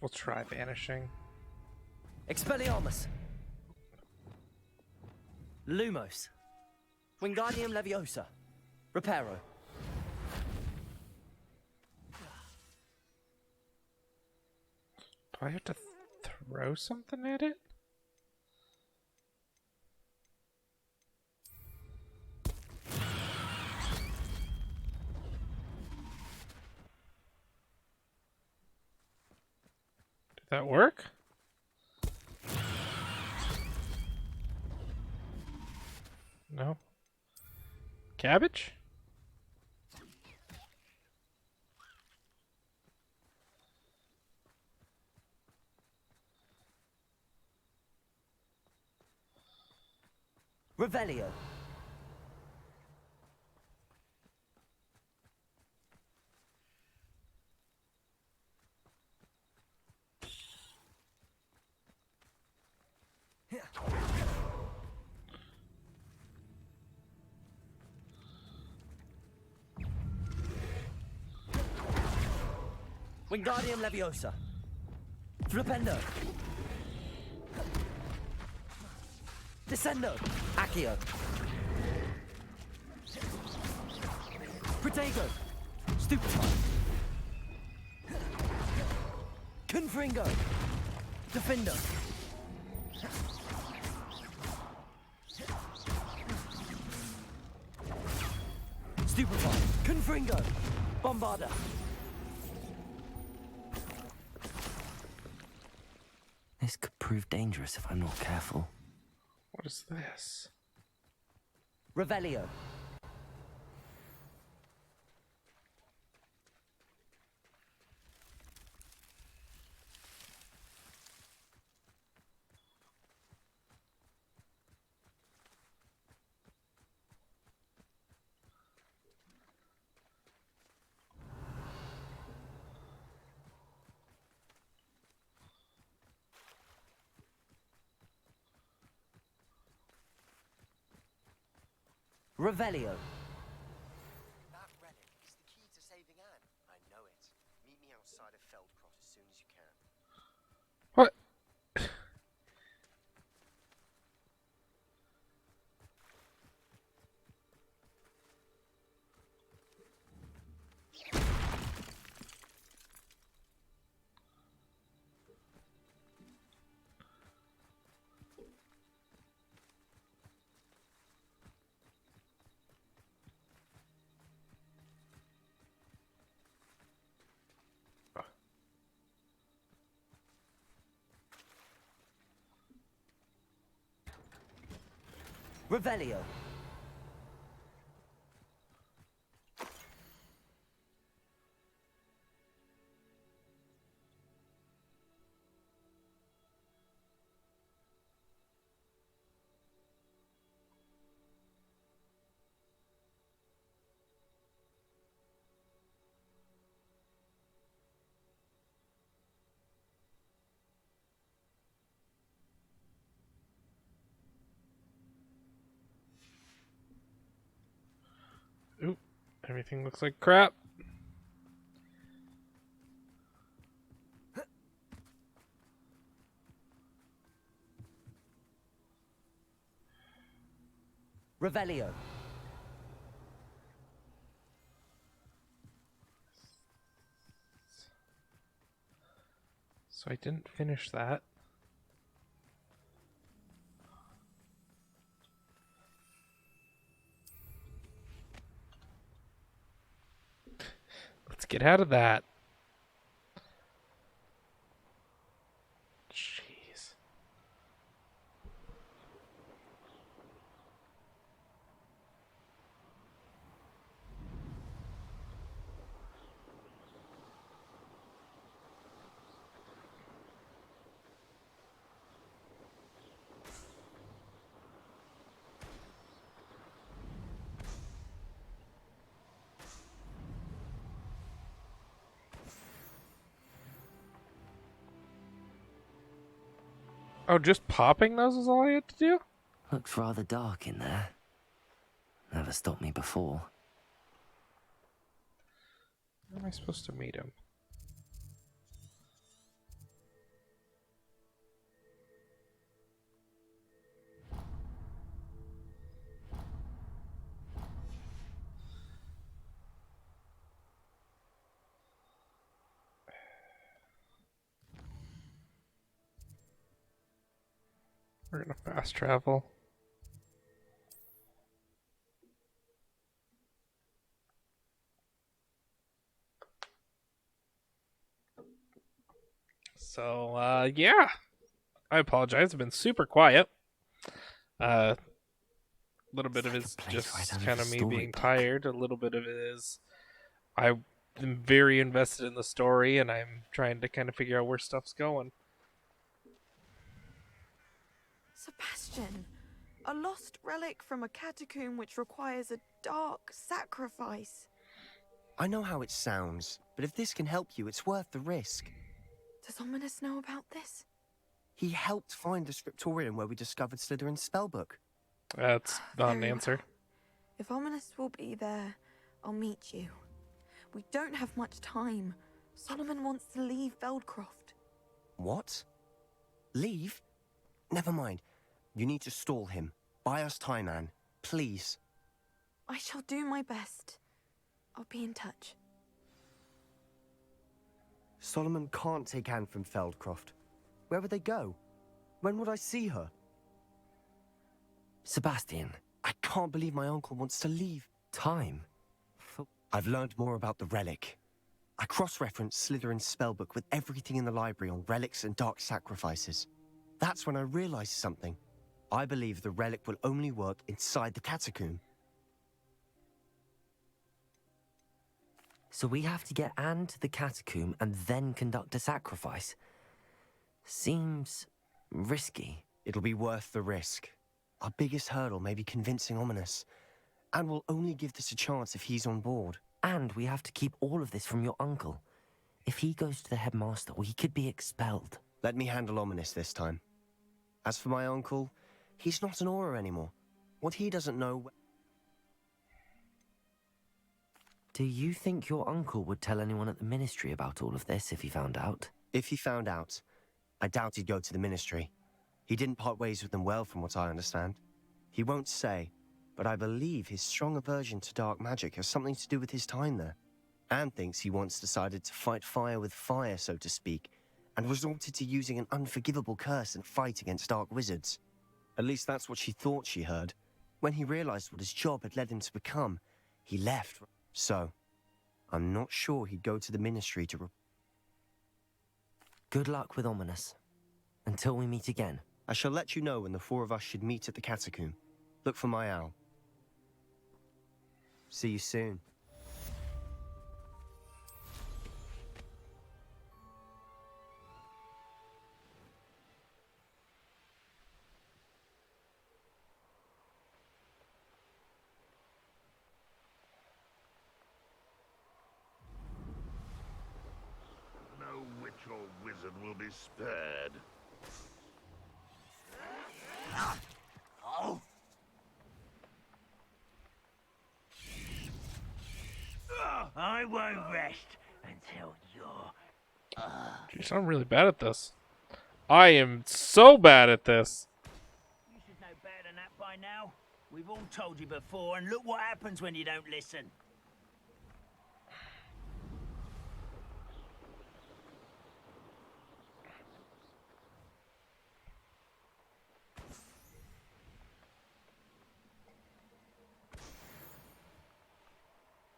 We'll try vanishing. Expelliarmus. Lumos. Wingardium Leviosa. Reparo. Do I have to throw something at it? Did that work? No. Cabbage? Revelio. Wingardium Leviosa. Flipendo. Descendo. Accio. Protego. Stupefy. Confringo. Defendo. Stupefy. Confringo. Bombarda. This could prove dangerous if I'm not careful. What is this? Revelio. Revelio. That relic is the key to saving Anne. I know it. Meet me outside of Feldcrot as soon as you can. What? Revelio. Oop, everything looks like crap. Revelio. So I didn't finish that. Let's get out of that. Jeez. Oh, just popping those is all I had to do? Looks rather dark in there. Never stopped me before. Where am I supposed to meet him? We're gonna fast travel. So, yeah. I apologize. I've been super quiet. A little bit of it's just kind of me being tired. A little bit of it is I'm very invested in the story, and I'm trying to kind of figure out where stuff's going. Sebastian, a lost relic from a catacomb which requires a dark sacrifice. I know how it sounds, but if this can help you, it's worth the risk. Does Ominous know about this? He helped find the scriptorium where we discovered Slytherin's spellbook. That's not an Very answer. well. If Ominous will be there, I'll meet you. We don't have much time. Solomon wants to leave Feldcroft. What? Leave? Never mind. You need to stall him. Buy us time, Anne. Please. I shall do my best. I'll be in touch. Solomon can't take Anne from Feldcroft. Where would they go? When would I see her? Sebastian. I can't believe my uncle wants to leave. Time? I've learned more about the relic. I cross-referenced Slytherin's spellbook with everything in the library on relics and dark sacrifices. That's when I realized something. I believe the relic will only work inside the catacomb. So we have to get Anne to the catacomb and then conduct a sacrifice? Seems risky. It'll be worth the risk. Our biggest hurdle may be convincing Ominous. And we'll only give this a chance if he's on board. And we have to keep all of this from your uncle. If he goes to the headmaster, he could be expelled. Let me handle Ominous this time. As for my uncle, he's not an Auror anymore. What he doesn't know... Do you think your uncle would tell anyone at the Ministry about all of this if he found out? If he found out, I doubt he'd go to the Ministry. He didn't part ways with them well, from what I understand. He won't say, but I believe his strong aversion to dark magic has something to do with his time there. Anne thinks he once decided to fight fire with fire, so to speak, and resorted to using an unforgivable curse and fight against dark wizards. At least that's what she thought she heard. When he realized what his job had led him to become, he left. So, I'm not sure he'd go to the Ministry to... Good luck with Ominous. Until we meet again. I shall let you know when the four of us should meet at the catacomb. Look for my owl. See you soon. No witch or wizard will be spared. Oh! I won't rest until you're... Jeez, I'm really bad at this. I am so bad at this. You should know better than that by now. We've all told you before, and look what happens when you don't listen.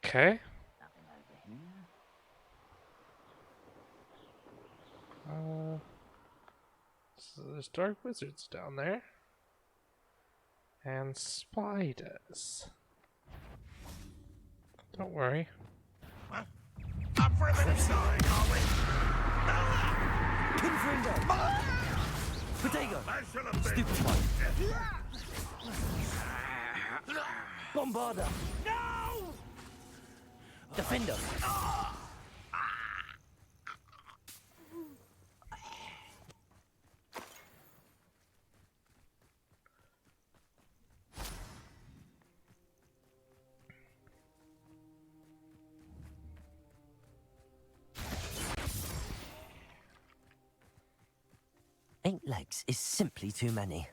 Okay. So there's dark wizards down there. And spiders. Don't worry. Up for a bit of sawing, are we? Confringo! Potato! Stupid one! Bombarda! No! Defender! Eight legs is simply too many.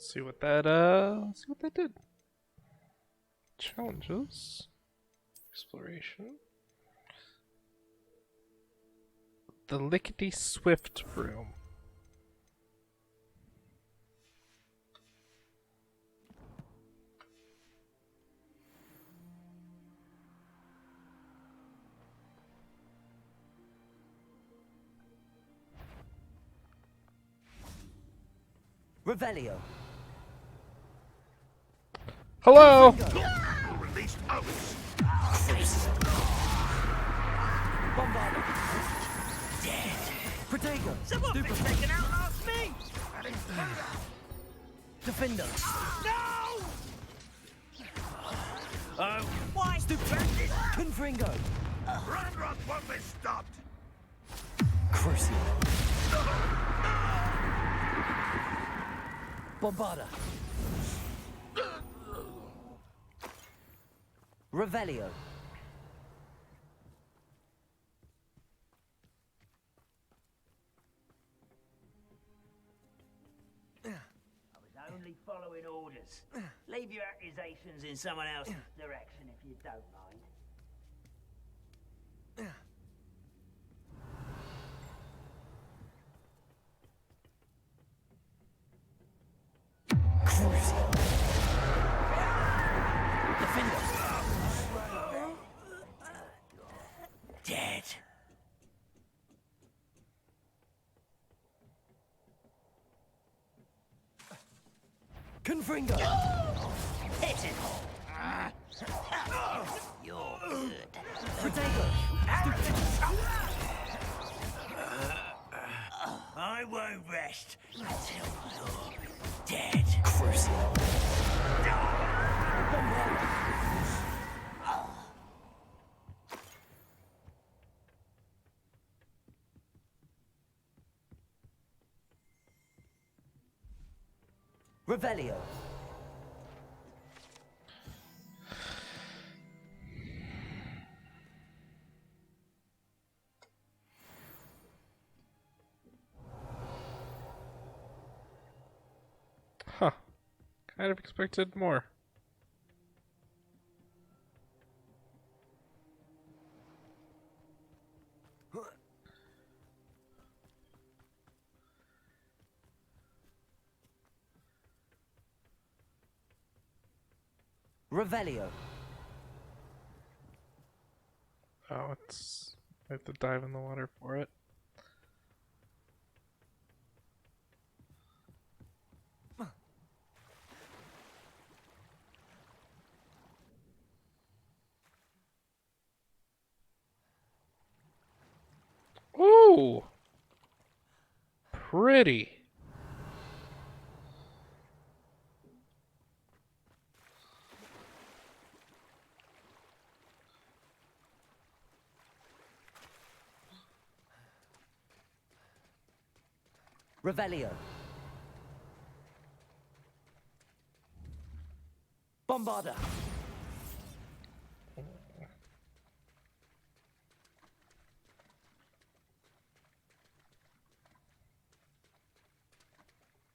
See what that did. Challenges. Exploration. The Lickety Swift Broom. Revelio. Hello! Released oats. Bombarda. Dead. Protego. Someone been taken out last me! Defender. No! Why? Stupid. Confringo. Ranrock won't be stopped. Crucial. Bombarda. Revelio. I was only following orders. Leave your accusations in someone else's direction if you don't mind. Defender. Dead. Confringo. Hit it. You're good. Protego. I won't rest until you're dead. Crucial. Revelio. Huh. Kind of expected more. Revelio. Oh, it's... I have to dive in the water for it. Ooh! pretty. Revelio. Bombarda.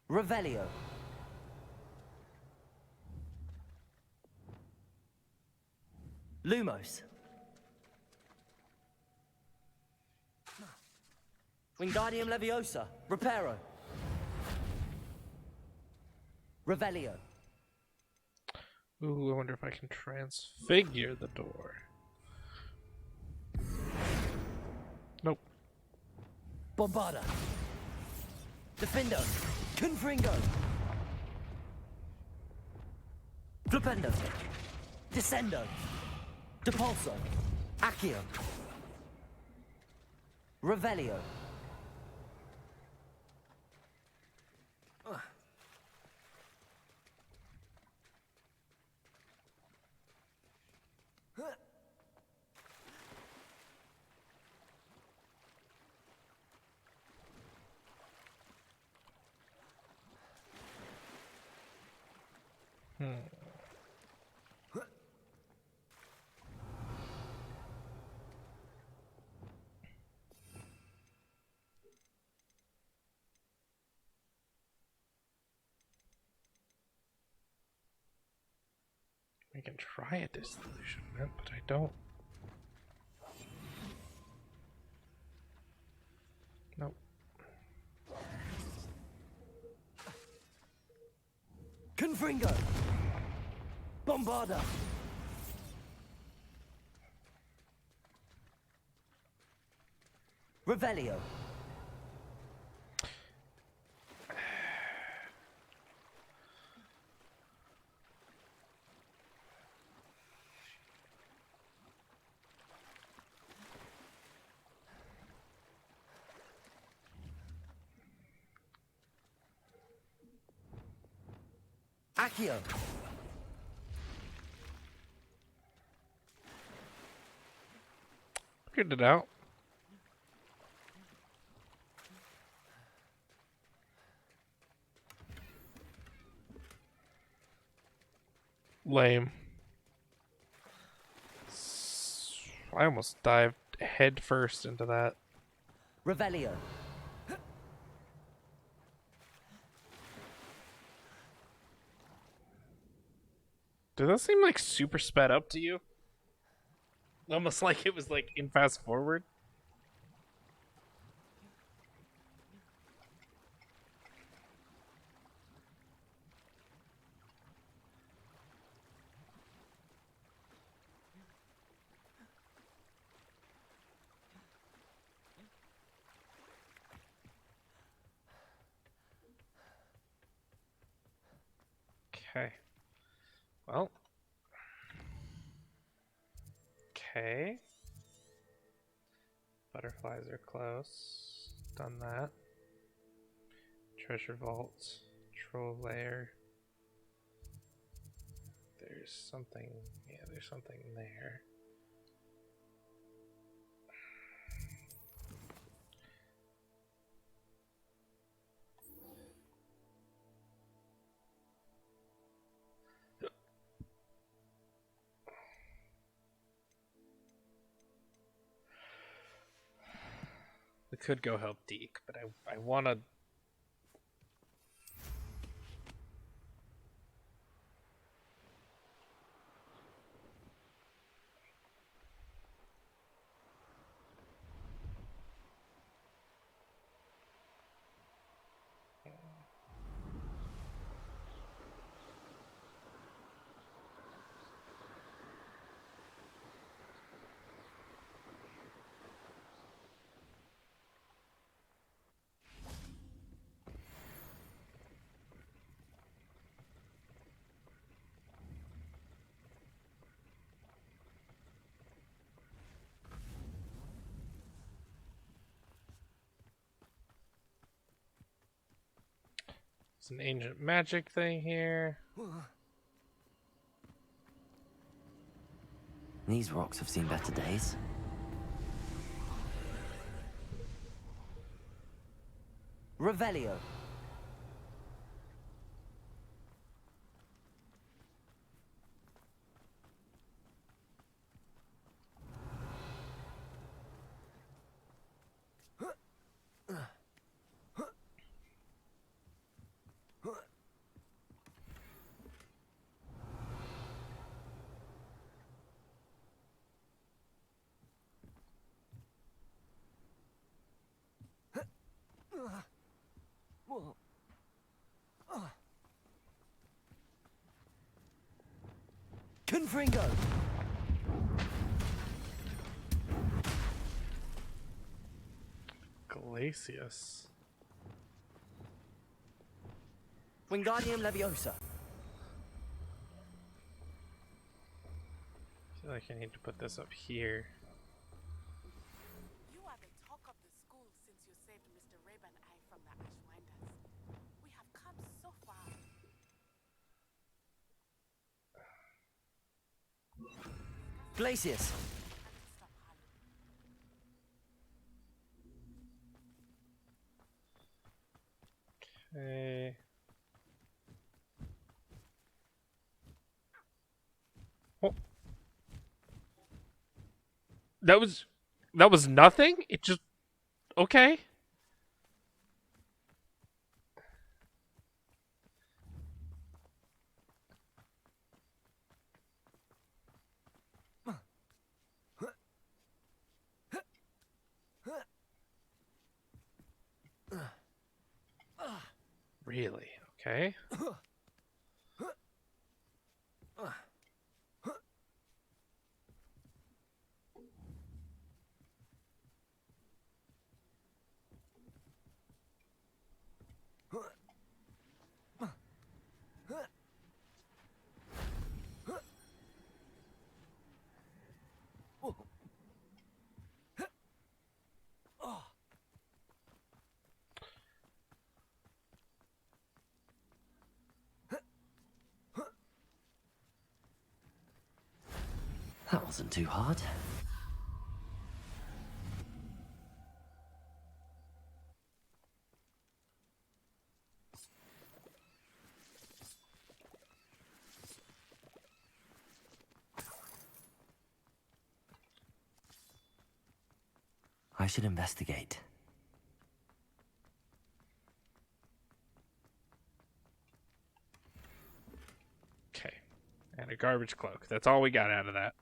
Revelio. Lumos. Wingardium Leviosa. Reparo. Revelio. Ooh, I wonder if I can transfigure the door. Nope. Bombarda. Defendo. Confringo. Flipendo. Descendo. Depulso. Accio. Revelio. I can try a disillusionment, but I don't. Nope. Confringo. Bombarda. Revelio. Accio. Figured it out. Lame. I almost dived head first into that. Revelio. Does that seem like super sped up to you? Almost like it was like in fast forward. Okay. Well. Okay. Butterflies are close. Done that. Treasure vault. Troll lair. There's something. Yeah, there's something there. We could go help Deke, but I want to. It's an ancient magic thing here. These rocks have seen better days. Revelio. Confringo! Glacius. Wingardium Leviosa. I feel like I need to put this up here. You are the talk of the school since you saved Mr. Rib and I from the Ashwinders. We have come so far. Glacius. Okay. Oh. That was nothing? It just okay. Really? Okay. That wasn't too hard. I should investigate. Okay. And a garbage cloak. That's all we got out of that.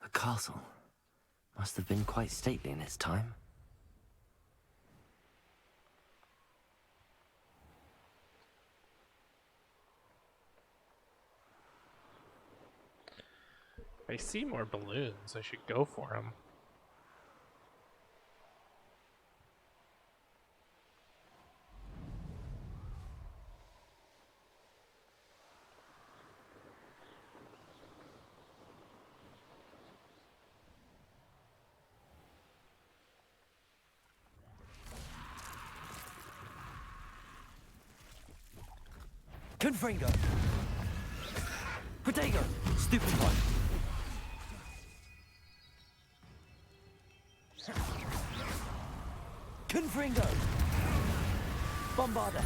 The castle must have been quite stately in its time. If I see more balloons, I should go for them. Confringo! Protego! Stupid one! Confringo! Bombarda!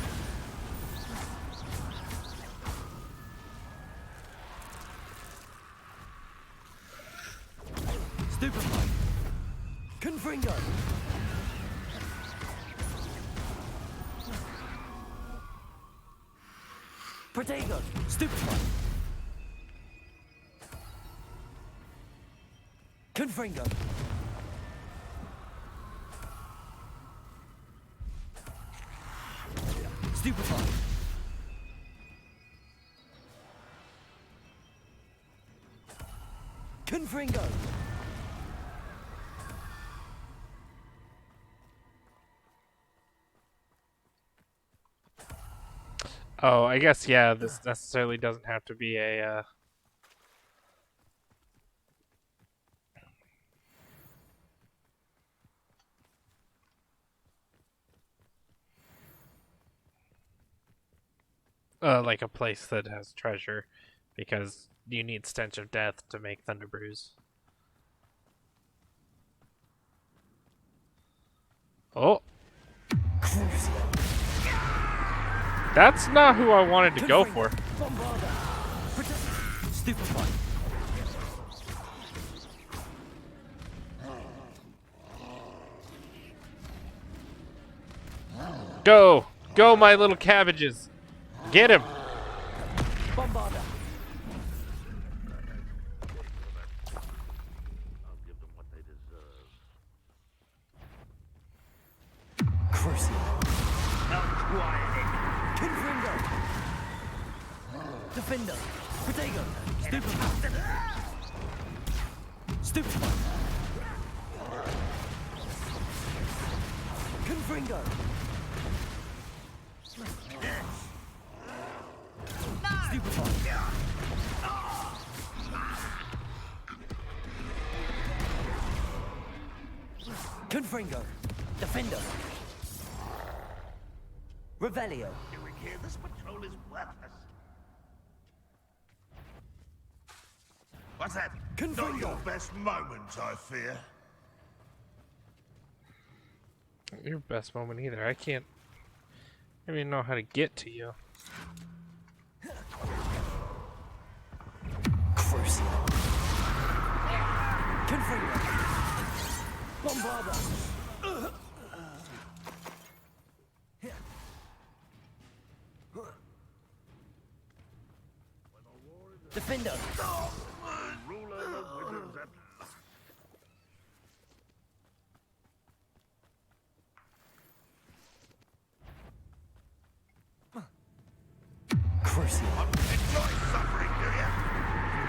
Stupid one! Confringo! Protego! Stupid one! Confringo! Stupid one! Confringo! Oh, I guess, yeah, this necessarily doesn't have to be a, like a place that has treasure, because you need stench of death to make thunder brews. Oh. That's not who I wanted to go for. Go! Go, my little cabbages! Get him! Bombarda. Crucial. Confringo. Defender. Protego. Stupefy. Confringo. Stupefy. Confringo. Defender. Revelio. Doing here, this patrol is worthless. What's that? Not your best moment, I fear. Your best moment either. I can't even know how to get to you. Crucial. Confringo. Bombarda. Defender. Crucial. Enjoy suffering, do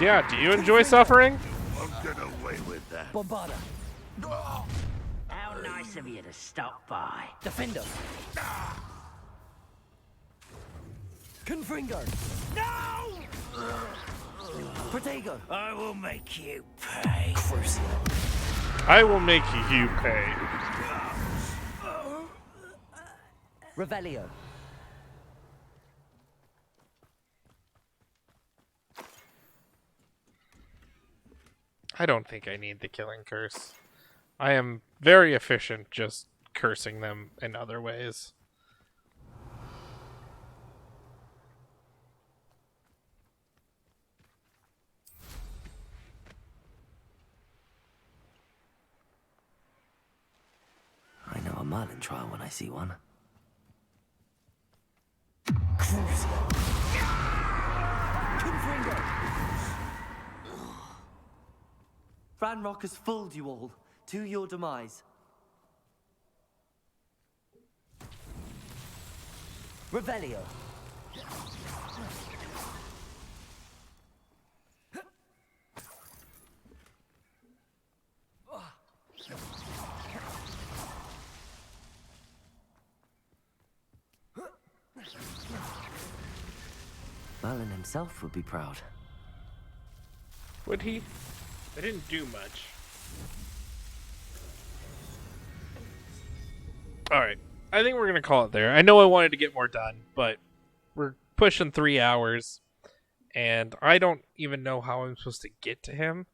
you? Yeah, do you enjoy suffering? Won't get away with that. Bombarda. How nice of you to stop by. Defender. Confringo. No! Protego. I will make you pay. Crucial. I will make you pay. Revelio. I don't think I need the killing curse. I am very efficient just cursing them in other ways. I know a Merlin trial when I see one. Confringo. Ranrock has fooled you all to your demise. Revelio. Merlin himself would be proud. Would he? I didn't do much. Alright. I think we're going to call it there. I know I wanted to get more done, but we're pushing 3 hours. And I don't even know how I'm supposed to get to him.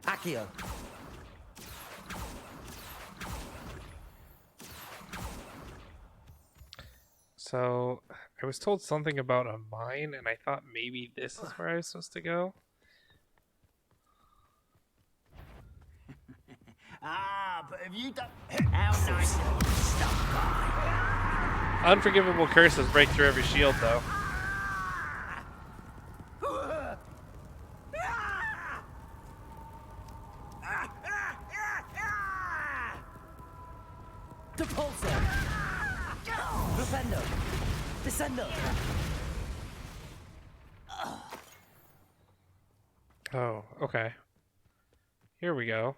Accio. So, I was told something about a mine, and I thought maybe this is where I was supposed to go. But have you done... How nice of you to stop by. Unforgivable curses break through every shield, though. Depulso. Defendo. Descendo. Oh, okay. Here we go.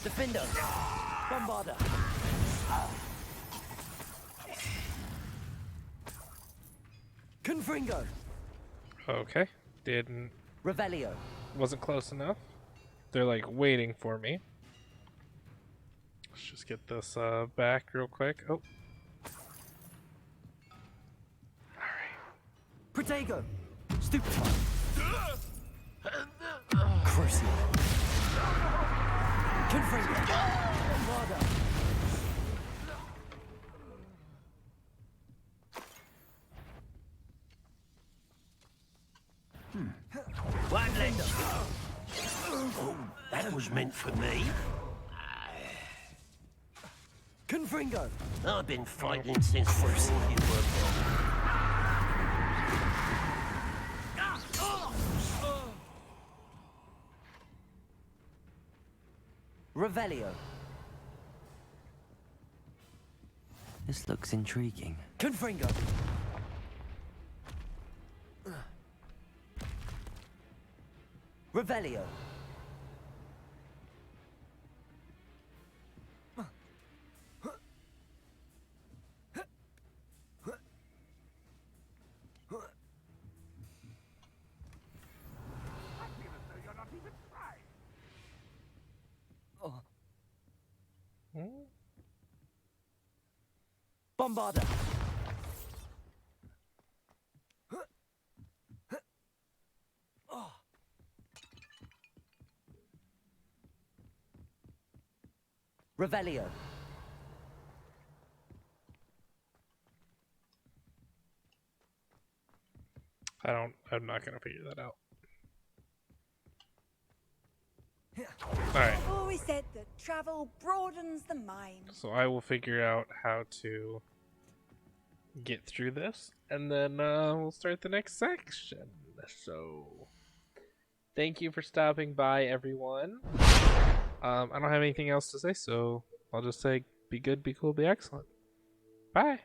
Defendo. Bombarda. Confringo! Okay. Didn't... Revelio. Wasn't close enough. They're like waiting for me. Let's just get this back real quick. Oh. Protego! Stupefy! Crucio! Confringo! Bombarda! One less. Oh, that was meant for me. Confringo! I've been fighting since before you were born. Revelio. This looks intriguing. Confringo! Revelio. Bombarda. Revelio. I'm not gonna figure that out. Alright. I've always said that travel broadens the mind. So I will figure out how to get through this, and then we'll start the next section. So, thank you for stopping by, everyone. I don't have anything else to say, so I'll just say be good, be cool, be excellent. Bye.